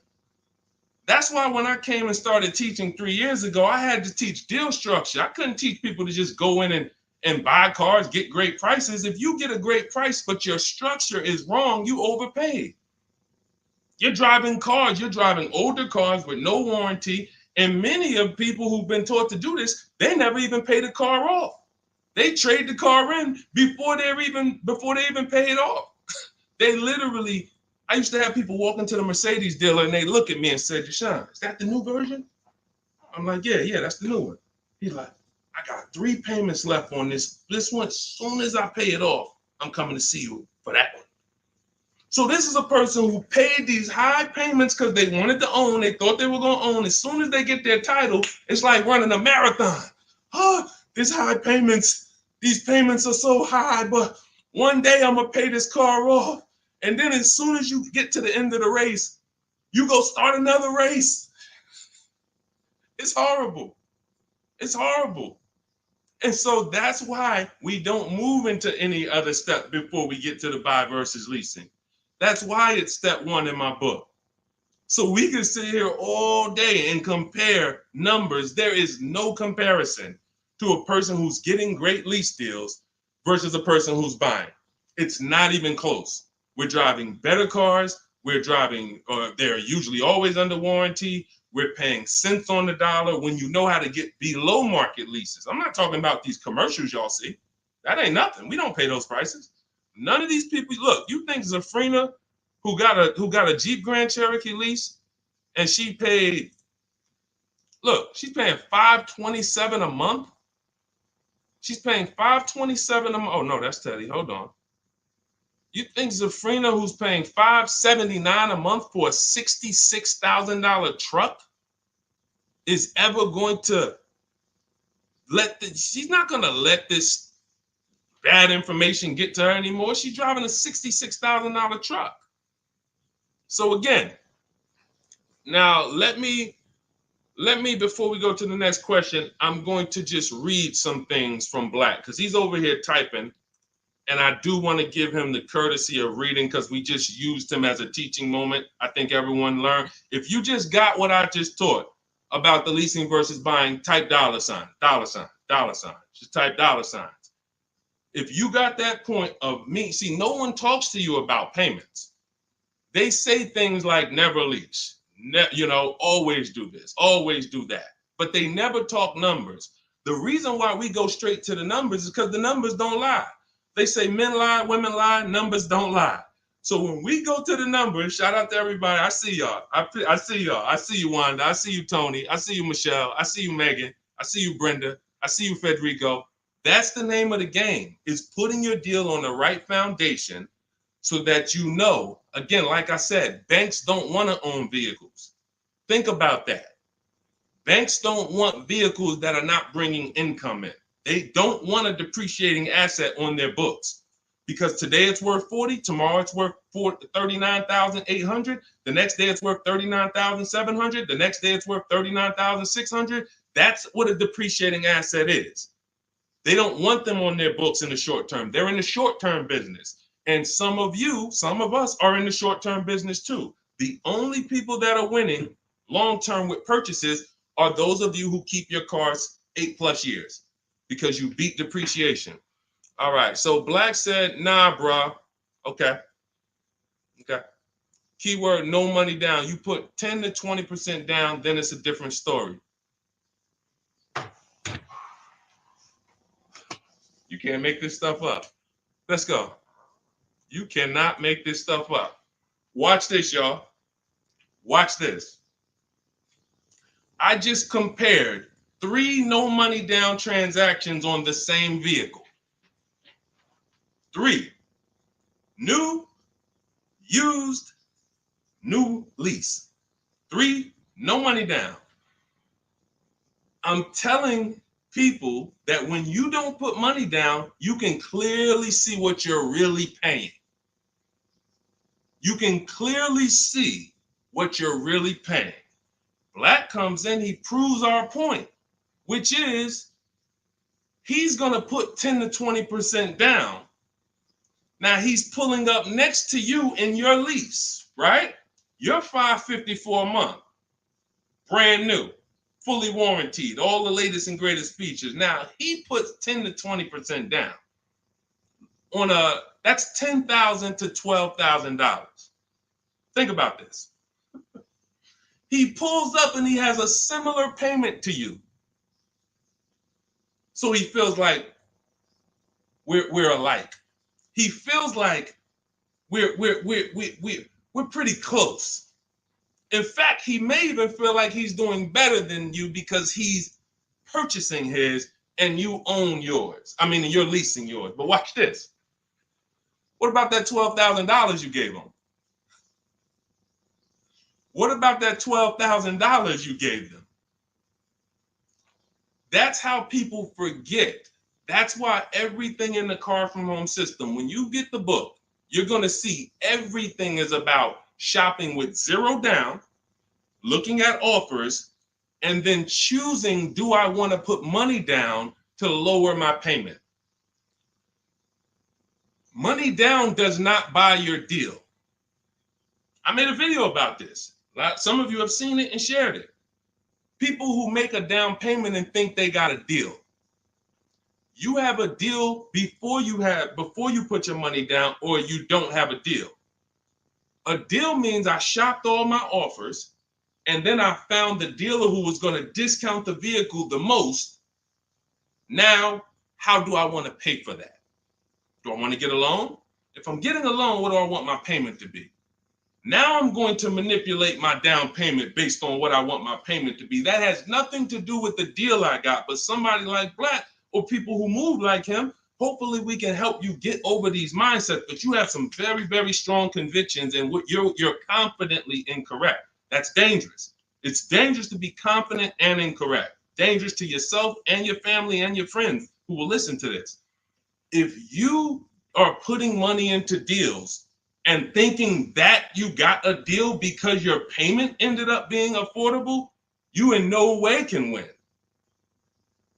That's why when I came and started teaching 3 years ago, I had to teach deal structure. I couldn't teach people to just go in and buy cars, get great prices. If you get a great price, but your structure is wrong, you overpaid. You're driving cars, you're driving older cars with no warranty. And many of people who've been taught to do this, they never even pay the car off. They trade the car in before they even pay it off. They literally, I used to have people walk into the Mercedes dealer and they look at me and say, Deshone, is that the new version? I'm like, yeah, that's the new one. He's like, I got 3 payments left on this. This one, as soon as I pay it off, I'm coming to see you for that one. So this is a person who paid these high payments because they wanted to own. They thought they were going to own. As soon as they get their title, it's like running a marathon. Oh, these high payments, these payments are so high, but one day I'm going to pay this car off. And then as soon as you get to the end of the race, you go start another race. It's horrible. It's horrible. And so that's why we don't move into any other step before we get to the buy versus leasing. That's why it's step 1 in my book. So we can sit here all day and compare numbers. There is no comparison to a person who's getting great lease deals versus a person who's buying. It's not even close. We're driving better cars. We're driving, they're usually always under warranty. We're paying cents on the dollar when you know how to get below market leases. I'm not talking about these commercials y'all see. That ain't nothing. We don't pay those prices. None of these people, look, you think Zafrina, who got a Jeep Grand Cherokee lease, and she paid Look, she's paying $527 a month. She's paying $527 a month. Oh no, that's Teddy. Hold on. You think Zafrina, who's paying $579 a month for a $66,000 truck, is ever going to she's not going to let this bad information get to her anymore. She's driving a $66,000 truck. So again, now let me, before we go to the next question, I'm going to just read some things from Black because he's over here typing. And I do want to give him the courtesy of reading because we just used him as a teaching moment. I think everyone learned. If you just got what I just taught about the leasing versus buying, type $sign. Just type $signs. If you got that point of me, see, no one talks to you about payments. They say things like never lease, always do this, always do that. But they never talk numbers. The reason why we go straight to the numbers is because the numbers don't lie. They say men lie, women lie, numbers don't lie. So when we go to the numbers, shout out to everybody. I see y'all. I see y'all. I see you, Wanda. I see you, Tony. I see you, Michelle. I see you, Megan. I see you, Brenda. I see you, Federico. That's the name of the game, is putting your deal on the right foundation so that you know, again, like I said, banks don't want to own vehicles. Think about that. Banks don't want vehicles that are not bringing income in. They don't want a depreciating asset on their books because today it's worth 40, tomorrow it's worth 39,800, the next day it's worth 39,700, the next day it's worth 39,600. That's what a depreciating asset is. They don't want them on their books in the short term. They're in the short-term business. And some of us are in the short-term business too. The only people that are winning long-term with purchases are those of you who keep your cars 8+ years. Because you beat depreciation. All right, so Black said, nah, bruh. Okay. Keyword, no money down. You put 10 to 20% down, then it's a different story. You can't make this stuff up. Let's go. You cannot make this stuff up. Watch this, y'all. Watch this. I just compared 3 no money down transactions on the same vehicle. 3. New, used, new lease. 3, no money down. I'm telling people that when you don't put money down, you can clearly see what you're really paying. You can clearly see what you're really paying. Black comes in, he proves our point, which is he's going to put 10 to 20% down. Now he's pulling up next to you in your lease, right? You're $554 a month, brand new, fully warranted, all the latest and greatest features. Now he puts 10 to 20% down on that's $10,000 to $12,000. Think about this. He pulls up and he has a similar payment to you. So he feels like we're alike. He feels like we're pretty close. In fact, he may even feel like he's doing better than you because he's purchasing his and you own yours. I mean, you're leasing yours. But watch this. What about that $12,000 you gave him? What about that $12,000 you gave them? That's how people forget. That's why everything in the Car From Home system, when you get the book, you're going to see everything is about shopping with zero down, looking at offers, and then choosing, do I want to put money down to lower my payment? Money down does not buy your deal. I made a video about this. Some of you have seen it and shared it. People who make a down payment and think they got a deal. You have a deal before you put your money down, or you don't have a deal. A deal means I shopped all my offers, and then I found the dealer who was going to discount the vehicle the most. Now, how do I want to pay for that? Do I want to get a loan? If I'm getting a loan, what do I want my payment to be? Now I'm going to manipulate my down payment based on what I want my payment to be. That has nothing to do with the deal I got, but somebody like Black or people who move like him, hopefully we can help you get over these mindsets. But you have some very, very strong convictions, and you're confidently incorrect. That's dangerous. It's dangerous to be confident and incorrect. Dangerous to yourself and your family and your friends who will listen to this. If you are putting money into deals and thinking that you got a deal because your payment ended up being affordable, you in no way can win.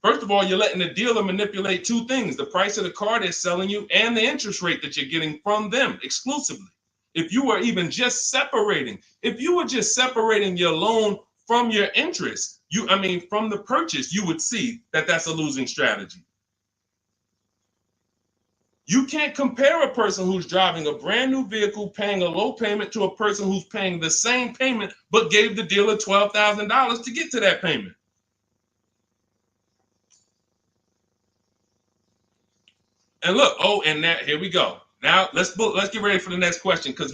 First of all, you're letting the dealer manipulate two things: the price of the car they're selling you and the interest rate that you're getting from them exclusively. If you were even just separating, if you were just separating your loan from your interest, from the purchase, you would see that that's a losing strategy. You can't compare a person who's driving a brand new vehicle, paying a low payment, to a person who's paying the same payment, but gave the dealer $12,000 to get to that payment. And look, here we go. Now let's get ready for the next question, because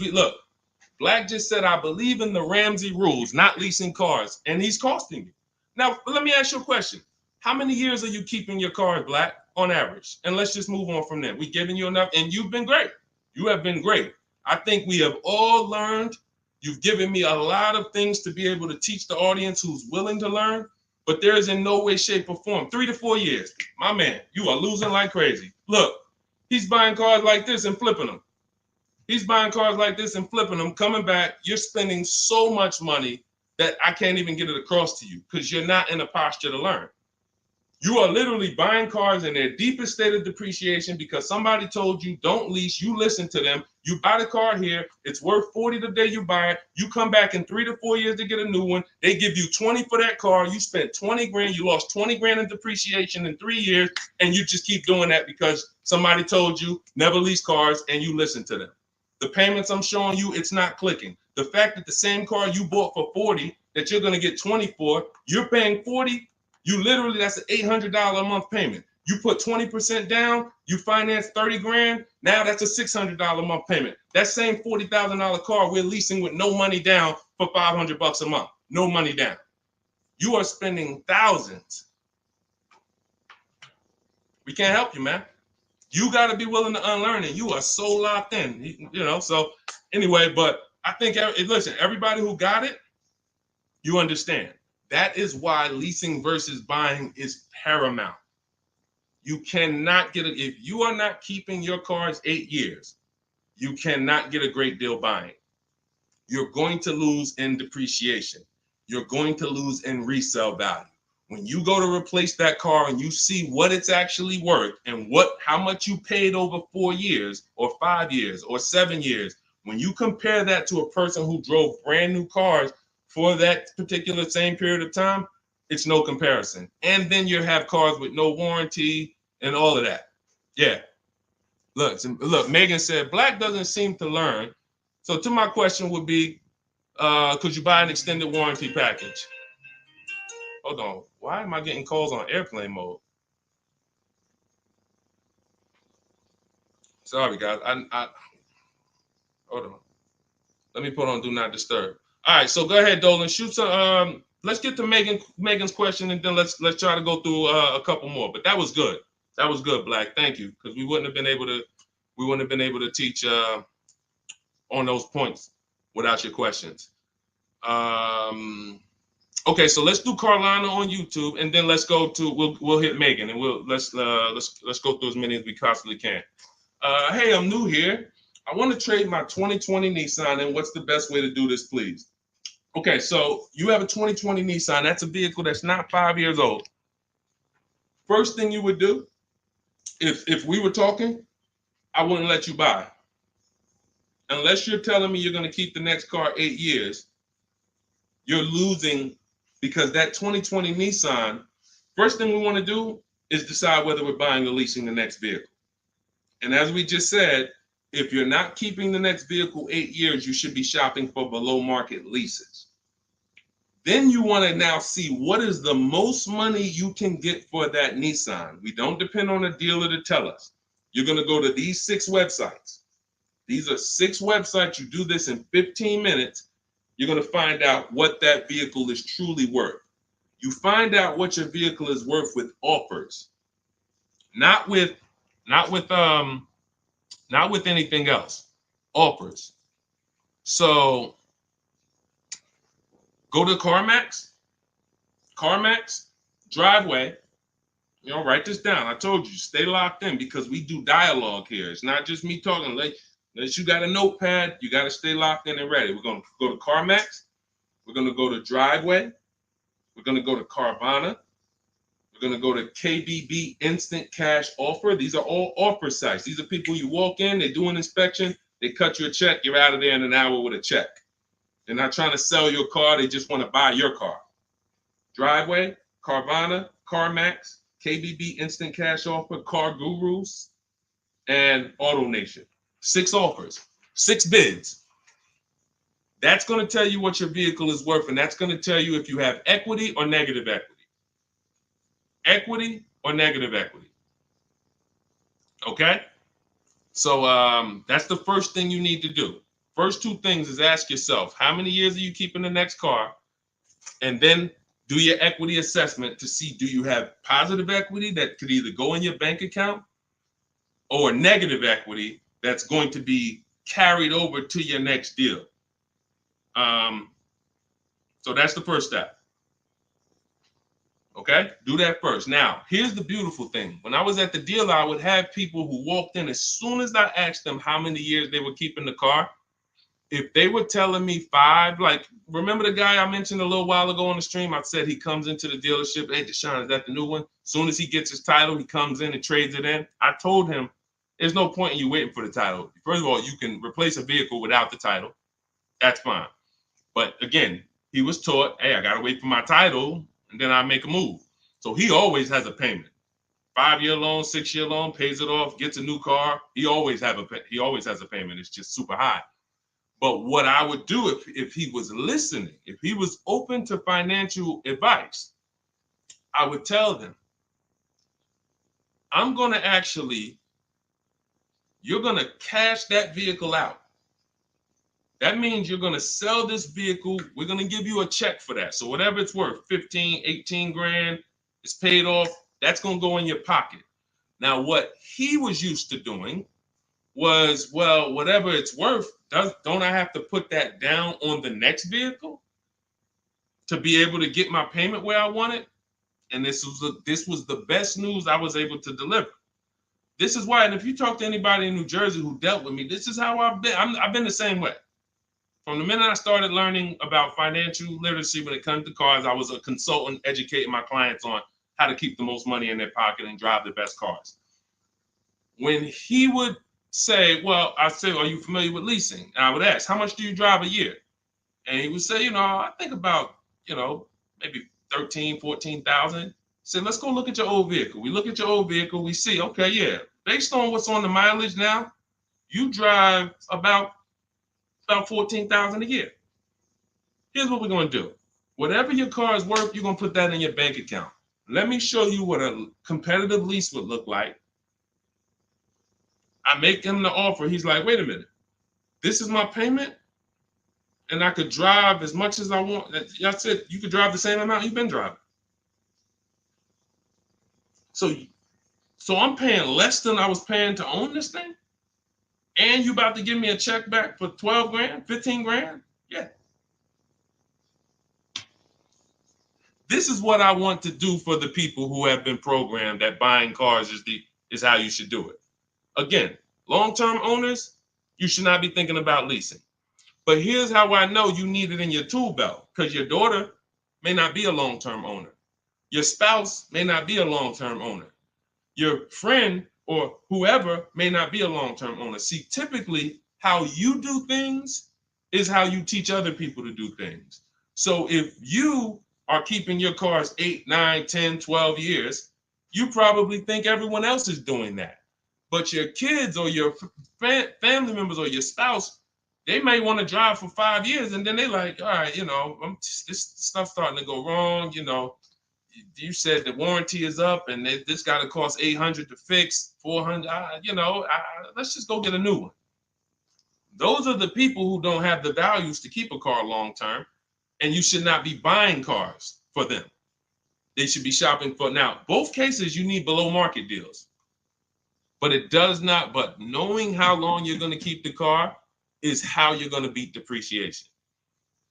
Black just said, I believe in the Ramsey rules, not leasing cars, and he's costing you. Now, let me ask you a question. How many years are you keeping your cars, Black, on average? And let's just move on from there. We've given you enough, and you've been great. You have been great. I think we have all learned. You've given me a lot of things to be able to teach the audience who's willing to learn, but there is in no way, shape, or form. 3 to 4 years. My man, you are losing like crazy. Look, he's buying cars like this and flipping them. He's buying cars like this and flipping them, coming back. You're spending so much money that I can't even get it across to you because you're not in a posture to learn. You are literally buying cars in their deepest state of depreciation because somebody told you don't lease. You listen to them. You buy the car here. It's worth 40 the day you buy it. You come back in 3 to 4 years to get a new one. They give you 20 for that car. You spent 20 grand. You lost 20 grand in depreciation in 3 years. And you just keep doing that because somebody told you never lease cars and you listen to them. The payments I'm showing you, it's not clicking. The fact that the same car you bought for 40 that you're going to get 20 for, you're paying 40. You literally, that's an $800 a month payment. You put 20% down, you finance 30 grand. Now that's a $600 a month payment. That same $40,000 car we're leasing with no money down for $500 a month. No money down. You are spending thousands. We can't help you, man. You got to be willing to unlearn it. You are so locked in, So anyway, but I think, listen, everybody who got it, you understand. That is why leasing versus buying is paramount. You cannot get it. If you are not keeping your cars 8 years, you cannot get a great deal buying. You're going to lose in depreciation. You're going to lose in resale value. When you go to replace that car and you see what it's actually worth and how much you paid over 4 years or 5 years or 7 years, when you compare that to a person who drove brand new cars for that particular same period of time, it's no comparison. And then you have cars with no warranty and all of that. Yeah. Look, Megan said, Black doesn't seem to learn. So to my question would be, could you buy an extended warranty package? Hold on. Why am I getting calls on airplane mode? Sorry, guys. I hold on. Let me put on Do Not Disturb. All right, so go ahead, Dolan. Shoot some. Let's get to Megan's question, and then let's try to go through a couple more. But that was good. That was good, Black. Thank you, because we wouldn't have been able to teach on those points without your questions. Okay, so let's do Carolina on YouTube, and then let's go to we'll hit Megan, and let's go through as many as we possibly can. Hey, I'm new here. I want to trade my 2020 Nissan, and what's the best way to do this, please? Okay, so you have a 2020 Nissan. That's a vehicle that's not 5 years old. First thing you would do, if we were talking, I wouldn't let you buy. Unless you're telling me you're going to keep the next car 8 years, you're losing, because that 2020 Nissan, first thing we want to do is decide whether we're buying or leasing the next vehicle. And as we just said, if you're not keeping the next vehicle 8 years, you should be shopping for below market leases. Then you want to now see what is the most money you can get for that Nissan. We don't depend on a dealer to tell us. You're going to go to these 6 websites. These are 6 websites. You do this in 15 minutes. You're going to find out what that vehicle is truly worth. You find out what your vehicle is worth with offers, not with anything else. Offers. So go to CarMax, Driveway. Write this down. I told you, stay locked in because we do dialogue here. It's not just me talking. Unless you got a notepad, you got to stay locked in and ready. We're going to go to CarMax. We're going to go to Driveway. We're going to go to Carvana. We're going to go to KBB Instant Cash Offer. These are all offer sites. These are people you walk in, they do an inspection, they cut you a check, you're out of there in an hour with a check. They're not trying to sell your car, they just want to buy your car. Driveway, Carvana, CarMax, KBB Instant Cash Offer, Car Gurus, and AutoNation. 6 offers, 6 bids. That's going to tell you what your vehicle is worth, and that's going to tell you if you have equity or negative equity. Equity or negative equity. Okay? So that's the first thing you need to do. First 2 things is ask yourself, how many years are you keeping the next car? And then do your equity assessment to see, do you have positive equity that could either go in your bank account or negative equity that's going to be carried over to your next deal. So that's the first step. Okay, do that first. Now, here's the beautiful thing. When I was at the dealer, I would have people who walked in as soon as I asked them how many years they were keeping the car. If they were telling me 5, like, remember the guy I mentioned a little while ago on the stream? I said he comes into the dealership. Hey, Deshone, is that the new one? As soon as he gets his title, he comes in and trades it in. I told him, there's no point in you waiting for the title. First of all, you can replace a vehicle without the title. That's fine. But again, he was taught, hey, I got to wait for my title, and then I make a move. So he always has a payment. 5-year loan, 6-year loan, pays it off, gets a new car. He always has a payment. It's just super high. But what I would do if he was listening, if he was open to financial advice, I would tell them, you're going to cash that vehicle out. That means you're going to sell this vehicle. We're going to give you a check for that. So whatever it's worth, 15, 18 grand, it's paid off. That's going to go in your pocket. Now, what he was used to doing was, well, whatever it's worth, don't I have to put that down on the next vehicle to be able to get my payment where I want it? And this was the best news I was able to deliver. This is why, and if you talk to anybody in New Jersey who dealt with me, this is how I've been. I've been the same way. From the minute I started learning about financial literacy when it comes to cars, I was a consultant educating my clients on how to keep the most money in their pocket and drive the best cars. When he would say, well, I say, are you familiar with leasing? And I would ask, how much do you drive a year? And he would say, I think about, maybe 13, 14,000. Said, let's go look at your old vehicle. We look at your old vehicle. We see, okay, yeah, based on what's on the mileage now, you drive about 14,000 a year. Here's what we're going to do. Whatever your car is worth, you're going to put that in your bank account. Let me show you what a competitive lease would look like. I make him the offer. He's like, wait a minute. This is my payment, and I could drive as much as I want. I said you could drive the same amount you've been driving. So I'm paying less than I was paying to own this thing? And you about to give me a check back for 12 grand, 15 grand? Yeah. This is what I want to do for the people who have been programmed that buying cars is how you should do it. Again, long-term owners, you should not be thinking about leasing. But here's how I know you need it in your tool belt, because your daughter may not be a long-term owner. Your spouse may not be a long-term owner. Your friend or whoever may not be a long-term owner. See, typically how you do things is how you teach other people to do things. So if you are keeping your cars 8, 9, 10, 12 years, you probably think everyone else is doing that. But your kids or your family members or your spouse, they may want to drive for 5 years, and then they're like, all right, this stuff's starting to go wrong. You said the warranty is up, and this got to cost $800 to fix, $400. Let's just go get a new one. Those are the people who don't have the values to keep a car long term, and you should not be buying cars for them. They should be shopping for. Now, both cases you need below market deals, but it does not. But knowing how long you're going to keep the car is how you're going to beat depreciation.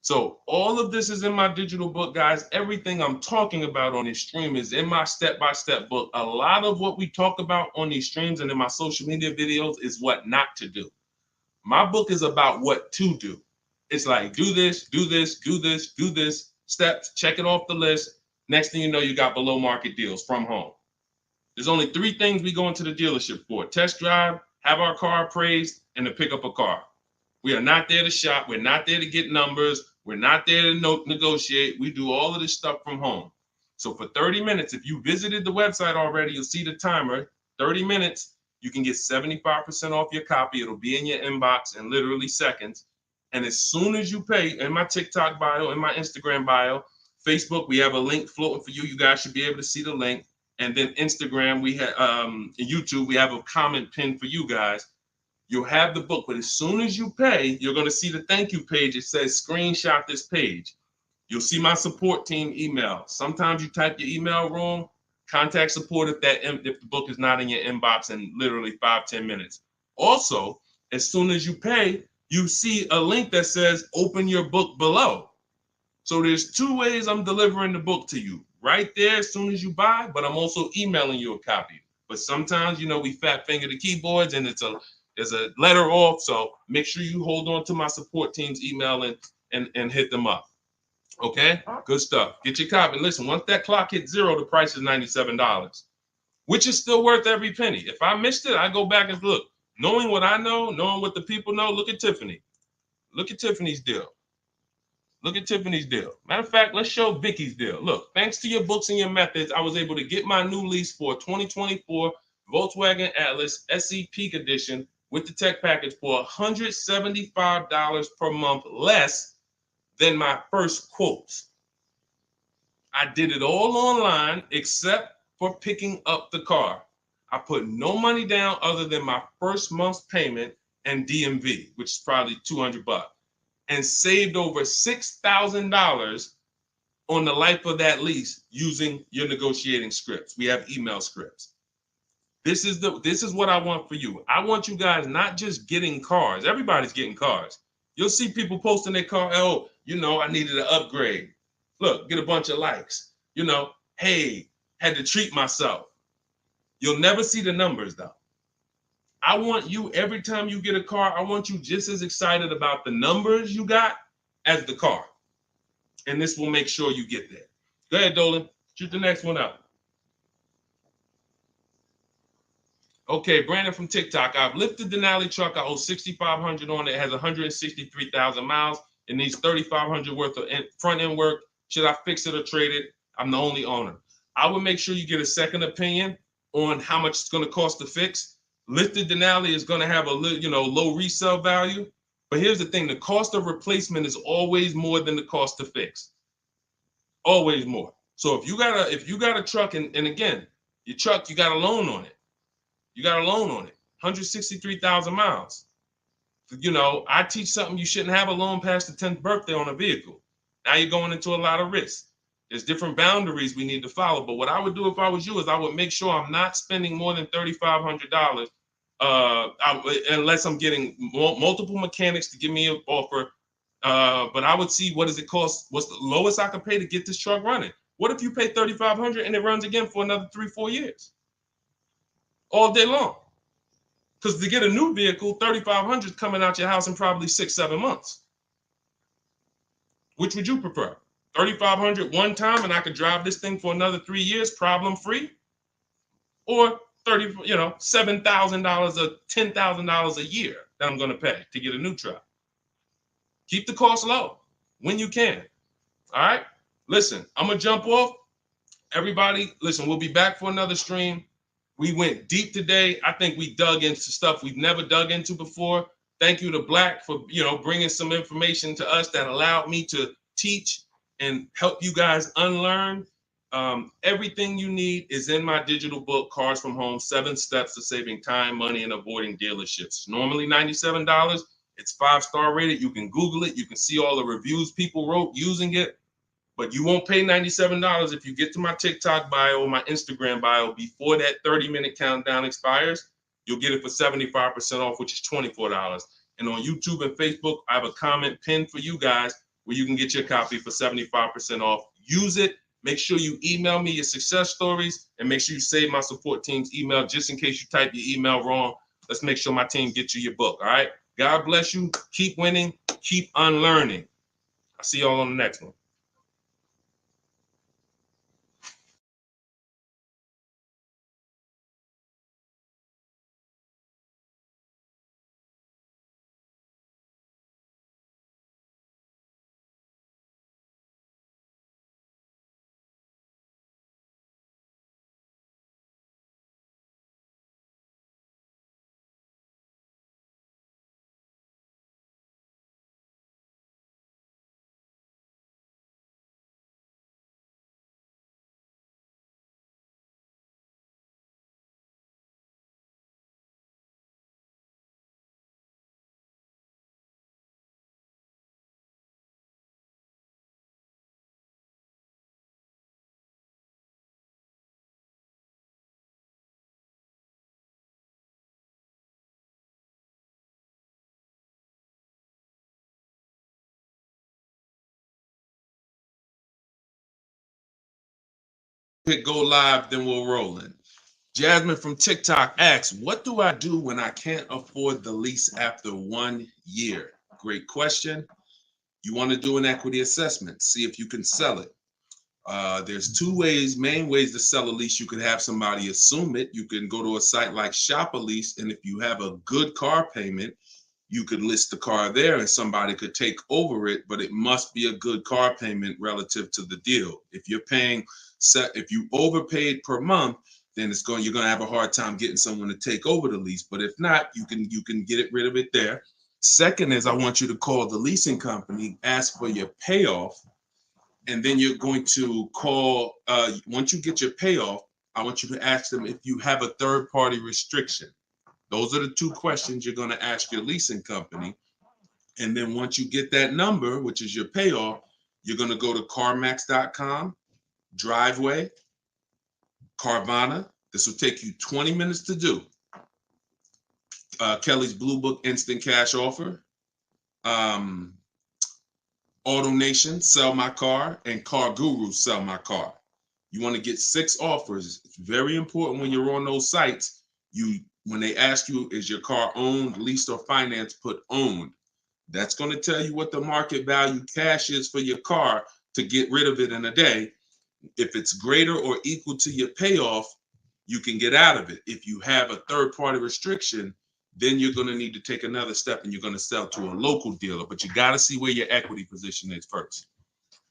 So all of this is in my digital book, guys. Everything I'm talking about on this stream is in my step-by-step book. A lot of what we talk about on these streams and in my social media videos is what not to do. My book is about what to do. It's like, do this, do this, do this, do this, steps, check it off the list. Next thing you know, you got below market deals from home. There's only 3 things we go into the dealership for: test drive, have our car appraised, and to pick up a car. We are not there to shop. We're not there to get numbers. We're not there to negotiate. We do all of this stuff from home. So for 30 minutes, if you visited the website already, you'll see the timer. 30 minutes, you can get 75% off your copy. It'll be in your inbox in literally seconds. And as soon as you pay, in my TikTok bio, in my Instagram bio, Facebook, we have a link floating for you. You guys should be able to see the link. And then Instagram, we have YouTube, we have a comment pinned for you guys. You'll have the book, but as soon as you pay, you're going to see the thank you page. It says screenshot this page. You'll see my support team email. Sometimes you type your email wrong. Contact support if the book is not in your inbox in literally 5-10 minutes. Also, as soon as you pay, you see a link that says open your book below. So there's 2 ways I'm delivering the book to you. Right there as soon as you buy, but I'm also emailing you a copy. But sometimes, we fat finger the keyboards and there's a letter off, so make sure you hold on to my support team's email and hit them up. Okay, good stuff. Get your copy. Listen, once that clock hits 0, the price is $97, which is still worth every penny. If I missed it, I go back and look. Knowing what I know, knowing what the people know, look at Tiffany. Look at Tiffany's deal. Look at Tiffany's deal. Matter of fact, let's show Vicky's deal. Look, thanks to your books and your methods, I was able to get my new lease for 2024 Volkswagen Atlas SE Peak Edition with the tech package for $175 per month less than my first quotes. I did it all online except for picking up the car. I put no money down other than my first month's payment and DMV, which is probably $200, and saved over $6,000 on the life of that lease using your negotiating scripts. We have email scripts. This is what I want for you. I want you guys not just getting cars. Everybody's getting cars. You'll see people posting their car. Oh, I needed an upgrade. Look, get a bunch of likes. Hey, had to treat myself. You'll never see the numbers though. I want you, every time you get a car, I want you just as excited about the numbers you got as the car. And this will make sure you get there. Go ahead, Dolan. Shoot the next one up. Okay, Brandon from TikTok. I've lifted the Denali truck. I owe $6,500 on it. It has 163,000 miles. It needs $3,500 worth of front end work. Should I fix it or trade it? I'm the only owner. I would make sure you get a second opinion on how much it's going to cost to fix. Lifted Denali is going to have a low resale value. But here's the thing. The cost of replacement is always more than the cost to fix. Always more. So if you got a truck, and again, your truck, you got a loan on it. You got a loan on it, 163,000 miles. I teach something, you shouldn't have a loan past the 10th birthday on a vehicle. Now you're going into a lot of risk. There's different boundaries we need to follow. But what I would do if I was you is I would make sure I'm not spending more than $3,500 unless I'm getting multiple mechanics to give me an offer. But I would see, what does it cost? What's the lowest I could pay to get this truck running? What if you pay $3,500 and it runs again for another 3-4 years? All day long. Because to get a new vehicle, $3,500 is coming out your house in probably 6-7 months. Which would you prefer? $3,500 one time and I could drive this thing for another 3 years problem free? Or $7,000 or $10,000 a year that I'm going to pay to get a new truck. Keep the cost low when you can. All right? Listen, I'm going to jump off. Everybody, listen, we'll be back for another stream. We went deep today. I think we dug into stuff we've never dug into before. Thank you to Black for, bringing some information to us that allowed me to teach and help you guys unlearn. Everything you need is in my digital book, Cars from Home, 7 Steps to Saving Time, Money, and Avoiding Dealerships. Normally $97. It's 5-star rated. You can Google it. You can see all the reviews people wrote using it. But you won't pay $97 if you get to my TikTok bio or my Instagram bio before that 30-minute countdown expires. You'll get it for 75% off, which is $24. And on YouTube and Facebook, I have a comment pinned for you guys where you can get your copy for 75% off. Use it. Make sure you email me your success stories, and make sure you save my support team's email just in case you type your email wrong. Let's make sure my team gets you your book. All right. God bless you. Keep winning. Keep unlearning. I'll see y'all on the next one. Hit go live, then we'll roll in. Jasmine from TikTok asks, what do I do when I can't afford the lease after 1 year? Great question. You want to do an equity assessment, see if you can sell it. There's two main ways to sell a lease. You could have somebody assume it. You can go to a site like Shop a Lease, and if you have a good car payment, you could list the car there and somebody could take over it, but it must be a good car payment relative to the deal. If you're paying, if you overpaid per month, then you're going to have a hard time getting someone to take over the lease. But if not, you can get rid of it there. Second is I want you to call the leasing company, ask for your payoff, and then you're going to call, once you get your payoff, I want you to ask them if you have a third-party restriction. Those are the two questions you're going to ask your leasing company. And then once you get that number, which is your payoff, you're going to go to CarMax.com, Driveway, Carvana. This will take you 20 minutes to do. Kelly's Blue Book Instant Cash Offer, Auto Nation, Sell My Car, and Car Guru, Sell My Car. You want to get 6 offers. It's very important when you're on those sites. When they ask you, is your car owned, leased, or financed, put owned. That's going to tell you what the market value cash is for your car to get rid of it in a day. If it's greater or equal to your payoff, you can get out of it. If you have a third-party restriction, then you're going to need to take another step and you're going to sell to a local dealer. But you got to see where your equity position is first.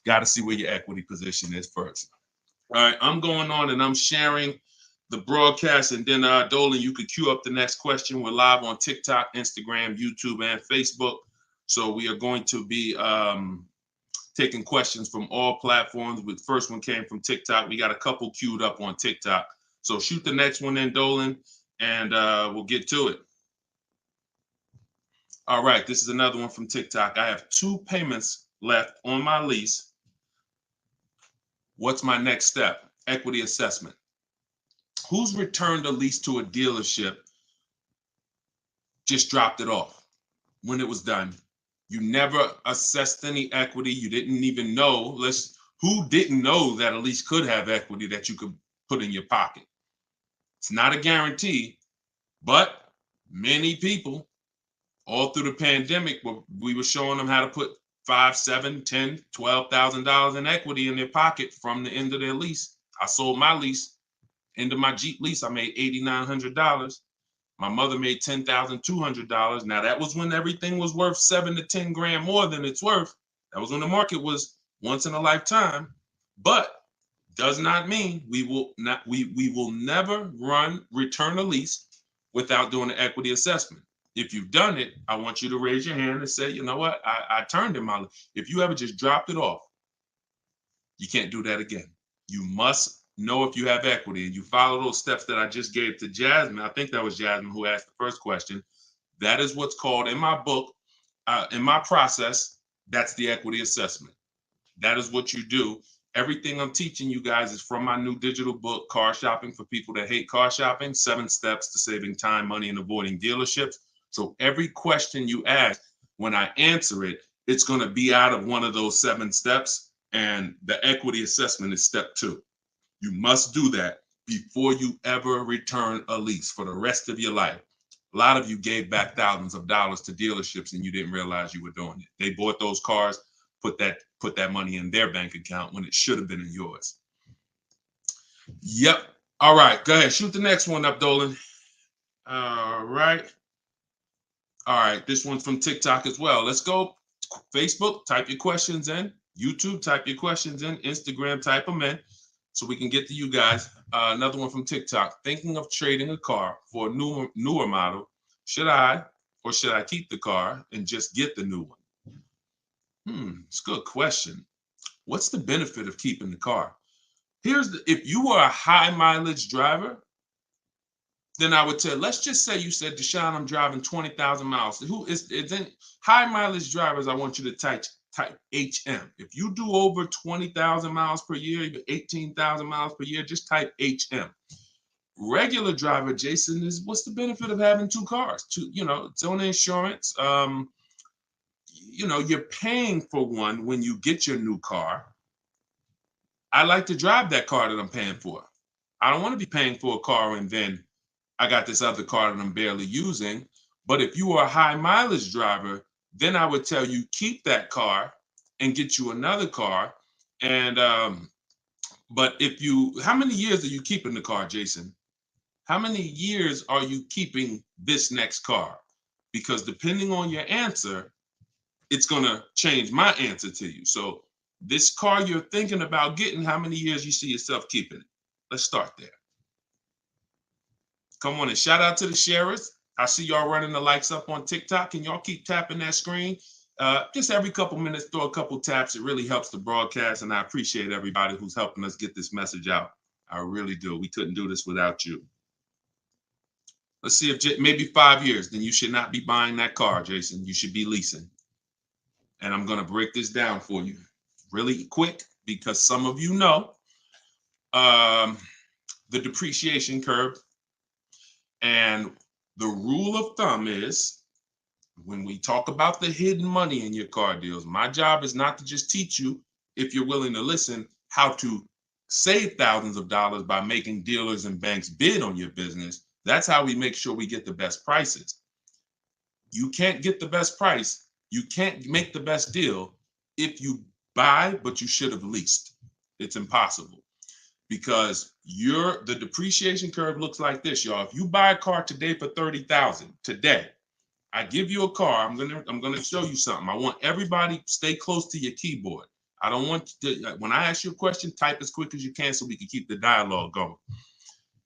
Got to see where your equity position is first. All right, I'm going on and I'm sharing the broadcast, and then Dolan, you could queue up the next question. We're live on TikTok, Instagram, YouTube, and Facebook. So we are going to be taking questions from all platforms. The first one came from TikTok. We got a couple queued up on TikTok. So shoot the next one in, Dolan, and we'll get to it. All right, this is another one from TikTok. I have 2 payments left on my lease. What's my next step? Equity assessment. Who's returned a lease to a dealership, just dropped it off when it was done? You never assessed any equity. You didn't even know. Who didn't know that a lease could have equity that you could put in your pocket? It's not a guarantee, but many people all through the pandemic, we were showing them how to put $5,000, $10,000, $12,000 in equity in their pocket from the end of their lease. I sold my lease. End of my Jeep lease, I made $8,900. My mother made $10,200. Now that was when everything was worth 7 to 10 grand more than it's worth. That was when the market was once in a lifetime. But does not mean we will never return a lease without doing an equity assessment. If you've done it, I want you to raise your hand and say, you know what, I turned in my lease. If you ever just dropped it off, you can't do that again. You must know if you have equity, and you follow those steps that I just gave to Jasmine. I think that was Jasmine who asked the first question. That is what's called in my book, in my process, that's the equity assessment. That is what you do. Everything I'm teaching you guys is from my new digital book, Car Shopping for People That Hate Car Shopping, 7 Steps to Saving Time, Money, and Avoiding Dealerships. So every question you ask, when I answer it, it's going to be out of one of those 7 steps. And the equity assessment is step 2. You must do that before you ever return a lease for the rest of your life. A lot of you gave back thousands of dollars to dealerships and you didn't realize you were doing it. They bought those cars, put that money in their bank account when it should have been in yours. Yep. All right. Go ahead. Shoot the next one up, Dolan. All right. All right. This one's from TikTok as well. Let's go. Facebook, type your questions in. YouTube, type your questions in. Instagram, type them in so we can get to you guys. Another one from TikTok. Thinking of trading a car for a newer model. Should I keep the car and just get the new one? It's a good question. What's the benefit of keeping the car? If you are a high mileage driver, then I would tell, let's just say you said, Deshone, I'm driving 20,000 miles. It's in high mileage drivers, I want you to type HM. If you do over 20,000 miles per year, even 18,000 miles per year, just type HM. Regular driver, Jason, what's the benefit of having 2 cars? It's on insurance. You're paying for one when you get your new car. I like to drive that car that I'm paying for. I don't want to be paying for a car and then I got this other car that I'm barely using. But if you are a high mileage driver, then I would tell you keep that car and get you another car. And but how many years are you keeping the car, Jason? How many years are you keeping this next car? Because depending on your answer, it's going to change my answer to you. So this car you're thinking about getting, how many years you see yourself keeping it? Let's start there. Come on and shout out to the sharers. I see y'all running the likes up on TikTok. Can y'all keep tapping that screen? Just every couple minutes, throw a couple taps. It really helps the broadcast, and I appreciate everybody who's helping us get this message out. I really do. We couldn't do this without you. Let's see if maybe 5 years, then you should not be buying that car, Jason. You should be leasing. And I'm going to break this down for you really quick because some of you know the depreciation curve. And the rule of thumb is when we talk about the hidden money in your car deals, my job is not to just teach you, if you're willing to listen, how to save thousands of dollars by making dealers and banks bid on your business. That's how we make sure we get the best prices. You can't get the best price. You can't make the best deal if you buy, but you should have leased. It's impossible because the depreciation curve looks like this, y'all. If you buy a car today for $30,000 today, I give you a car. I'm gonna show you something. I want everybody stay close to your keyboard. I don't want you to, when I ask you a question, type as quick as you can so we can keep the dialogue going.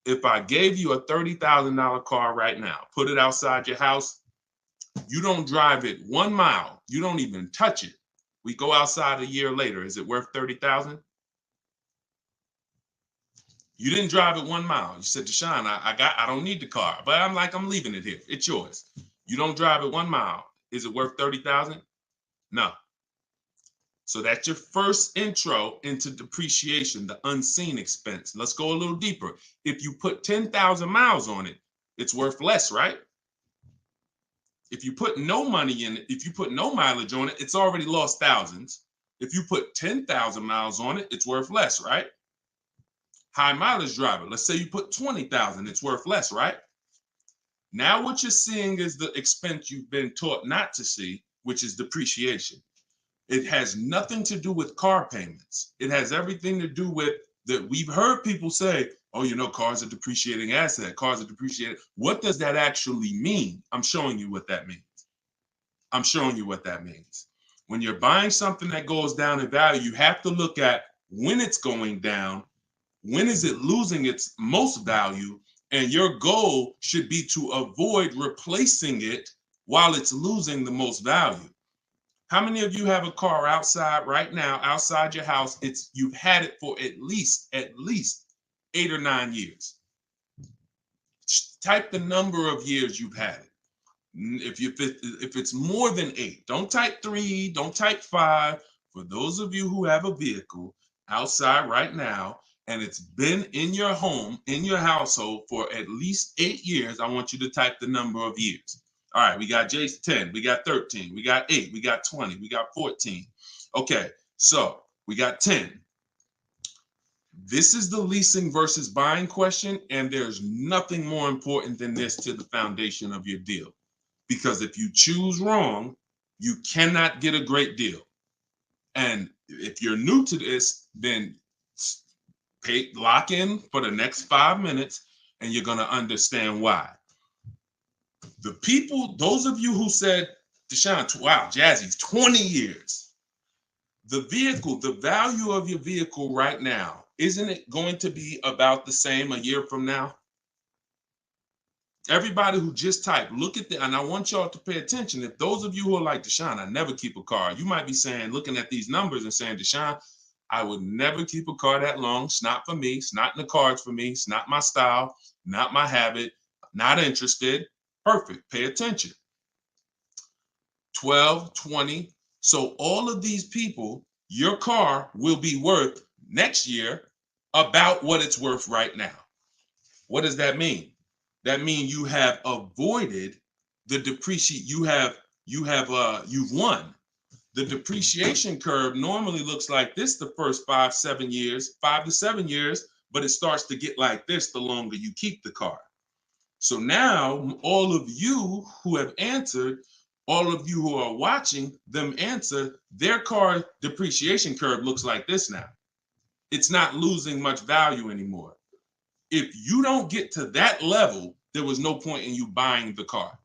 If I gave you a $30,000 car right now, put it outside your house, you don't drive it 1 mile, you don't even touch it. We go outside a year later, is it worth $30,000? You didn't drive it 1 mile. You said, Deshone, I don't need the car, but I'm leaving it here. It's yours. You don't drive it 1 mile. Is it worth $30,000? No. So that's your first intro into depreciation, the unseen expense. Let's go a little deeper. If you put 10,000 miles on it, it's worth less, right? If you put no money in it, if you put no mileage on it, it's already lost thousands. If you put 10,000 miles on it, it's worth less, right? High mileage driver, let's say you put 20,000, it's worth less, right? Now what you're seeing is the expense you've been taught not to see, which is depreciation. It has nothing to do with car payments. It has everything to do with that. We've heard people say, oh, cars are depreciating asset, cars are depreciating. What does that actually mean? I'm showing you what that means. I'm showing you what that means. When you're buying something that goes down in value, you have to look at when it's going down, when is it losing its most value, and your goal should be to avoid replacing it while it's losing the most value. How many of you have a car outside right now, outside your house? You've had it for at least 8 or 9 years. Type the number of years you've had it. If it's more than 8, don't type 3, don't type 5. For those of you who have a vehicle outside right now and it's been in your home, in your household for at least 8 years, I want you to type the number of years. All right, we got Jason 10, we got 13, we got 8, we got 20, we got 14. Okay, so we got 10. This is the leasing versus buying question, and there's nothing more important than this to the foundation of your deal. Because if you choose wrong, you cannot get a great deal. And if you're new to this, then lock in for the next 5 minutes and you're going to understand why. The people, those of you who said, Deshone, wow, Jazzy's 20 years. The vehicle, the value of your vehicle right now, isn't it going to be about the same a year from now? Everybody who just typed, look at that. And I want y'all to pay attention. If those of you who are like, Deshone, I never keep a car, you might be saying, looking at these numbers and saying, Deshone, I would never keep a car that long. It's not for me. It's not in the cards for me. It's not my style, not my habit, not interested. Perfect. Pay attention. 12, 20. So all of these people, your car will be worth next year about what it's worth right now. What does that mean? That means you have avoided the depreciation. You've won. The depreciation curve normally looks like this the first 5 to 7 years, but it starts to get like this the longer you keep the car. So now all of you who have answered, all of you who are watching them answer, their car depreciation curve looks like this now. It's not losing much value anymore. If you don't get to that level, there was no point in you buying the car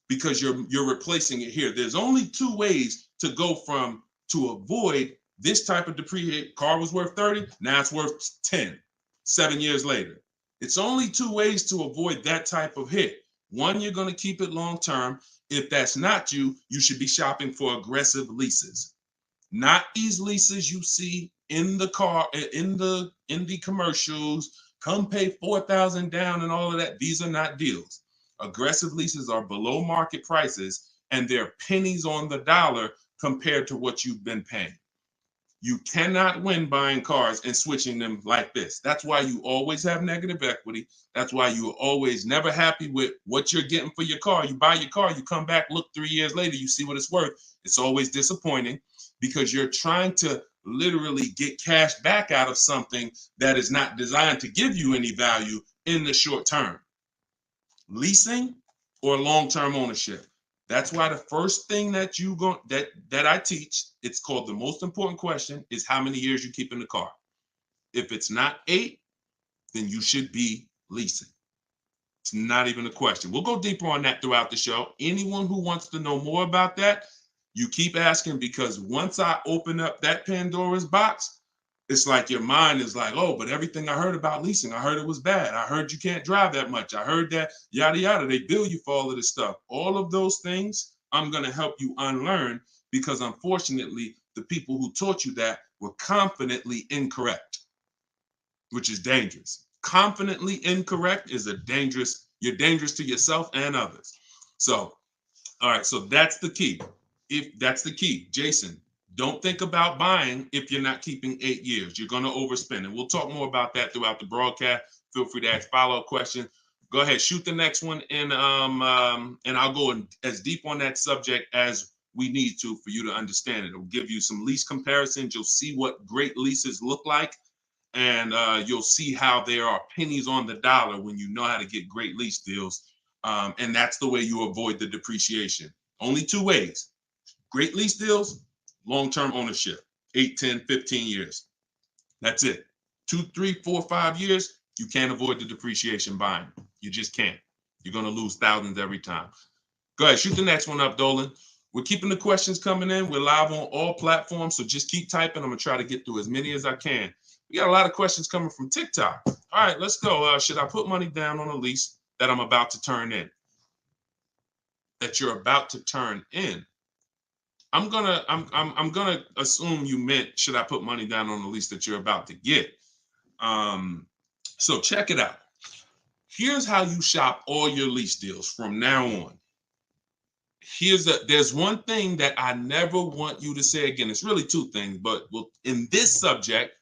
because you're replacing it here. There's only 2 ways to go from to avoid this type of depreciation. Car was worth 30, now it's worth 10, 7 years later. It's only 2 ways to avoid that type of hit. One, you're going to keep it long term. If that's not you, you should be shopping for aggressive leases. Not these leases you see in the car, in the commercials. Come pay $4,000 down and all of that. These are not deals. Aggressive leases are below market prices and they're pennies on the dollar compared to what you've been paying. You cannot win buying cars and switching them like this. That's why you always have negative equity. That's why you're always never happy with what you're getting for your car. You buy your car, you come back, look 3 years later, you see what it's worth. It's always disappointing because you're trying to literally get cash back out of something that is not designed to give you any value in the short term. Leasing or long-term ownership. That's why the first thing that I teach, it's called the most important question, is how many years you keep in the car. If it's not 8, then you should be leasing. It's not even a question. We'll go deeper on that throughout the show. Anyone who wants to know more about that, you keep asking, because once I open up that Pandora's box, it's like your mind is like, oh, but everything I heard about leasing, I heard it was bad. I heard you can't drive that much. I heard that yada, yada. They bill you for all of this stuff. All of those things, I'm going to help you unlearn because unfortunately, the people who taught you that were confidently incorrect, which is dangerous. Confidently incorrect is you're dangerous to yourself and others. So, all right, so that's the key. If that's the key, Jason, don't think about buying if you're not keeping 8 years. You're going to overspend. And we'll talk more about that throughout the broadcast. Feel free to ask follow-up questions. Go ahead, shoot the next one, and I'll go as deep on that subject as we need to for you to understand it. It'll give you some lease comparisons. You'll see what great leases look like, and you'll see how there are pennies on the dollar when you know how to get great lease deals. And that's the way you avoid the depreciation. Only 2 ways. Great lease deals, long-term ownership, 8, 10, 15 years. That's it. 2, 3, 4, 5 years, you can't avoid the depreciation buying. You just can't. You're going to lose thousands every time. Go ahead, shoot the next one up, Dolan. We're keeping the questions coming in. We're live on all platforms, so just keep typing. I'm going to try to get through as many as I can. We got a lot of questions coming from TikTok. All right, let's go. Should I put money down on a lease that I'm about to turn in? That you're about to turn in. I'm gonna assume you meant, should I put money down on the lease that you're about to get? So check it out. Here's how you shop all your lease deals from now on. there's one thing that I never want you to say again. It's really two things, but in this subject,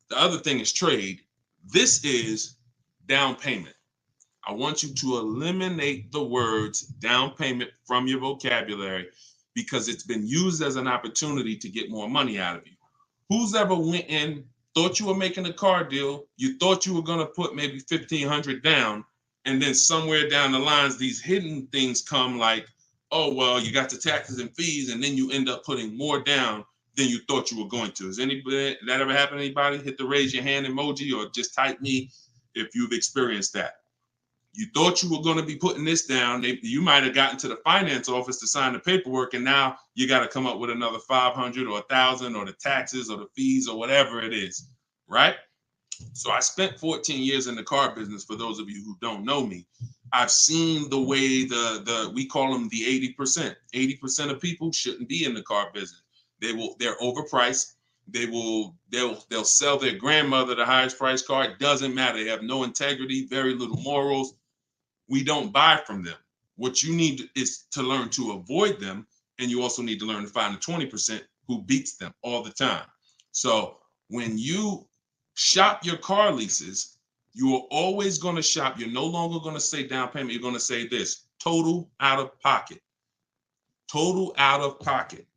the other thing is trade. This is down payment. I want you to eliminate the words down payment from your vocabulary because it's been used as an opportunity to get more money out of you. Who's ever went in, thought you were making a car deal, you thought you were going to put maybe $1,500 down, and then somewhere down the lines, these hidden things come like, oh, well, you got the taxes and fees, and then you end up putting more down than you thought you were going to. Has anybody, that ever happened to anybody? Hit the raise your hand emoji or just type me if you've experienced that. You thought you were going to be putting this down. You might have gotten to the finance office to sign the paperwork, and now you got to come up with another 500 or 1,000 or the taxes or the fees or whatever it is, right? So I spent 14 years in the car business. For those of you who don't know me, I've seen the way we call them the 80%. 80% of people shouldn't be in the car business. They're overpriced. They'll sell their grandmother the highest price car. It doesn't matter. They have no integrity, very little morals. We don't buy from them. What you need is to learn to avoid them. And you also need to learn to find the 20% who beats them all the time. So when you shop your car leases, you are always going to shop. You're no longer going to say down payment. You're going to say this: total out of pocket. Total out of pocket.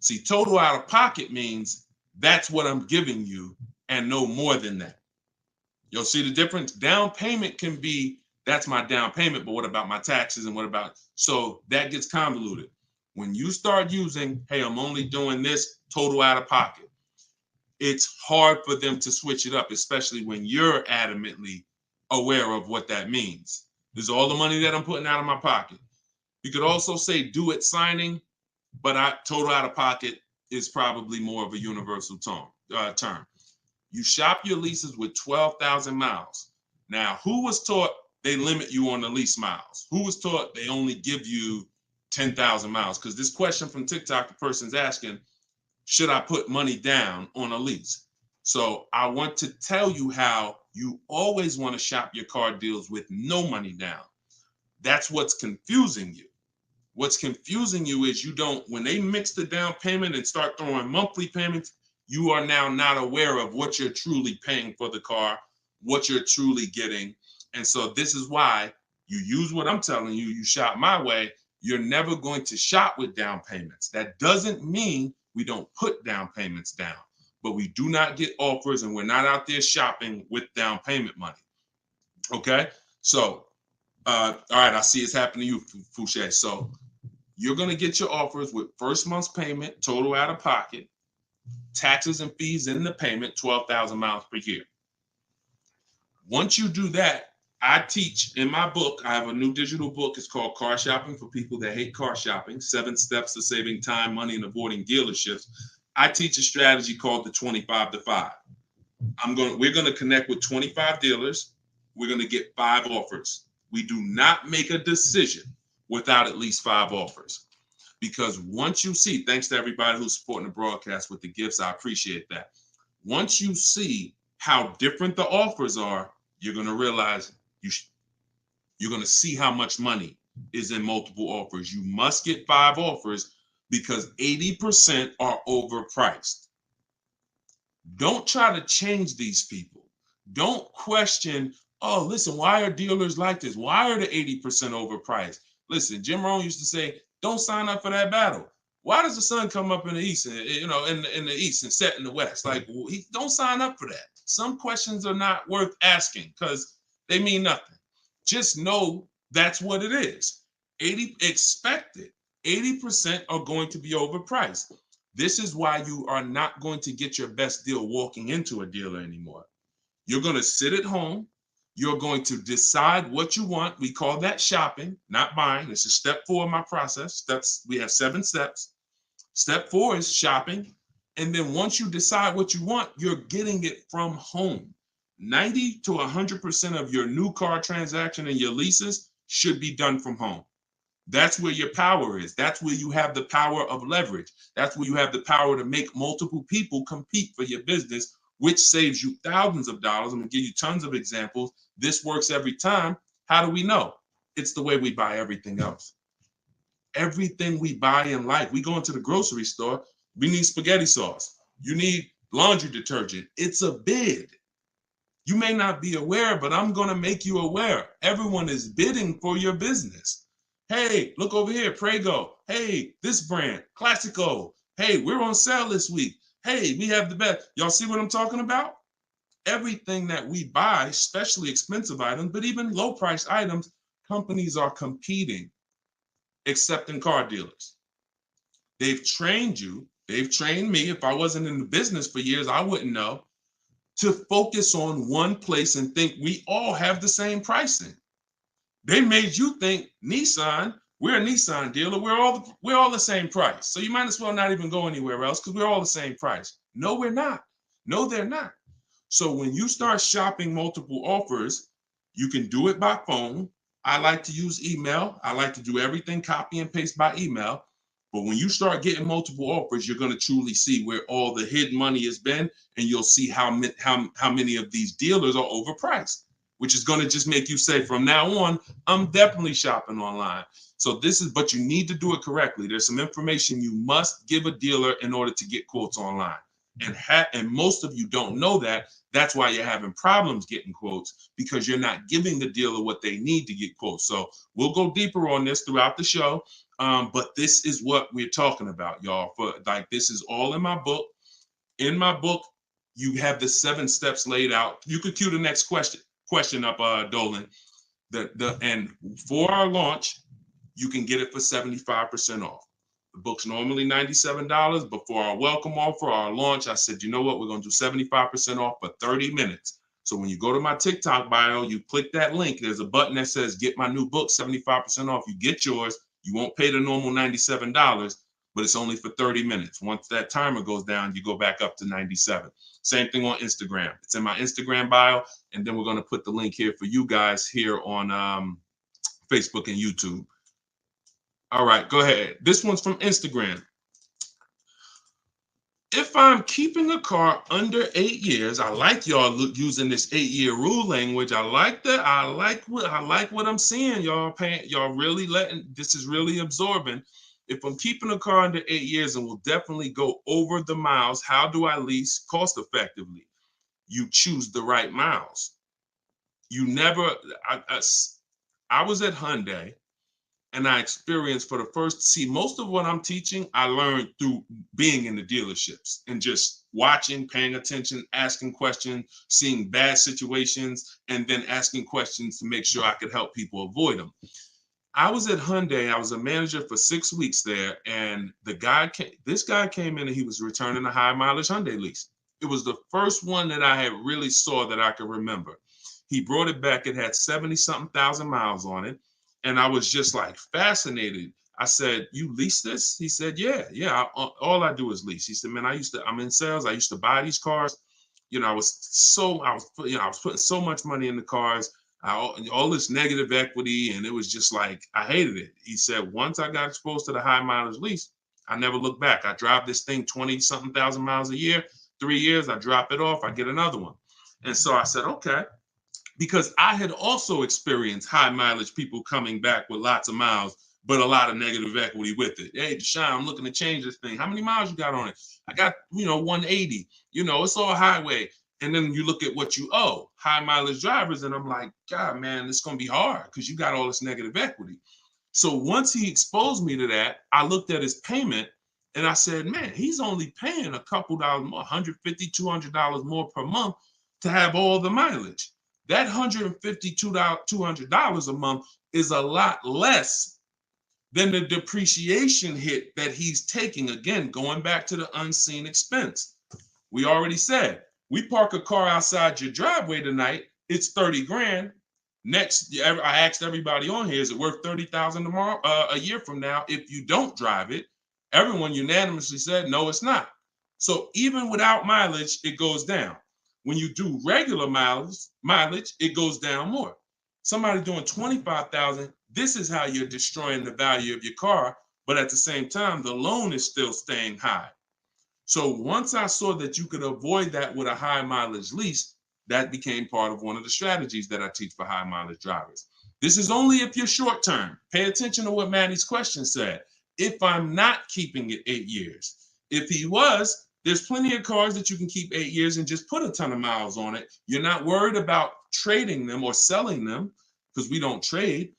See, total out of pocket means that's what I'm giving you and no more than that. You'll see the difference. Down payment can be, that's my down payment, but what about my taxes and what about, so that gets convoluted. When you start using, hey, I'm only doing this total out of pocket, it's hard for them to switch it up, especially when you're adamantly aware of what that means. This is all the money that I'm putting out of my pocket. You could also say do it signing, but total out of pocket is probably more of a universal term. You shop your leases with 12,000 miles. Now, who was taught they limit you on the lease miles? Who was taught they only give you 10,000 miles? Because this question from TikTok, the person's asking, should I put money down on a lease? So I want to tell you how you always want to shop your car deals with no money down. That's what's confusing you. What's confusing you is you don't, when they mix the down payment and start throwing monthly payments, you are now not aware of what you're truly paying for the car, what you're truly getting. And so this is why you use what I'm telling you, you shop my way. You're never going to shop with down payments. That doesn't mean we don't put down payments down, but we do not get offers and we're not out there shopping with down payment money. Okay. So, all right, I see it's happening to you, Fouché. So you're going to get your offers with first month's payment, total out of pocket, taxes and fees in the payment, 12,000 miles per year. Once you do that, I teach in my book, I have a new digital book. It's called Car Shopping for People That Hate Car Shopping, 7 Steps to Saving Time, Money, and Avoiding Dealerships. I teach a strategy called the 25 to 5. We're going to connect with 25 dealers. We're going to get 5 offers. We do not make a decision without at least 5 offers. Because once you see, thanks to everybody who's supporting the broadcast with the gifts, I appreciate that. Once you see how different the offers are, you're going to realize you're going to see how much money is in multiple offers. You must get 5 offers because 80% are overpriced. Don't try to change these people. Don't question, oh, listen, why are dealers like this? Why are the 80% overpriced? Listen, Jim Rohn used to say, don't sign up for that battle. Why does the sun come up in the east, and, in the east and set in the west? Like, don't sign up for that. Some questions are not worth asking because they mean nothing. Just know that's what it is. Expected. 80% are going to be overpriced. This is why you are not going to get your best deal walking into a dealer anymore. You're going to sit at home. You're going to decide what you want. We call that shopping, not buying. This is step 4 of my process. We have 7 steps. Step 4 is shopping. And then once you decide what you want, you're getting it from home. 90 to 100% of your new car transaction and your leases should be done from home. That's where your power is. That's where you have the power of leverage. That's where you have the power to make multiple people compete for your business, which saves you thousands of dollars. I'm going to give you tons of examples. This works every time. How do we know? It's the way we buy everything else. everything we buy in life. We go into the grocery store, we need spaghetti sauce. You need laundry detergent. It's a bid. You may not be aware, but I'm going to make you aware. Everyone is bidding for your business. Hey, look over here, Prego. Hey, this brand, Classico. Hey, we're on sale this week. Hey, we have the best. Y'all see what I'm talking about? Everything that we buy, especially expensive items, but even low price items, companies are competing, except in car dealers. They've trained you. They've trained me. If I wasn't in the business for years, I wouldn't know, to focus on one place and think we all have the same pricing. They made you think Nissan, we're a Nissan dealer, we're all the same price. So you might as well not even go anywhere else because we're all the same price. No, we're not. No, they're not. So when you start shopping multiple offers, you can do it by phone. I like to use email. I like to do everything copy and paste by email. But when you start getting multiple offers, you're going to truly see where all the hidden money has been, and you'll see how many of these dealers are overpriced, which is going to just make you say, from now on, I'm definitely shopping online. So but you need to do it correctly. There's some information you must give a dealer in order to get quotes online. And most of you don't know that. That's why you're having problems getting quotes, because you're not giving the dealer what they need to get quotes. So we'll go deeper on this throughout the show. But this is what we're talking about, y'all. This is all in my book. In my book, you have the 7 steps laid out. You could cue the next question up, Dolan. And for our launch, you can get it for 75% off. The book's normally $97. But for our welcome offer, our launch, I said, you know what? We're going to do 75% off for 30 minutes. So when you go to my TikTok bio, you click that link. There's a button that says, get my new book, 75% off. You get yours. You won't pay the normal $97, but it's only for 30 minutes. Once that timer goes down, you go back up to 97. Same thing on Instagram. It's in my Instagram bio. And then we're going to put the link here for you guys here on Facebook and YouTube. All right, go ahead. This one's from Instagram. If I'm keeping a car under 8 years, I like y'all using this 8-year rule language. I like that. I like what I'm seeing. Y'all really this is really absorbing. If I'm keeping a car under 8 years and will definitely go over the miles, how do I lease cost effectively? You choose the right miles. You never, I was at Hyundai. And I experienced most of what I'm teaching, I learned through being in the dealerships and just watching, paying attention, asking questions, seeing bad situations, and then asking questions to make sure I could help people avoid them. I was at Hyundai. I was a manager for 6 weeks there. And this guy came in and he was returning a high mileage Hyundai lease. It was the first one that I had really saw that I could remember. He brought it back. It had 70-something thousand miles on it. And I was just like fascinated. I said, you lease this? He said, yeah. All I do is lease. He said, man, I'm in sales. I used to buy these cars. You know, I was putting so much money in the cars, all this negative equity. And it was just like, I hated it. He said, once I got exposed to the high mileage lease, I never looked back. I drive this thing 20-something thousand miles a year, 3 years, I drop it off, I get another one. And so I said, okay. Because I had also experienced high mileage people coming back with lots of miles, but a lot of negative equity with it. Hey, Deshone, I'm looking to change this thing. How many miles you got on it? I got, 180. It's all highway. And then you look at what you owe, high mileage drivers. And I'm like, God, man, it's going to be hard because you got all this negative equity. So once he exposed me to that, I looked at his payment and I said, man, he's only paying a couple dollars more, $150, $200 more per month to have all the mileage. That $150, $200 a month is a lot less than the depreciation hit that he's taking. Again, going back to the unseen expense. We already said, we park a car outside your driveway tonight, it's 30 grand. Next, I asked everybody on here, is it worth 30,000 tomorrow, a year from now? If you don't drive it, everyone unanimously said, no, it's not. So even without mileage, it goes down. When you do regular mileage, it goes down more. Somebody doing 25,000, this is how you're destroying the value of your car, but at the same time, the loan is still staying high. So once I saw that you could avoid that with a high mileage lease, that became part of one of the strategies that I teach for high mileage drivers. This is only if you're short term. Pay attention to what Maddie's question said. If I'm not keeping it 8 years. If he was, there's plenty of cars that you can keep 8 years and just put a ton of miles on it. You're not worried about trading them or selling them because we don't trade.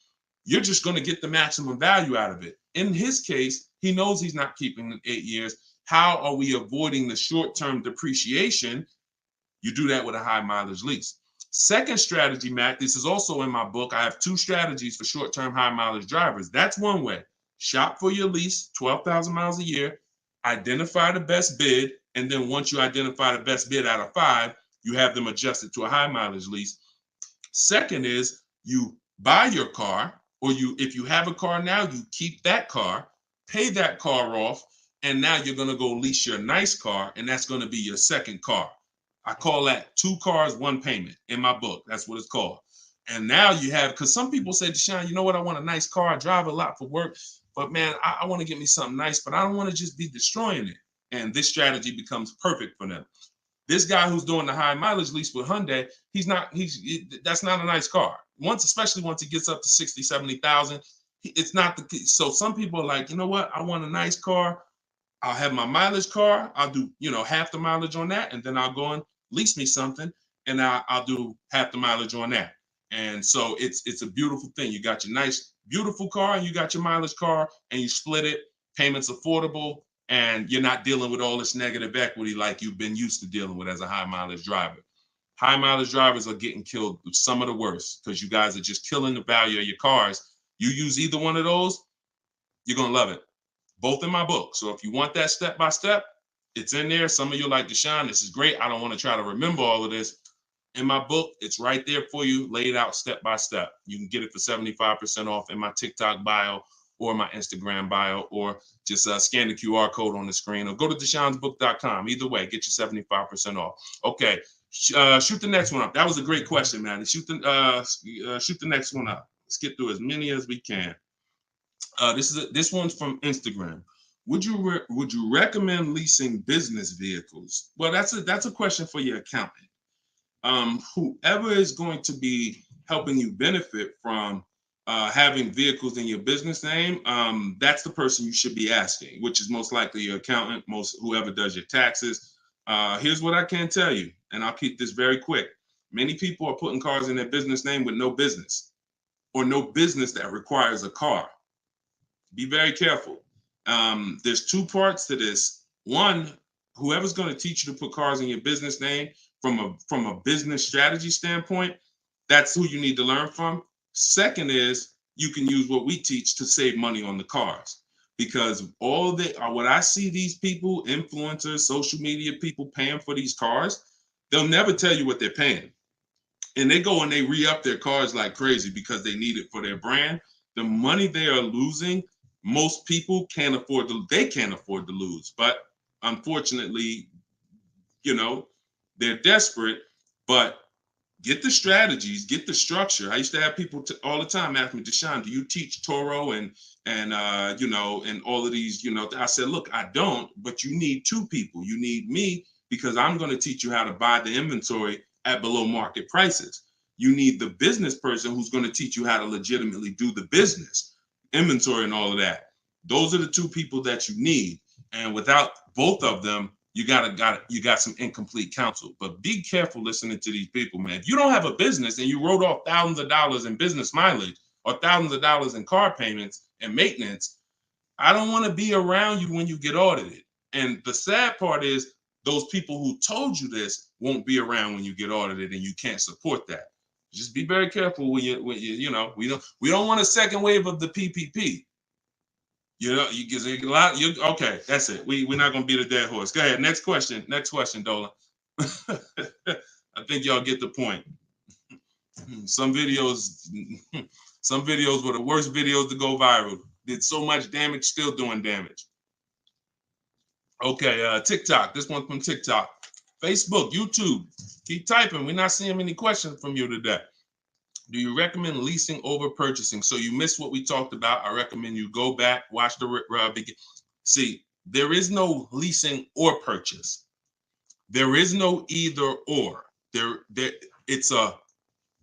You're just going to get the maximum value out of it. In his case, he knows he's not keeping it 8 years. How are we avoiding the short-term depreciation? You do that with a high mileage lease. Second strategy, Matt, this is also in my book. I have 2 strategies for short-term high mileage drivers. That's one way. Shop for your lease, 12,000 miles a year, identify the best bid, and then once you identify the best bid out of 5, you have them adjusted to a high mileage lease. Second is you buy your car, or if you have a car now, you keep that car, pay that car off, and now you're going to go lease your nice car, and that's going to be your second car. I call that 2 cars, 1 payment in my book. That's what it's called. And now you have, because some people say, Deshone, you know what? I want a nice car. I drive a lot for work, but man, I want to get me something nice, but I don't want to just be destroying it. And this strategy becomes perfect for them. This guy who's doing the high mileage lease with Hyundai, that's not a nice car. Especially once it gets up to 60, 70,000, it's not the case. So some people are like, you know what? I want a nice car. I'll have my mileage car. I'll do, half the mileage on that. And then I'll go and lease me something. And I'll do half the mileage on that. And so it's a beautiful thing. You got your nice, beautiful car and you got your mileage car and you split it. Payments affordable. And you're not dealing with all this negative equity like you've been used to dealing with as a high mileage driver. High mileage drivers are getting killed with some of the worst because you guys are just killing the value of your cars. You use either one of those, you're going to love it. Both in my book. So if you want that step by step, it's in there. Some of you are like, Deshone, this is great. I don't want to try to remember all of this. In my book, it's right there for you, laid out step by step. You can get it for 75% off in my TikTok bio or my Instagram bio, or just scan the QR code on the screen, or go to deshonesbook.com. Either way, get your 75% off. Okay, shoot the next one up. That was a great question, man. Shoot the next one up. Let's get through as many as we can. This one's from Instagram. Would you recommend leasing business vehicles? Well, that's a question for your accountant. Whoever is going to be helping you benefit from having vehicles in your business name, that's the person you should be asking, which is most likely your accountant, whoever does your taxes. Here's what I can tell you, and I'll keep this very quick. Many people are putting cars in their business name with no business, or no business that requires a car. Be very careful. There's 2 parts to this. One, whoever's going to teach you to put cars in your business name from a business strategy standpoint, that's who you need to learn from. Second is you can use what we teach to save money on the cars, because what I see these people, influencers, social media people paying for these cars, they'll never tell you what they're paying. And they go and they re-up their cars like crazy because they need it for their brand. The money they are losing, most people can't afford to lose. But unfortunately, they're desperate. But get the strategies, get the structure. I used to have people all the time ask me, Deshone, do you teach Toro and all of these, I said, look, I don't, but you need 2 people. You need me, because I'm going to teach you how to buy the inventory at below market prices. You need the business person who's going to teach you how to legitimately do the business, inventory and all of that. Those are the 2 people that you need. And without both of them, you got some incomplete counsel. But be careful listening to these people, man. If you don't have a business and you wrote off thousands of dollars in business mileage or thousands of dollars in car payments and maintenance, I don't want to be around you when you get audited. And the sad part is those people who told you this won't be around when you get audited, and you can't support that. Just be very careful we don't want a second wave of the PPP. You get a lot. Okay, that's it. We're not gonna beat a dead horse. Go ahead. Next question, Dolan. I think y'all get the point. Some videos were the worst videos to go viral. Did so much damage, still doing damage. Okay, TikTok. This one's from TikTok. Facebook, YouTube. Keep typing. We're not seeing many questions from you today. Do you recommend leasing over purchasing? So you missed what we talked about. I recommend you go back, watch the beginning. See, there is no leasing or purchase. There is no either or. It's a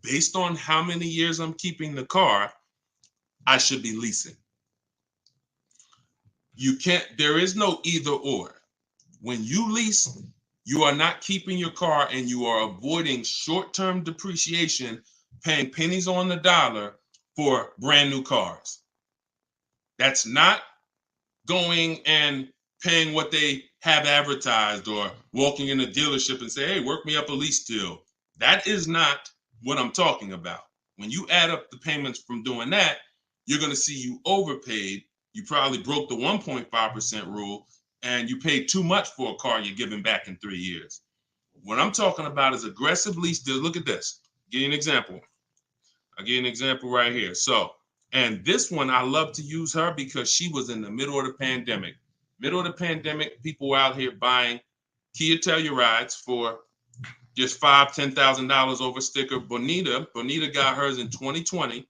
based on how many years I'm keeping the car, I should be leasing. You can't, there is no either or. When you lease, you are not keeping your car and you are avoiding short-term depreciation, paying pennies on the dollar for brand new cars. That's not going and paying what they have advertised or walking in a dealership and say, hey, work me up a lease deal. That is not what I'm talking about. When you add up the payments from doing that, you're going to see you overpaid. You probably broke the 1.5% rule and you paid too much for a car you're giving back in 3 years. What I'm talking about is aggressive lease deals. Look at this. Give you an example. I'll give you an example right here. So, and this one, I love to use her because she was in the middle of the pandemic. Middle of the pandemic, people were out here buying Kia Tellurides for just $5,000-$10,000 over sticker. Bonita got hers in 2020.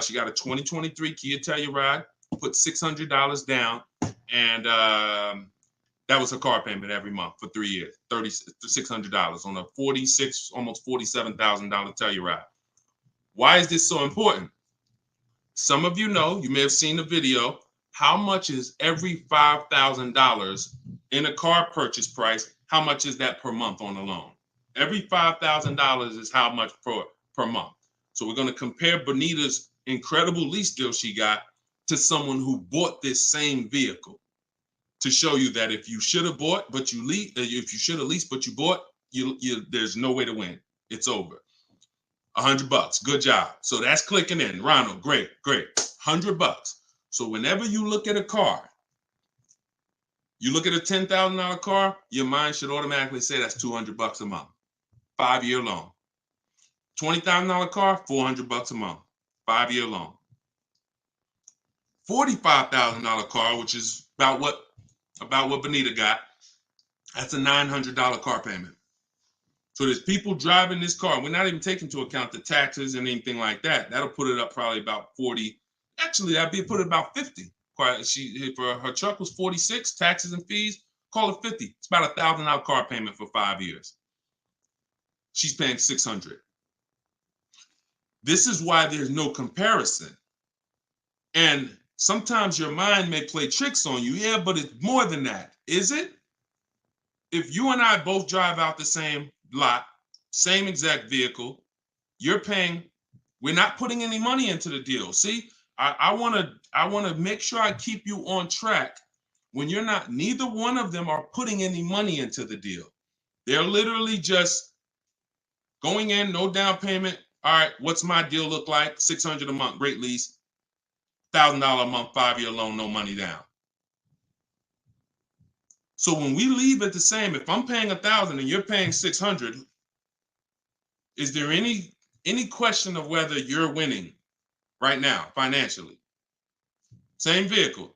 She got a 2023 Kia Telluride, put $600 down, and that was her car payment every month for 3 years, $600 on a almost $47,000 Telluride. Why is this so important? Some of you know, you may have seen the video, how much is every $5,000 in a car purchase price? How much is that per month on a loan? Every $5,000 is how much per month. So we're going to compare Bonita's incredible lease deal she got to someone who bought this same vehicle to show you that if you should have bought, but you if you should have leased, but you bought, there's no way to win. It's over. $100. Good job. So that's clicking in. Ronald, great. $100. So whenever you look at a car, you look at a $10,000 car, your mind should automatically say that's $200 a month. 5-year loan. $20,000 car, $400 a month. 5-year loan. $45,000 car, which is about what Bonita got, that's a $900 car payment. So there's people driving this car. We're not even taking into account the taxes and anything like that. That'll put it up probably about 40. Actually, put it about 50. For her truck was 46, taxes and fees, call it 50. It's about $1,000 car payment for 5 years. She's paying $600. This is why there's no comparison. And sometimes your mind may play tricks on you. Yeah, but it's more than that. Is it? If you and I both drive out the same lot, same exact vehicle, we're not putting any money into the deal. See, I want to make sure I keep you on track when neither one of them are putting any money into the deal. They're literally just going in, no down payment. All right, what's my deal look like? $600 a month, great lease. $1,000 a month, 5-year loan, no money down. So when we leave it the same, if I'm paying $1,000 and you're paying $600, is there any question of whether you're winning right now financially? Same vehicle.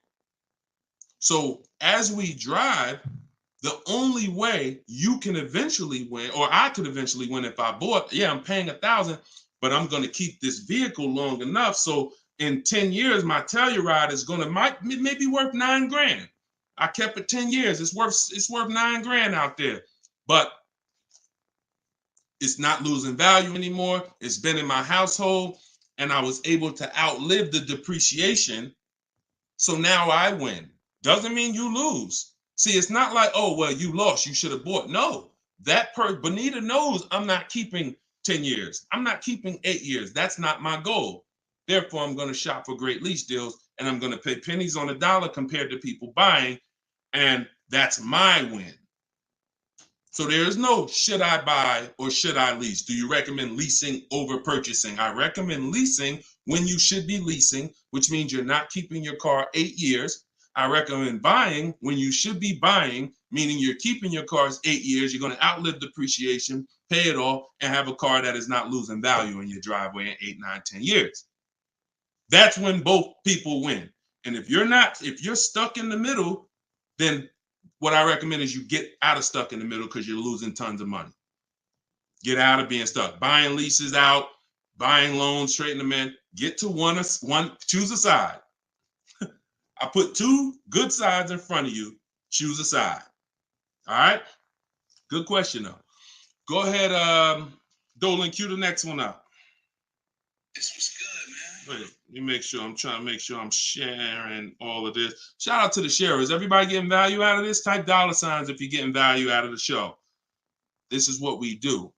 So as we drive, the only way you can eventually win, or I could eventually win if I bought, I'm paying $1,000, but I'm going to keep this vehicle long enough. So in 10 years, my Telluride is maybe worth $9,000. I kept it 10 years. It's worth $9,000 out there, but it's not losing value anymore. It's been in my household and I was able to outlive the depreciation. So now I win. Doesn't mean you lose. See, it's not like, oh, well, you lost, you should have bought. No, Bonita knows I'm not keeping 10 years. I'm not keeping 8 years. That's not my goal. Therefore, I'm going to shop for great lease deals and I'm going to pay pennies on the dollar compared to people buying. And that's my win. So there is no should I buy or should I lease? Do you recommend leasing over purchasing? I recommend leasing when you should be leasing, which means you're not keeping your car 8 years. I recommend buying when you should be buying, meaning you're keeping your cars 8 years. You're going to outlive depreciation, pay it all, and have a car that is not losing value in your driveway in 8, 9, 10 years. That's when both people win. And if you're stuck in the middle, then what I recommend is you get out of stuck in the middle because you're losing tons of money. Get out of being stuck. Buying leases out, buying loans, trading them in. Get to one, choose a side. I put 2 good sides in front of you. Choose a side. All right? Good question, though. Go ahead, Dolan, cue the next one up. This was good, man. Wait, let me make sure. I'm trying to make sure I'm sharing all of this. Shout out to the sharers. Everybody getting value out of this? Type $ if you're getting value out of the show. This is what we do.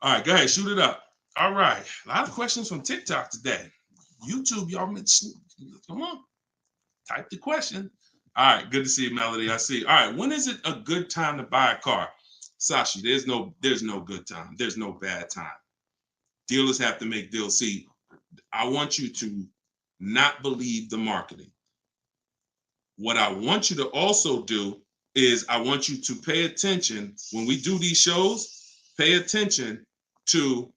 All right, go ahead, shoot it up. All right, a lot of questions from TikTok today. YouTube, y'all, come on, type the question. All right, good to see you, Melody. I see. All right, when is it a good time to buy a car? Sashi, there's no good time. There's no bad time. Dealers have to make deals. See, I want you to not believe the marketing. What I want you to also do is I want you to pay attention when we do these shows. Pay attention to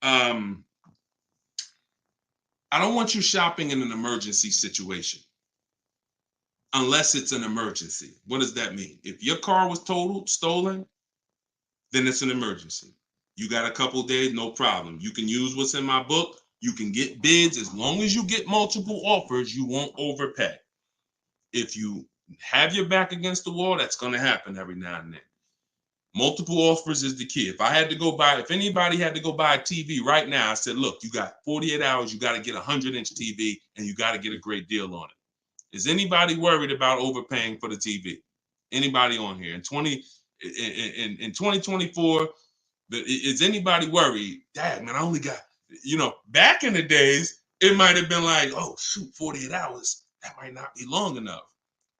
I don't want you shopping in an emergency situation unless it's an emergency. What does that mean? If your car was totaled, stolen, then it's an emergency. You got a couple days, no problem. You can use what's in my book. You can get bids. As long as you get multiple offers, you won't overpay. If you have your back against the wall, that's going to happen every now and then. Multiple offers is the key. If anybody had to go buy a TV right now, I said, look, you got 48 hours, you got to get a 100-inch TV, and you got to get a great deal on it. Is anybody worried about overpaying for the TV? Anybody on here? In 2024, is anybody worried? Dad, man, I only got, back in the days, it might have been like, oh, shoot, 48 hours. That might not be long enough.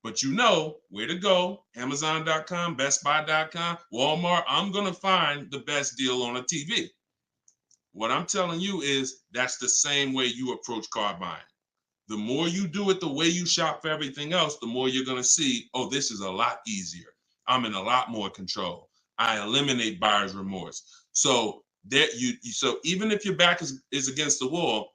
But you know where to go. Amazon.com, BestBuy.com, Walmart. I'm going to find the best deal on a TV. What I'm telling you is that's the same way you approach car buying. The more you do it the way you shop for everything else, the more you're going to see, oh, this is a lot easier. I'm in a lot more control. I eliminate buyer's remorse. So so even if your back is against the wall,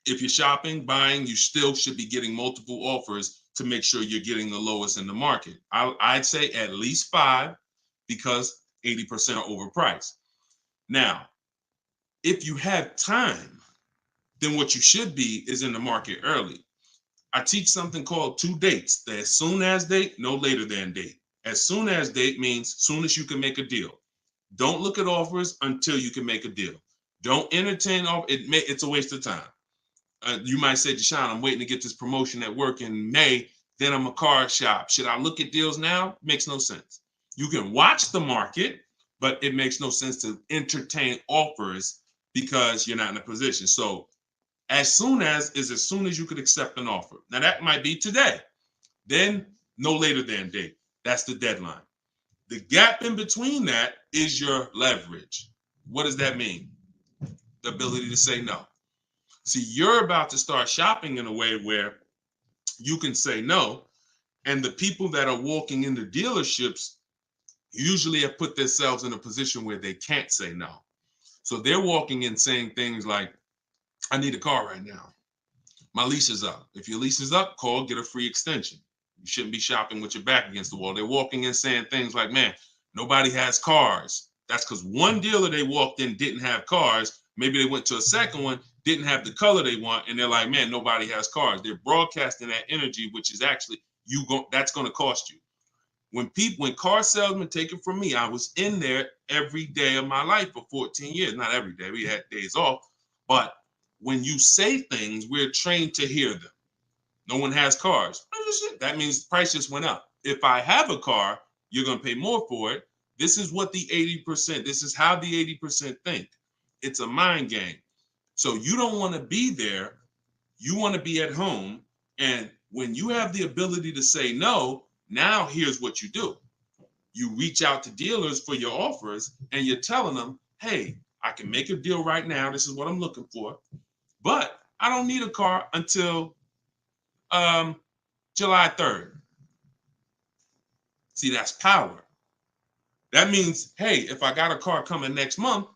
if you're shopping, buying, you still should be getting multiple offers to make sure you're getting the lowest in the market. I'd say at least 5 because 80% are overpriced. Now, if you have time, then what you should be is in the market early. I teach something called 2 dates. The as soon as date, no later than date. As soon as date means soon as you can make a deal. Don't look at offers until you can make a deal. Don't entertain it's a waste of time. You might say, Deshone, I'm waiting to get this promotion at work in May. Then I'm a car shop. Should I look at deals now? Makes no sense. You can watch the market, but it makes no sense to entertain offers because you're not in a position. So as soon as you could accept an offer. Now that might be today. Then no later than date. That's the deadline. The gap in between that is your leverage. What does that mean? The ability to say no. See, you're about to start shopping in a way where you can say no, and the people that are walking into dealerships usually have put themselves in a position where they can't say no. So they're walking in saying things like, I need a car right now. My lease is up. If your lease is up, call, get a free extension. You shouldn't be shopping with your back against the wall. They're walking in saying things like, man, nobody has cars. That's because one dealer they walked in didn't have cars. Maybe they went to a second one, didn't have the color they want, and they're like, man, nobody has cars. They're broadcasting that energy, which is actually that's going to cost you. When car salesmen take it from me, I was in there every day of my life for 14 years. Not every day, we had days off, but when you say things, we're trained to hear them. No one has cars. That means the price just went up. If I have a car, you're going to pay more for it. This is what the 80%, this is how the 80% think. It's a mind game. So you don't want to be there. You want to be at home. And when you have the ability to say no, now here's what you do. You reach out to dealers for your offers and you're telling them, hey, I can make a deal right now. This is what I'm looking for. But I don't need a car until July 3rd. See, that's power. That means, hey, if I got a car coming next month,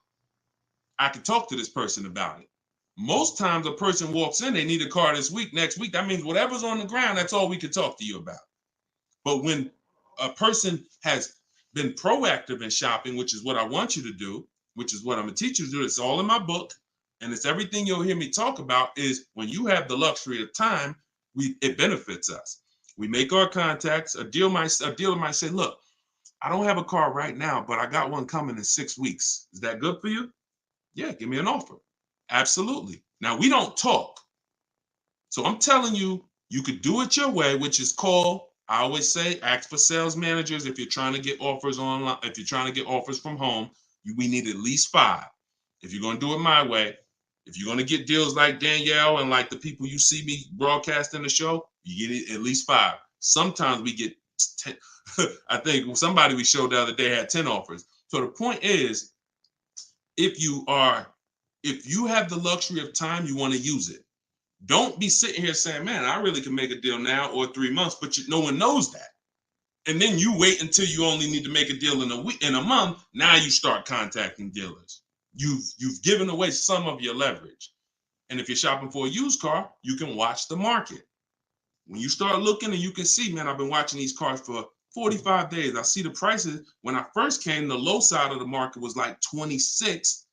I can talk to this person about it. Most times a person walks in, they need a car this week, next week. That means whatever's on the ground, that's all we can talk to you about. But when a person has been proactive in shopping, which is what I want you to do, which is what I'm going to teach you to do, it's all in my book, and it's everything you'll hear me talk about, is when you have the luxury of time, it benefits us. We make our contacts. A dealer might say, look, I don't have a car right now, but I got one coming in 6 weeks. Is that good for you? Yeah, give me an offer. Absolutely. Now we don't talk. So I'm telling you, you could do it your way, which is call. I always say, ask for sales managers if you're trying to get offers online. If you're trying to get offers from home, we need at least 5. If you're going to do it my way, if you're going to get deals like Danielle and like the people you see me broadcasting the show, you get it at least 5. Sometimes we get 10. I think somebody we showed the other day had 10 offers. So the point is, if you have the luxury of time, you want to use it. Don't be sitting here saying, man, I really can make a deal now or 3 months, but no one knows that. And then you wait until you only need to make a deal in a week, in a month. Now you start contacting dealers. You've given away some of your leverage. And if you're shopping for a used car, you can watch the market. When you start looking and you can see, man, I've been watching these cars for 45 days. I see the prices. When I first came, the low side of the market was like 26.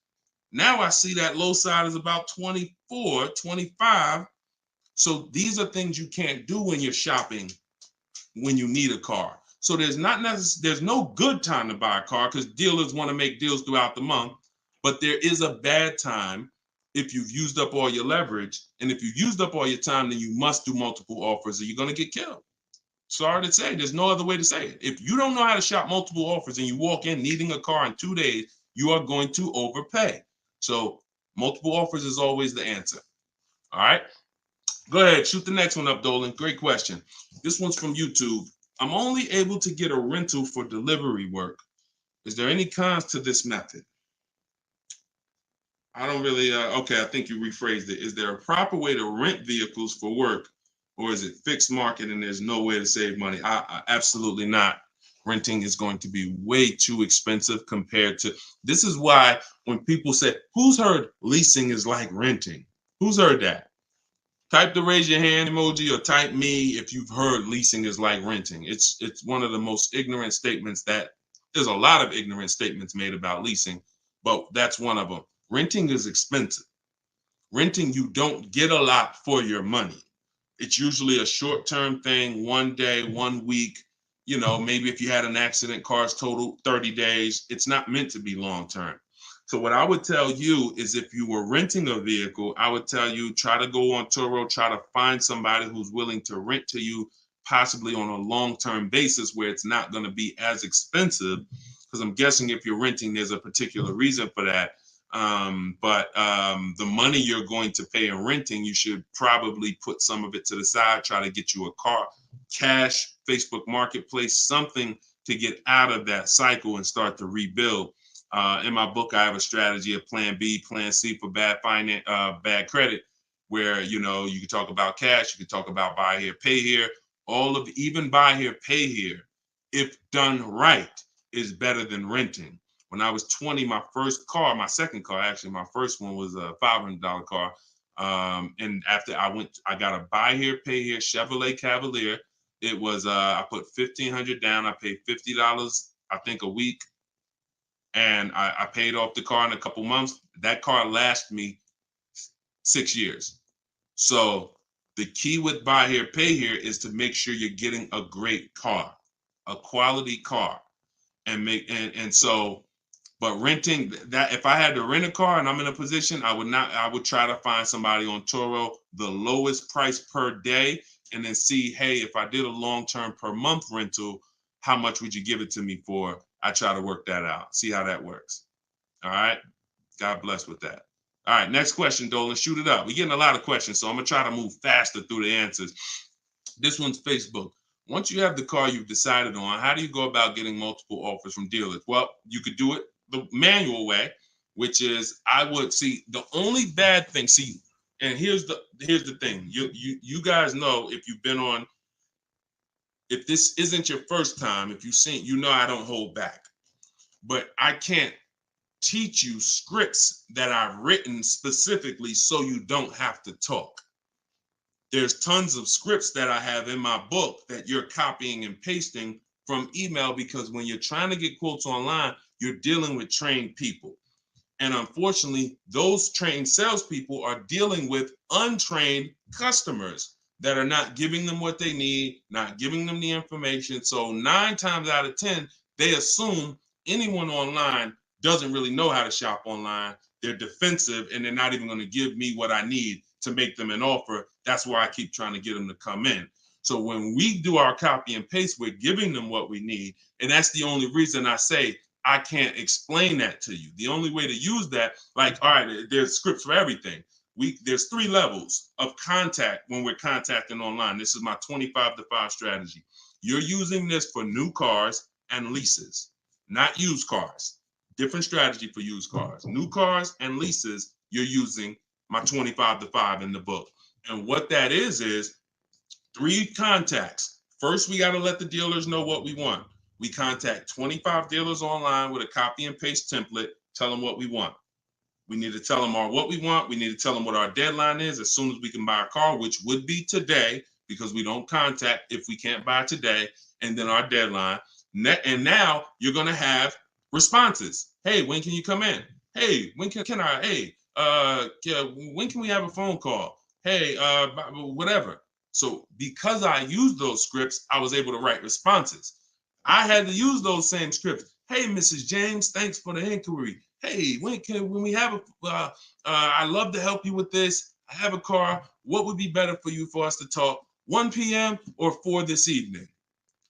Now I see that low side is about 24, 25. So these are things you can't do when you're shopping when you need a car. So there's no good time to buy a car because dealers want to make deals throughout the month. But there is a bad time if you've used up all your leverage. And if you've used up all your time, then you must do multiple offers or you're going to get killed. Sorry to say, there's no other way to say it. If you don't know how to shop multiple offers and you walk in needing a car in 2 days, you are going to overpay. So multiple offers is always the answer. All right. Go ahead, shoot the next one up, Dolan. Great question. This one's from YouTube. I'm only able to get a rental for delivery work. Is there any cons to this method? I don't really, okay, I think you rephrased it. Is there a proper way to rent vehicles for work, or is it fixed market and there's no way to save money? Absolutely not. Renting is going to be way too expensive compared to, this is why when people say, who's heard leasing is like renting? Who's heard that? Type the raise your hand emoji or type me if you've heard leasing is like renting. It's one of the most ignorant statements that there's a lot of ignorant statements made about leasing, but that's one of them. Renting is expensive. Renting, you don't get a lot for your money. It's usually a short-term thing, 1 day, 1 week. You know, maybe if you had an accident, cars total 30 days. It's not meant to be long-term. So what I would tell you is if you were renting a vehicle, I would tell you try to go on Turo, try to find somebody who's willing to rent to you, possibly on a long-term basis where it's not going to be as expensive. Because I'm guessing if you're renting, there's a particular reason for that. But the money you're going to pay in renting, you should probably put some of it to the side, try to get you a car, cash, Facebook Marketplace, something to get out of that cycle and start to rebuild. In my book, I have a strategy of plan B, plan C for bad credit, where, you know, you can talk about cash, you can talk about buy here, pay here, even buy here, pay here, if done right, is better than renting. When I was 20, my second car, actually, my first one was a $500 car. And after I got a buy here, pay here Chevrolet Cavalier. It was, I put $1,500 down. I paid $50, I think, a week. And I paid off the car in a couple months. That car lasted me 6 years. So the key with buy here, pay here is to make sure you're getting a great car, a quality car, but renting, that if I had to rent a car and I'm in a position, I would try to find somebody on Turo, the lowest price per day, and then see, hey, if I did a long-term per month rental, how much would you give it to me for? I try to work that out, see how that works. All right. God bless with that. All right. Next question, Dolan. Shoot it up. We're getting a lot of questions, so I'm going to try to move faster through the answers. This one's Facebook. Once you have the car you've decided on, how do you go about getting multiple offers from dealers? Well, you could do it the manual way, which is I would see the only bad thing. See, and here's the thing. You guys know if you've been on, if this isn't your first time, if you've seen, you know I don't hold back. But I can't teach you scripts that I've written specifically so you don't have to talk. There's tons of scripts that I have in my book that you're copying and pasting from email, because when you're trying to get quotes online, you're dealing with trained people. And unfortunately, those trained salespeople are dealing with untrained customers that are not giving them what they need, not giving them the information. So 9 times out of 10, they assume anyone online doesn't really know how to shop online. they're defensive and they're not even going to give me what I need to make them an offer. That's why I keep trying to get them to come in. So when we do our copy and paste, we're giving them what we need. And that's the only reason I say I can't explain that to you. The only way to use that, like, all right, there's scripts for everything. There's 3 levels of contact when we're contacting online. This is my 25 to 5 strategy. You're using this for new cars and leases, not used cars. Different strategy for used cars. New cars and leases, you're using my 25 to 5 in the book. And what that is 3 contacts. First, we got to let the dealers know what we want. We contact 25 dealers online with a copy and paste template, tell them what we want. We need to tell them what we want. We need to tell them what our deadline is as soon as we can buy a car, which would be today, because we don't contact if we can't buy today, and then our deadline. And now you're going to have responses. Hey, when can you come in? Hey, when can I? Hey, when can we have a phone call? Hey, whatever. So because I used those scripts, I was able to write responses. I had to use those same scripts. Hey, Mrs. James, thanks for the inquiry. Hey, when we have I'd love to help you with this. I have a car. What would be better for you for us to talk? 1 p.m. or 4 this evening?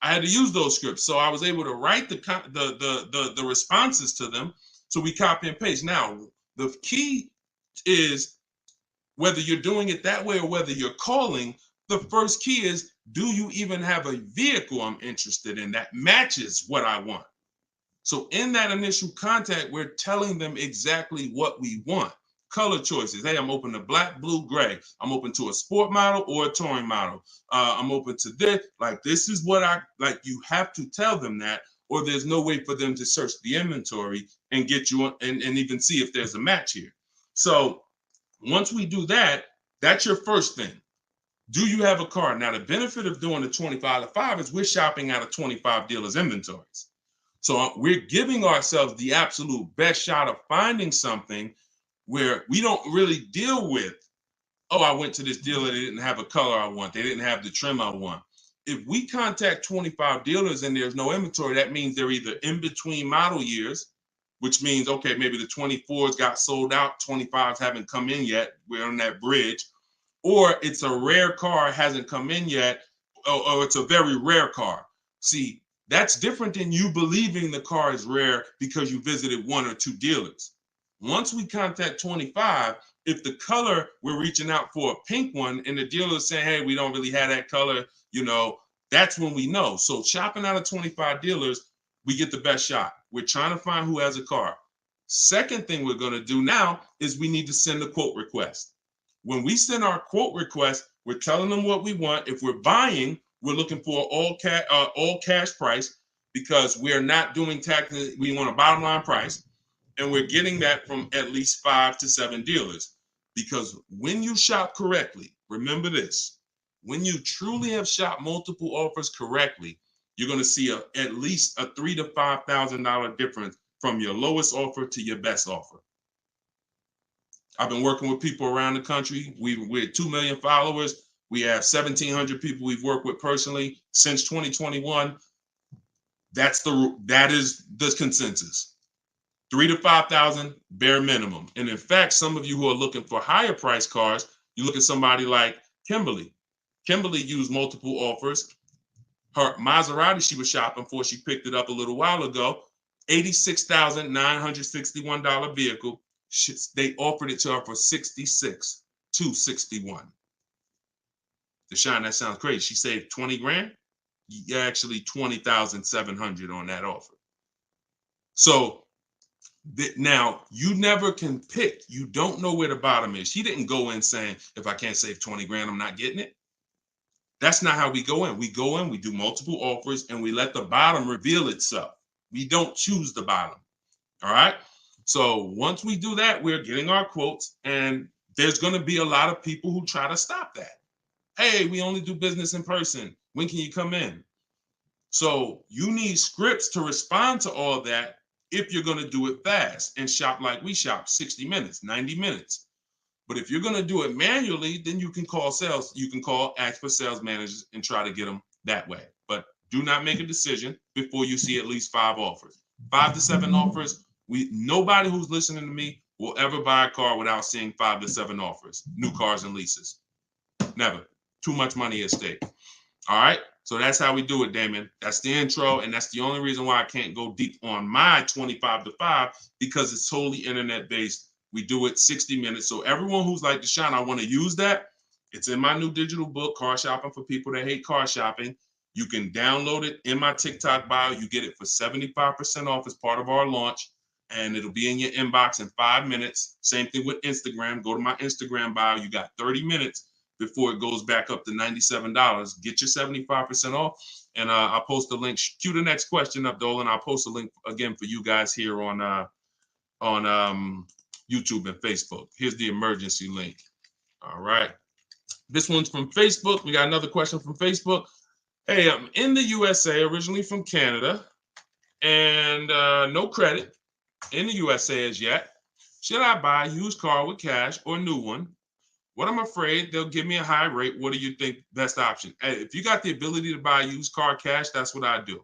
I had to use those scripts. So I was able to write the responses to them. So we copy and paste. Now, the key is whether you're doing it that way or whether you're calling, the first key is, do you even have a vehicle I'm interested in that matches what I want? So in that initial contact, we're telling them exactly what we want. Color choices. Hey, I'm open to black, blue, gray. I'm open to a sport model or a touring model. I'm open to this. Like, this is what I like. You have to tell them that, or there's no way for them to search the inventory and get you and even see if there's a match here. So once we do that, that's your first thing. Do you have a car? Now, the benefit of doing the 25 to 5 is we're shopping out of 25 dealers' inventories. So we're giving ourselves the absolute best shot of finding something where we don't really deal with, oh, I went to this dealer, they didn't have a color I want, they didn't have the trim I want. If we contact 25 dealers and there's no inventory, that means they're either in between model years, which means, okay, maybe the 24s got sold out, 25s haven't come in yet, we're on that bridge, or it's a rare car, hasn't come in yet, or it's a very rare car. See, that's different than you believing the car is rare because you visited 1 or 2 dealers. Once we contact 25, if the color, we're reaching out for a pink one and the dealer is saying, hey, we don't really have that color, that's when we know. So shopping out of 25 dealers, we get the best shot. We're trying to find who has a car. Second thing we're going to do now is we need to send a quote request. When we send our quote request, we're telling them what we want. If we're buying, we're looking for all cash price, because we're not doing tax. We want a bottom line price, and we're getting that from at least 5 to 7 dealers. Because when you shop correctly, remember this: when you truly have shopped multiple offers correctly, you're going to see at least a $3,000 to $5,000 difference from your lowest offer to your best offer. I've been working with people around the country. We're 2 million followers. We have 1,700 people we've worked with personally since 2021. That is the consensus. 3,000 to 5,000 bare minimum. And in fact, some of you who are looking for higher price cars, you look at somebody like Kimberly. Kimberly used multiple offers. Her Maserati she was shopping for, she picked it up a little while ago, $86,961 vehicle. They offered it to her for $66,261. Deshone, that sounds crazy. She saved 20 grand. Actually, 20,700 on that offer. So now you never can pick. You don't know where the bottom is. She didn't go in saying, if I can't save 20 grand, I'm not getting it. That's not how we go in. We go in, we do multiple offers, and we let the bottom reveal itself. We don't choose the bottom. All right. So once we do that, we're getting our quotes, and there's going to be a lot of people who try to stop that. Hey, we only do business in person. When can you come in? So you need scripts to respond to all that if you're going to do it fast and shop like we shop, 60 minutes, 90 minutes. But if you're going to do it manually, then you can call sales. You can ask for sales managers and try to get them that way. But do not make a decision before you see at least 5 offers. 5 to 7 offers. Nobody who's listening to me will ever buy a car without seeing 5 to 7 offers, new cars and leases. Never. Too much money at stake. All right. So that's how we do it, Damon. That's the intro. And that's the only reason why I can't go deep on my 25 to 5, because it's totally internet based. We do it 60 minutes. So everyone who's like, Deshone, I want to use that. It's in my new digital book, Car Shopping for People That Hate Car Shopping. You can download it in my TikTok bio. You get it for 75% off as part of our launch. And it'll be in your inbox in 5 minutes. Same thing with Instagram. Go to my Instagram bio. You got 30 minutes before it goes back up to $97. Get your 75% off. And I'll post a link. Cue the next question up, Dolan. I'll post a link again for you guys here on YouTube and Facebook. Here's the emergency link. All right. This one's from Facebook. We got another question from Facebook. Hey, I'm in the USA, originally from Canada, and no credit in the USA as yet. Should I buy a used car with cash or new one? What I'm afraid they'll give me a high rate. What do you think best option? Hey, if you got the ability to buy a used car cash, that's what I do.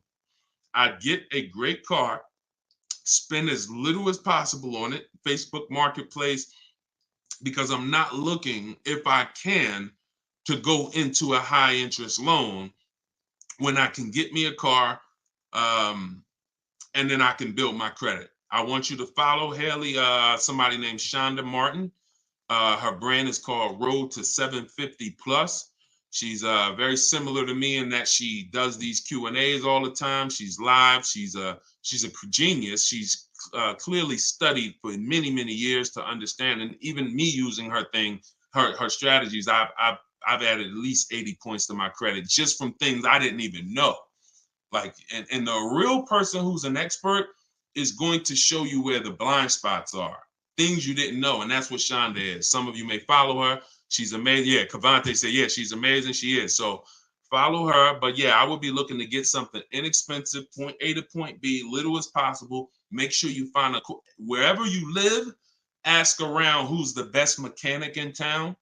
I'd get a great car, spend as little as possible on it, Facebook Marketplace, because I'm not looking, if I can, to go into a high interest loan when I can get me a car and then I can build my credit. I want you to follow Haley, somebody named Shonda Martin. Her brand is called Road to 750 Plus. She's very similar to me in that she does these Q&As all the time. She's live. She's a genius. She's clearly studied for many, many years to understand. And even me using her thing, her strategies, I've added at least 80 points to my credit just from things I didn't even know. Like, and the real person who's an expert is going to show you where the blind spots are. Things you didn't know, and that's what Shonda is. Some of you may follow her. She's amazing. Yeah, Cavante said, yeah, she's amazing. She is. So follow her. But yeah, I would be looking to get something inexpensive, point A to point B, little as possible. Make sure you find wherever you live, ask around who's the best mechanic in town.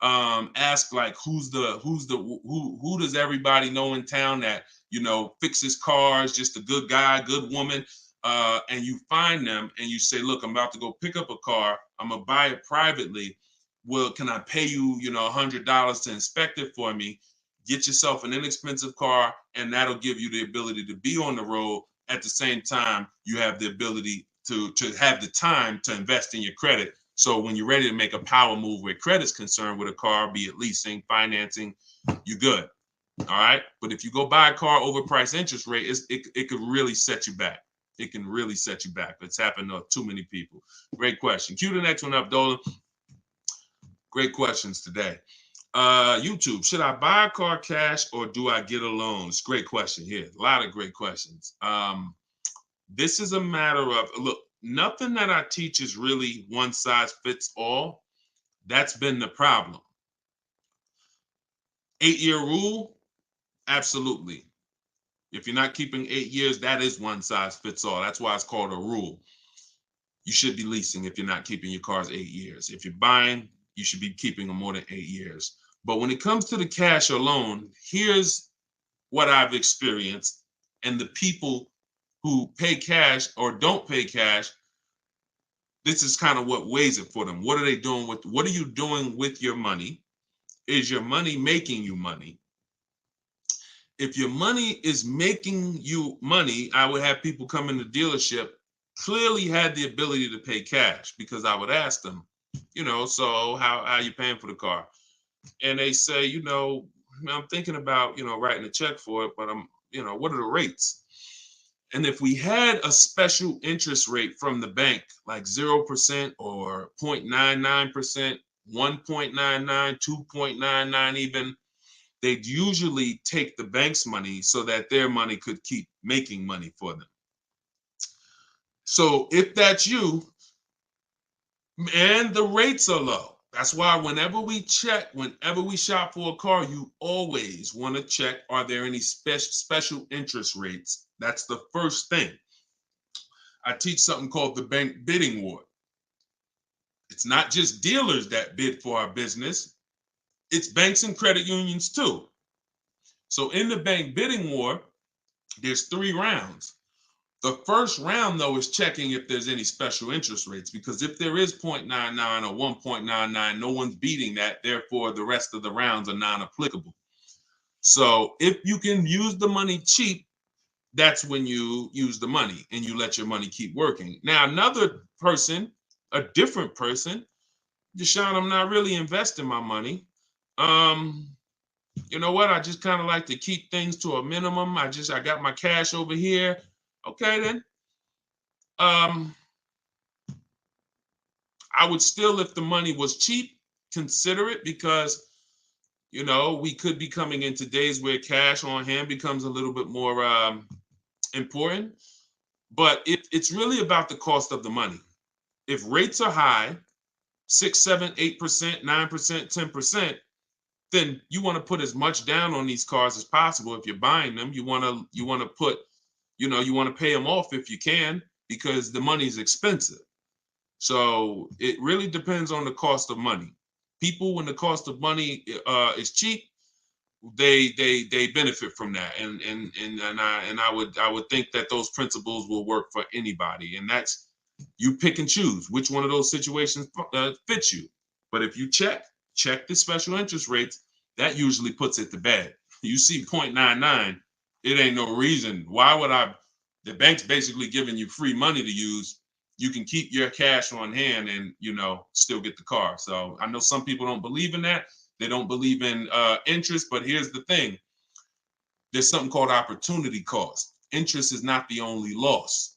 Ask like who does everybody know in town that, you know, fixes cars, just a good guy, good woman. And you find them and you say, look, I'm about to go pick up a car. I'm gonna buy it privately. Well, can I pay you, $100 to inspect it for me? Get yourself an inexpensive car, and that'll give you the ability to be on the road. At the same time, you have the ability to have the time to invest in your credit. So when you're ready to make a power move where credit's concerned with a car, be it leasing, financing, you're good. All right. But if you go buy a car overpriced interest rate, it could really set you back. It can really set you back. It's happened to too many people. Great question. Cue the next one up, Dolan. Great questions today. YouTube, should I buy a car cash or do I get a loan? It's a great question here. A lot of great questions. This is a matter of, look, nothing that I teach is really one size fits all. That's been the problem. 8-year rule, absolutely. If you're not keeping 8 years, that is one size fits all. That's why it's called a rule. You should be leasing if you're not keeping your cars 8 years. If you're buying, you should be keeping them more than 8 years. But when it comes to the cash or loan, here's what I've experienced. And the people who pay cash or don't pay cash, this is kind of what weighs it for them. What are they doing with, what are you doing with your money? Is your money making you money? If your money is making you money, I would have people come in the dealership, clearly had the ability to pay cash, because I would ask them, so how are you paying for the car? And they say, I'm thinking about, writing a check for it, but what are the rates? And if we had a special interest rate from the bank, like 0% or 0.99%, 1.99, 2.99 even, they'd usually take the bank's money so that their money could keep making money for them. So if that's you, and the rates are low, that's why whenever we shop for a car, you always want to check, are there any special interest rates? That's the first thing. I teach something called the bank bidding war. It's not just dealers that bid for our business. It's banks and credit unions too. So in the bank bidding war, there's 3 rounds. The first round, though, is checking if there's any special interest rates, because if there is 0.99 or 1.99, no one's beating that. Therefore, the rest of the rounds are non-applicable. So if you can use the money cheap, that's when you use the money and you let your money keep working. Now, another person, a different person, Deshone, I'm not really investing my money. You know what? I just kind of like to keep things to a minimum. I got my cash over here. Okay, then. I would still, if the money was cheap, consider it, because we could be coming into days where cash on hand becomes a little bit more important. But it's really about the cost of the money. If rates are high, 6, 7, 8%, 9%, 10%, then you want to put as much down on these cars as possible. If you're buying them, you want to put, you want to pay them off if you can, because the money is expensive. So it really depends on the cost of money. People, when the cost of money is cheap, they benefit from that, and I would think that those principles will work for anybody, and that's, you pick and choose which one of those situations fits you. But if you check the special interest rates, that usually puts it to bed. You see 0.99, it ain't no reason. Why would the bank's basically giving you free money to use. You can keep your cash on hand and still get the car. So I know some people don't believe in that. They don't believe in interest, but here's the thing. There's something called opportunity cost. Interest is not the only loss.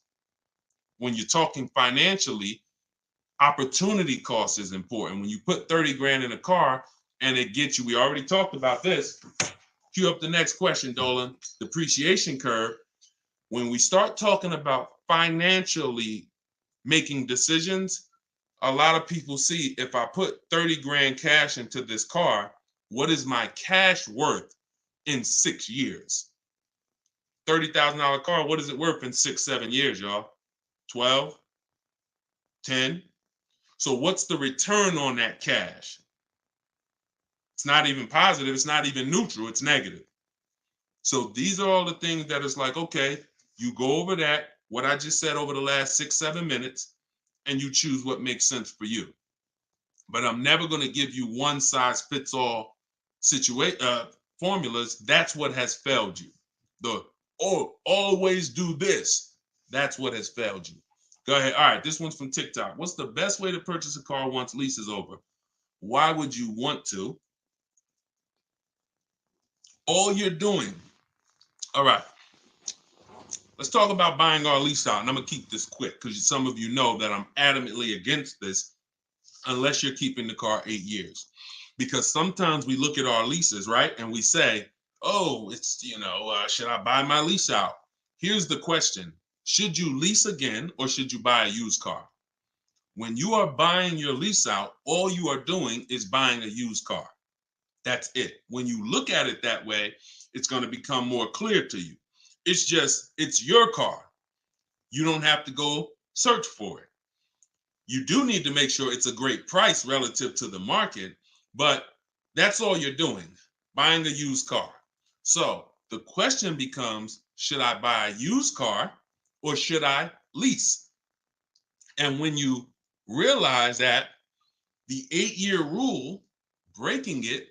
When you're talking financially, opportunity cost is important. When you put 30 grand in a car and it gets you, we already talked about this. Cue up the next question, Dolan. Depreciation curve. When we start talking about financially making decisions, a lot of people see, if I put 30 grand cash into this car, what is my cash worth in 6 years? $30,000 car, what is it worth in 6, 7 years, y'all? 12, 10. So what's the return on that cash? It's not even positive. It's not even neutral. It's negative. So these are all the things that it's like, okay, you go over that, what I just said over the last 6, 7 minutes, and you choose what makes sense for you. But I'm never going to give you one size fits all formulas. That's what has failed you. Always do this. That's what has failed you. Go ahead. All right, this one's from TikTok. What's the best way to purchase a car once lease is over? Why would you want to? All you're doing. All right. Let's talk about buying our lease out. And I'm going to keep this quick because some of you know that I'm adamantly against this unless you're keeping the car 8 years. Because sometimes we look at our leases, right? And we say, oh, it's, should I buy my lease out? Here's the question. Should you lease again or should you buy a used car? When you are buying your lease out, all you are doing is buying a used car. That's it. When you look at it that way, it's going to become more clear to you. It's your car. You don't have to go search for it. You do need to make sure it's a great price relative to the market, but that's all you're doing, buying a used car. So the question becomes, should I buy a used car or should I lease? And when you realize that the 8-year rule, breaking it,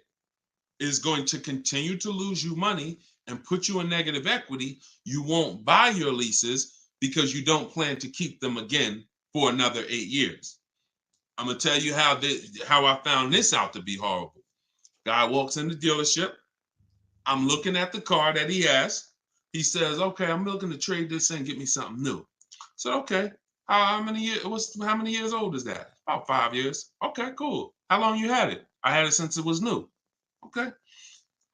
is going to continue to lose you money and put you in negative equity, you won't buy your leases because you don't plan to keep them again for another 8 years. I'm going to tell you how I found this out to be horrible. Guy walks in the dealership. I'm looking at the car that he has. He says, okay, I'm looking to trade this in and get me something new. So, okay, how many years old is that? About 5 years. Okay, cool. How long you had it? I had it since it was new. Okay.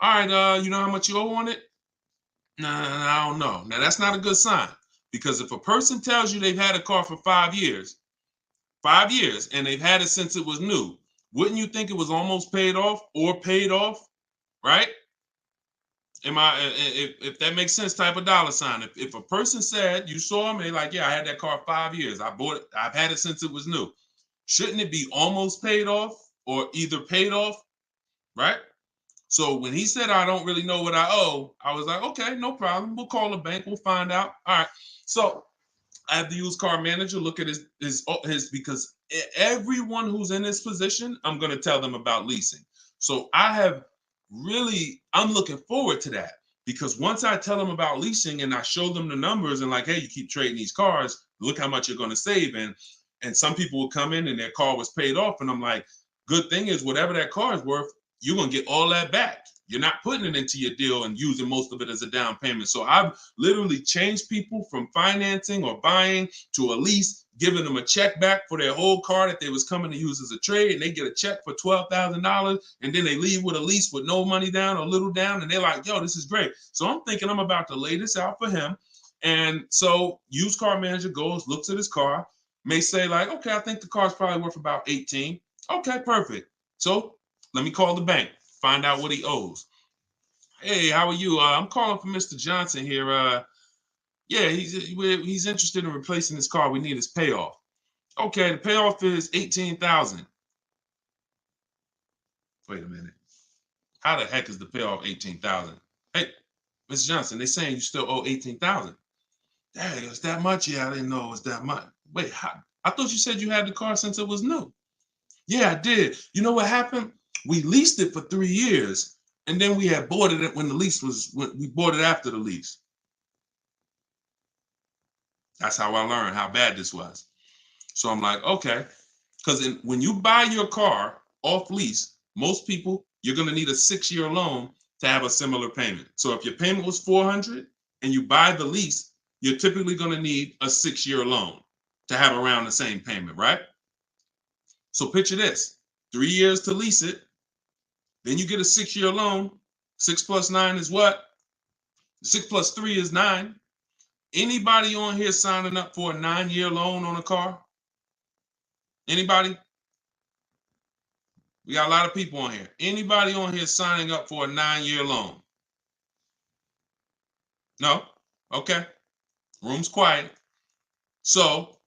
All right, you know how much you owe on it? No, I don't know. Now, that's not a good sign, because if a person tells you they've had a car for 5 years, and they've had it since it was new, wouldn't you think it was almost paid off or paid off, right? If that makes sense, type of dollar sign. If a person said, you saw them, they're like, yeah, I had that car 5 years. I bought it. I've had it since it was new. Shouldn't it be almost paid off or either paid off, right? So when he said, I don't really know what I owe, I was like, okay, no problem. We'll call the bank. We'll find out. All right. So I have the used car manager look at his because everyone who's in this position, I'm going to tell them about leasing. So I'm looking forward to that because once I tell them about leasing and I show them the numbers and like, hey, you keep trading these cars, look how much you're going to save. And some people will come in and their car was paid off. And I'm like, good thing is whatever that car is worth, you're going to get all that back. You're not putting it into your deal and using most of it as a down payment. So I've literally changed people from financing or buying to a lease, giving them a check back for their whole car that they was coming to use as a trade. And they get a check for $12,000 and then they leave with a lease with no money down or little down. And they're like, yo, this is great. So I'm thinking I'm about to lay this out for him. And so used car manager goes, looks at his car, may say like, okay, I think the car's probably worth about 18. Okay, perfect. So let me call the bank, find out what he owes. Hey, how are you? I'm calling for Mr. Johnson here. Yeah, he's interested in replacing his car. We need his payoff. Okay, the payoff is 18,000. Wait a minute. How the heck is the payoff 18,000? Hey, Mr. Johnson, they saying you still owe 18,000. Dang, it's that much? Yeah, I didn't know it was that much. Wait, I thought you said you had the car since it was new. Yeah, I did. You know what happened? We leased it for 3 years, and then we had boarded it when we bought it after the lease. That's how I learned how bad this was. So I'm like, okay, because when you buy your car off lease, most people, you're going to need a 6-year loan to have a similar payment. So if your payment was 400 and you buy the lease, you're typically going to need a 6-year loan to have around the same payment, right? So picture this, 3 years to lease it, then you get a 6-year loan. 6 plus 9 is what? 6 plus 3 is 9. Anybody on here signing up for a 9-year loan on a car? Anybody? We got a lot of people on here. Anybody on here signing up for a 9-year loan? No? Okay. Room's quiet. So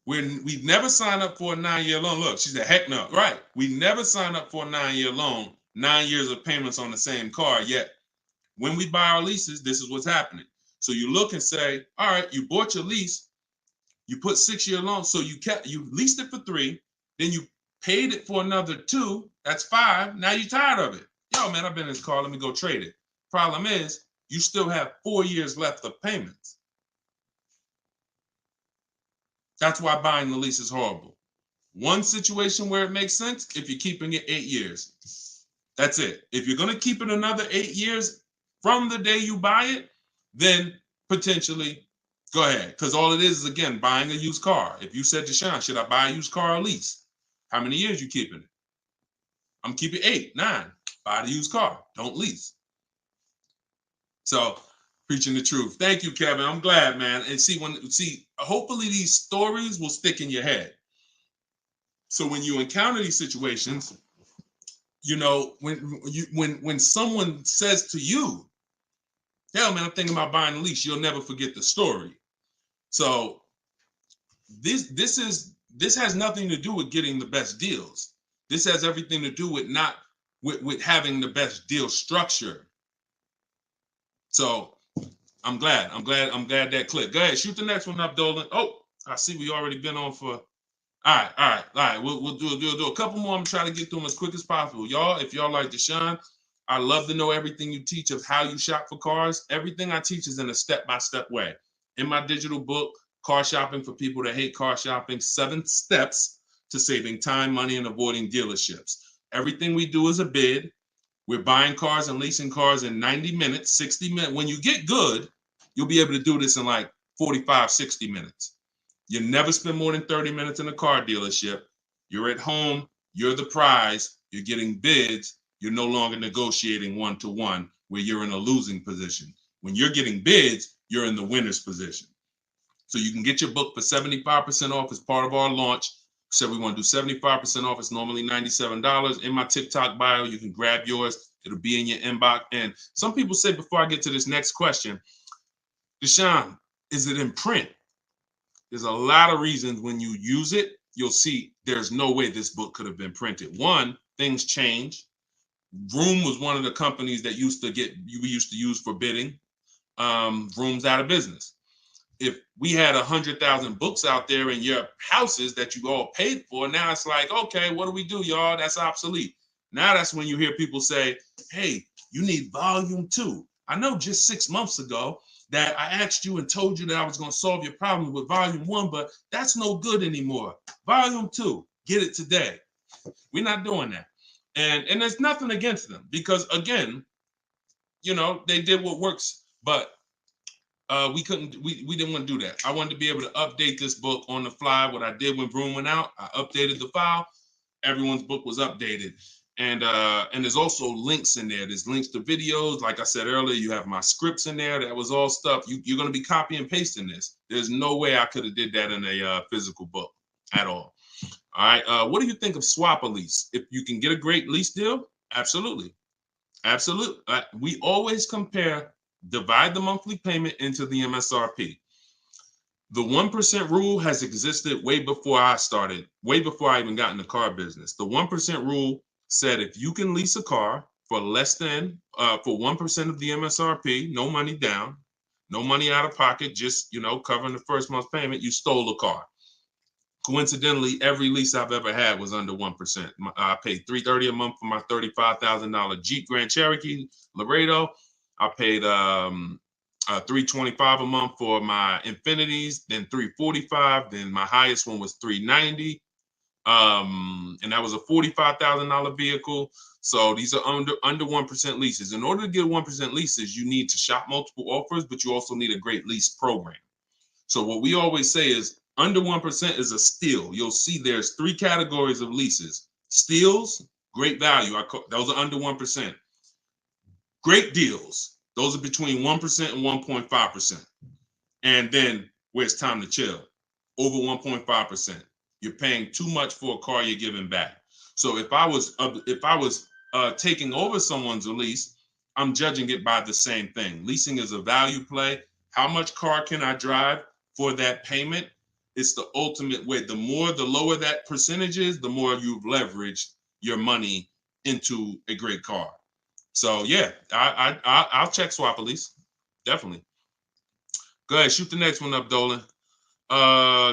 we never signed up for a 9-year loan. Look, she said, heck no. Right. We never signed up for a 9-year loan, 9 years of payments on the same car. Yet when we buy our leases, this is what's happening. So you look and say, all right, you bought your lease, you put 6-year loan, so you leased it for 3, then you paid it for another 2, that's 5. Now you're tired of it. Yo, man, I've been in this car, let me go trade it. Problem is, you still have 4 years left of payments. That's why buying the lease is horrible. One situation where it makes sense, if you're keeping it 8 years. That's it. If you're going to keep it another 8 years from the day you buy it, then potentially go ahead. Because all it is again, buying a used car. If you said to Sean, should I buy a used car or lease? How many years you keeping it? I'm keeping 8, 9. Buy the used car. Don't lease. So preaching the truth. Thank you, Kevin. I'm glad, man. And hopefully these stories will stick in your head. So when you encounter these situations, you know, when someone says to you, hell, man, I'm thinking about buying a lease, you'll never forget the story. So this has nothing to do with getting the best deals. This has everything to do with having the best deal structure. So I'm glad that clicked. Go ahead, shoot the next one up, Dolan. Oh, I see we already been on for. All right. We'll do a couple more. I'm trying to get through them as quick as possible. Y'all, if y'all like Deshone, I love to know everything you teach of how you shop for cars. Everything I teach is in a step-by-step way. In my digital book, Car Shopping for People That Hate Car Shopping, 7 Steps to Saving Time, Money, and Avoiding Dealerships. Everything we do is a bid. We're buying cars and leasing cars in 90 minutes, 60 minutes. When you get good, you'll be able to do this in like 45, 60 minutes. You never spend more than 30 minutes in a car dealership. You're at home. You're the prize. You're getting bids. You're no longer negotiating one-to-one where you're in a losing position. When you're getting bids, you're in the winner's position. So you can get your book for 75% off as part of our launch. So we want to do 75% off. It's normally $97. In my TikTok bio, you can grab yours. It'll be in your inbox. And some people say, before I get to this next question, Deshone, is it in print? There's a lot of reasons when you use it, you'll see there's no way this book could have been printed. One, things change. Vroom was one of the companies that we used to use for bidding. Vroom's out of business. if we had 100,000 books out there in your houses that you all paid for, now it's like, okay, what do we do, y'all? That's obsolete. Now that's when you hear people say, hey, you need volume 2. I know just 6 months ago that I asked you and told you that I was going to solve your problem with volume 1, but that's no good anymore. Volume 2, get it today. We're not doing that. And there's nothing against them because, again, you know, they did what works, but we didn't want to do that. I wanted to be able to update this book on the fly. What I did when Broom went out, I updated the file. Everyone's book was updated. And there's also links in there. There's links to videos. Like I said earlier, you have my scripts in there. That was all stuff. You're going to be copy and pasting this. There's no way I could have did that in a physical book at all. All right. What do you think of swap a lease? If you can get a great lease deal, absolutely. Absolutely. We always compare, divide the monthly payment into the MSRP. The 1% rule has existed way before I started, way before I even got in the car business. The 1% rule said if you can lease a car for less than, for 1% of the MSRP, no money down, no money out of pocket, just, you know, covering the first month's payment, you stole the car. Coincidentally, every lease I've ever had was under 1%. I paid $330 a month for my $35,000 Jeep Grand Cherokee Laredo. I paid $325 a month for my Infinities, then $345. Then my highest one was $390, and that was a $45,000 vehicle. So these are under 1% leases. In order to get 1% leases, you need to shop multiple offers, but you also need a great lease program. So what we always say is under 1% is a steal. You'll see there's 3 categories of leases. Steals, great value. Those are under 1%. Great deals. Those are between 1% and 1.5%. And then where it's time to chill, over 1.5%. You're paying too much for a car you're giving back. So if I was taking over someone's lease, I'm judging it by the same thing. Leasing is a value play. How much car can I drive for that payment? It's the ultimate way. The lower that percentage is, the more you've leveraged your money into a great car. So yeah, I'll check swap a lease, definitely. Go ahead, shoot the next one up, Dolan.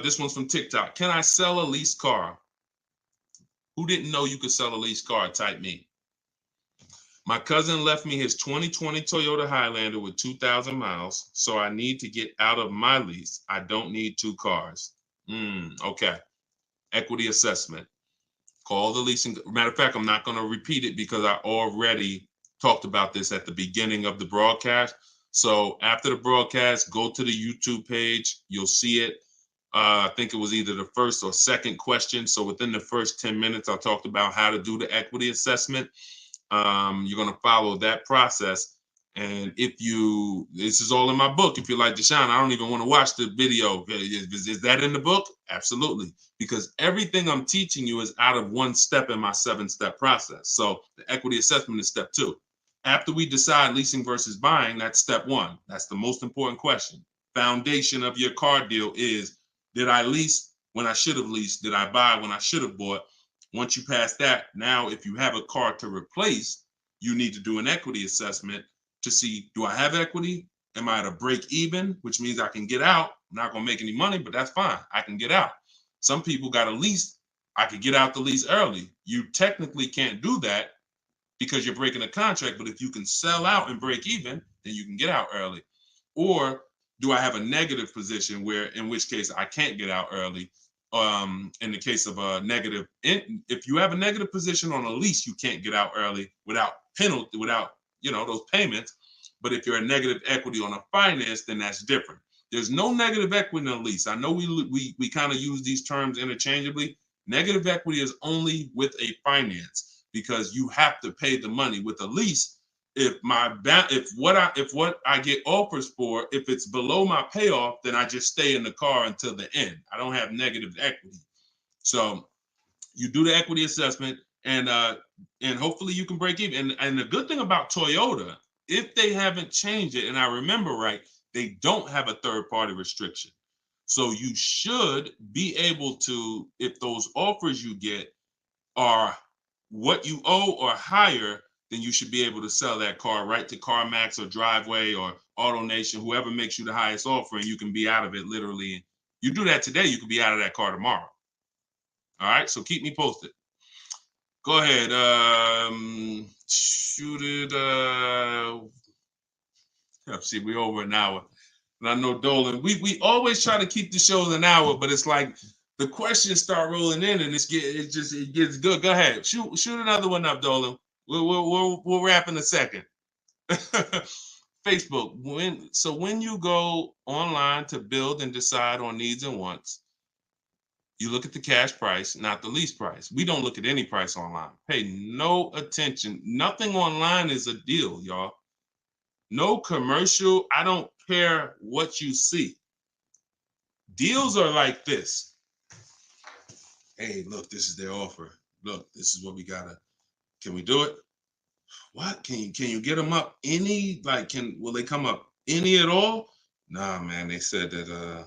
This one's from TikTok. Can I sell a leased car? Who didn't know you could sell a leased car? Type me. My cousin left me his 2020 Toyota Highlander with 2,000 miles, so I need to get out of my lease. I don't need 2 cars. Okay. Equity assessment. Call the leasing. Matter of fact, I'm not going to repeat it because I already talked about this at the beginning of the broadcast. So after the broadcast, go to the YouTube page. You'll see it. I think it was either the first or second question. So within the first 10 minutes, I talked about how to do the equity assessment. You're going to follow that process. And this is all in my book. If you're like, Deshone, I don't even want to watch the video. Is that in the book? Absolutely. Because everything I'm teaching you is out of 1 step in my 7-step process. So the equity assessment is step 2. After we decide leasing versus buying, that's step 1. That's the most important question. Foundation of your car deal is, did I lease when I should have leased? Did I buy when I should have bought? Once you pass that, now if you have a car to replace, you need to do an equity assessment to see, do I have equity? Am I at a break even, which means I can get out? I'm not going to make any money, but that's fine. I can get out. Some people got a lease. I could get out the lease early. You technically can't do that because you're breaking a contract, but if you can sell out and break even, then you can get out early. Or do I have a negative position where, in which case I can't get out early? In the case of a negative, if you have a negative position on a lease, you can't get out early without penalty, without, those payments. But if you're a negative equity on a finance, then that's different. There's no negative equity in a lease. I know we kind of use these terms interchangeably. Negative equity is only with a finance because you have to pay the money. With a lease, if what I get offers for, if it's below my payoff, then I just stay in the car until the end. I don't have negative equity. So you do the equity assessment, and hopefully you can break even. And the good thing about Toyota, if they haven't changed it, and I remember right, they don't have a third-party restriction. So you should be able to, if those offers you get are what you owe or higher, then you should be able to sell that car right to CarMax or Driveway or AutoNation, whoever makes you the highest offer, and you can be out of it literally. You do that today, you could be out of that car tomorrow. All right, so keep me posted. Go ahead. Shoot it. See, we're over an hour. And I know Dolan, we always try to keep the shows an hour, but it's like the questions start rolling in and it gets good. Go ahead. Shoot another one up, Dolan. We'll wrap in a second. Facebook. When you go online to build and decide on needs and wants, you look at the cash price, not the lease price. We don't look at any price online. Pay no attention. Nothing online is a deal, y'all. No commercial. I don't care what you see. Deals are like this. Hey, look, this is their offer. Look, this is what we gotta. Can we do it? What? Can you get them up any? Like, will they come up any at all? Nah, man. They said that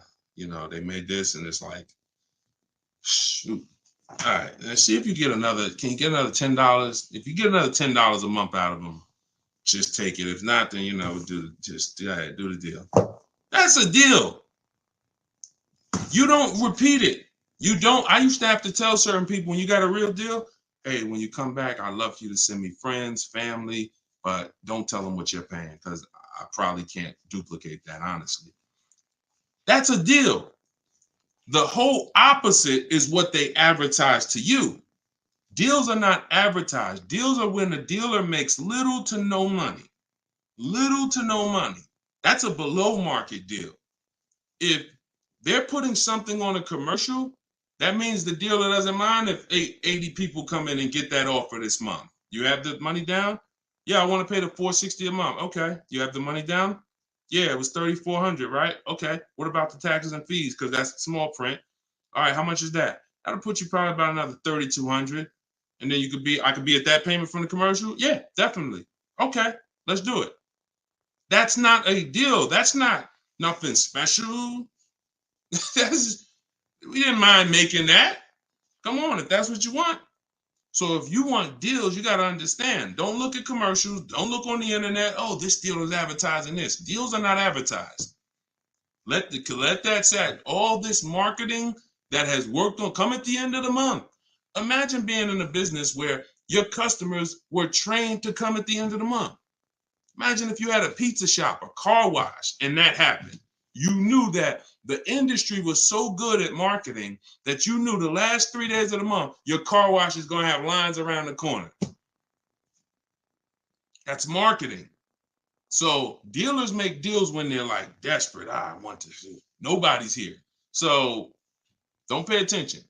they made this, and it's like, shoot. All right, let's see if you get another. Can you get another $10? If you get another $10 a month out of them, just take it. If not, then do the deal. That's a deal. You don't repeat it. You don't. I used to have to tell certain people, when you got a real deal, hey, when you come back, I'd love for you to send me friends, family, but don't tell them what you're paying, because I probably can't duplicate that, honestly. That's a deal. The whole opposite is what they advertise to you. Deals are not advertised. Deals are when a dealer makes little to no money. Little to no money. That's a below market deal. If they're putting something on a commercial, that means the dealer doesn't mind if 80 people come in and get that offer this month. You have the money down? Yeah, I want to pay the $460 a month. Okay. You have the money down? Yeah, it was $3,400, right? Okay. What about the taxes and fees? Because that's small print. All right, how much is that? That'll put you probably about another $3,200. And then I could be at that payment from the commercial? Yeah, definitely. Okay, let's do it. That's not a deal. That's not nothing special. We didn't mind making that. Come on, if that's what you want. So if you want deals, you got to understand. Don't look at commercials. Don't look on the internet. Oh, this deal is advertising this. Deals are not advertised. Let that set. All this marketing that has worked on come at the end of the month. Imagine being in a business where your customers were trained to come at the end of the month. Imagine if you had a pizza shop, a car wash, and that happened. You knew that the industry was so good at marketing that you knew the last 3 days of the month, your car wash is going to have lines around the corner. That's marketing. So dealers make deals when they're like desperate. I want to see. Nobody's here. So don't pay attention.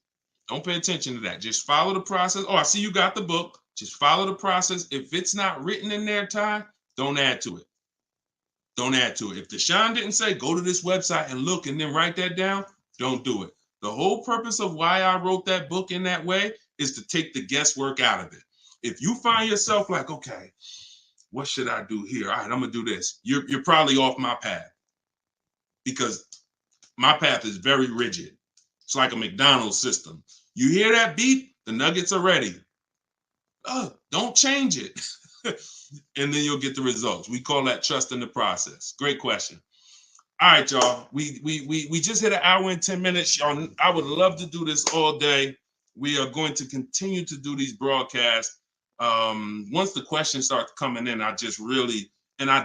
Don't pay attention to that. Just follow the process. Oh, I see you got the book. Just follow the process. If it's not written in there, Ty, don't add to it. Don't add to it. If Deshone didn't say, go to this website and look and then write that down, don't do it. The whole purpose of why I wrote that book in that way is to take the guesswork out of it. If you find yourself like, okay, what should I do here? All right, I'm going to do this. You're probably off my path, because my path is very rigid. It's like a McDonald's system. You hear that beep, the nuggets are ready. Oh, don't change it. And then you'll get the results. We call that trust in the process. Great question. All right, y'all. We just hit an hour and 10 minutes. Y'all, I would love to do this all day. We are going to continue to do these broadcasts. Once the questions start coming in, I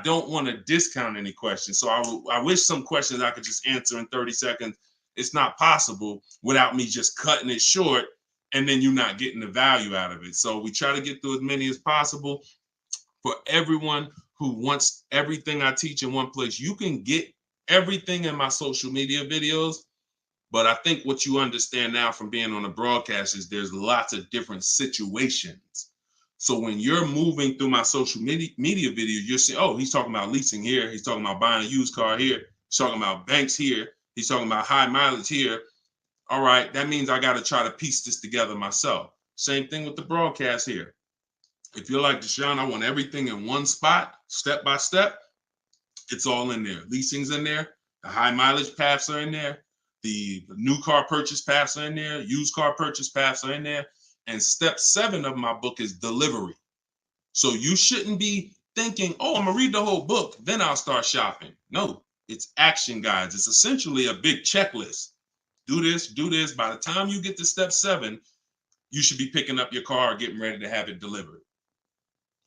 don't want to discount any questions. So I wish some questions I could just answer in 30 seconds. It's not possible without me just cutting it short and then you not getting the value out of it. So we try to get through as many as possible. For everyone who wants everything I teach in one place, you can get everything in my social media videos. But I think what you understand now from being on a broadcast is there's lots of different situations. So when you're moving through my social media videos, you're saying, oh, he's talking about leasing here. He's talking about buying a used car here. He's talking about banks here. He's talking about high mileage here. All right, that means I got to try to piece this together myself. Same thing with the broadcast here. If you're like Deshone, I want everything in one spot, step by step. It's all in there. Leasing's in there. The high mileage paths are in there. The new car purchase paths are in there. Used car purchase paths are in there. And step 7 of my book is delivery. So you shouldn't be thinking, oh, I'm gonna read the whole book, then I'll start shopping. No, it's action guides. It's essentially a big checklist. Do this, do this. By the time you get to step 7, you should be picking up your car, getting ready to have it delivered.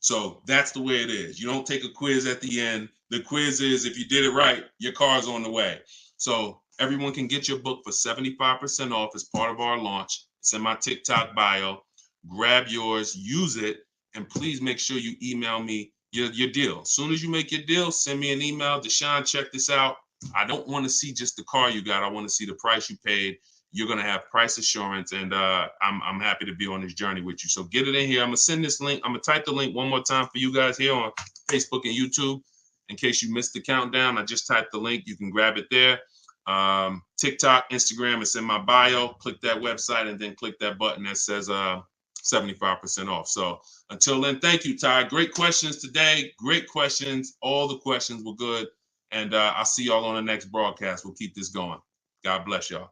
So that's the way it is. You don't take a quiz at the end. The quiz is if you did it right, your car's on the way. So everyone can get your book for 75% off as part of our launch. It's in my TikTok bio. Grab yours, use it, and please make sure you email me your deal. As soon as you make your deal, send me an email. Deshone, check this out. I don't want to see just the car you got. I want to see the price you paid. You're going to have price assurance, and I'm happy to be on this journey with you. So get it in here. I'm going to send this link. I'm going to type the link one more time for you guys here on Facebook and YouTube. In case you missed the countdown, I just typed the link. You can grab it there. TikTok, Instagram, it's in my bio. Click that website and then click that button that says 75% off. So until then, thank you, Ty. Great questions today. Great questions. All the questions were good. And I'll see y'all on the next broadcast. We'll keep this going. God bless y'all.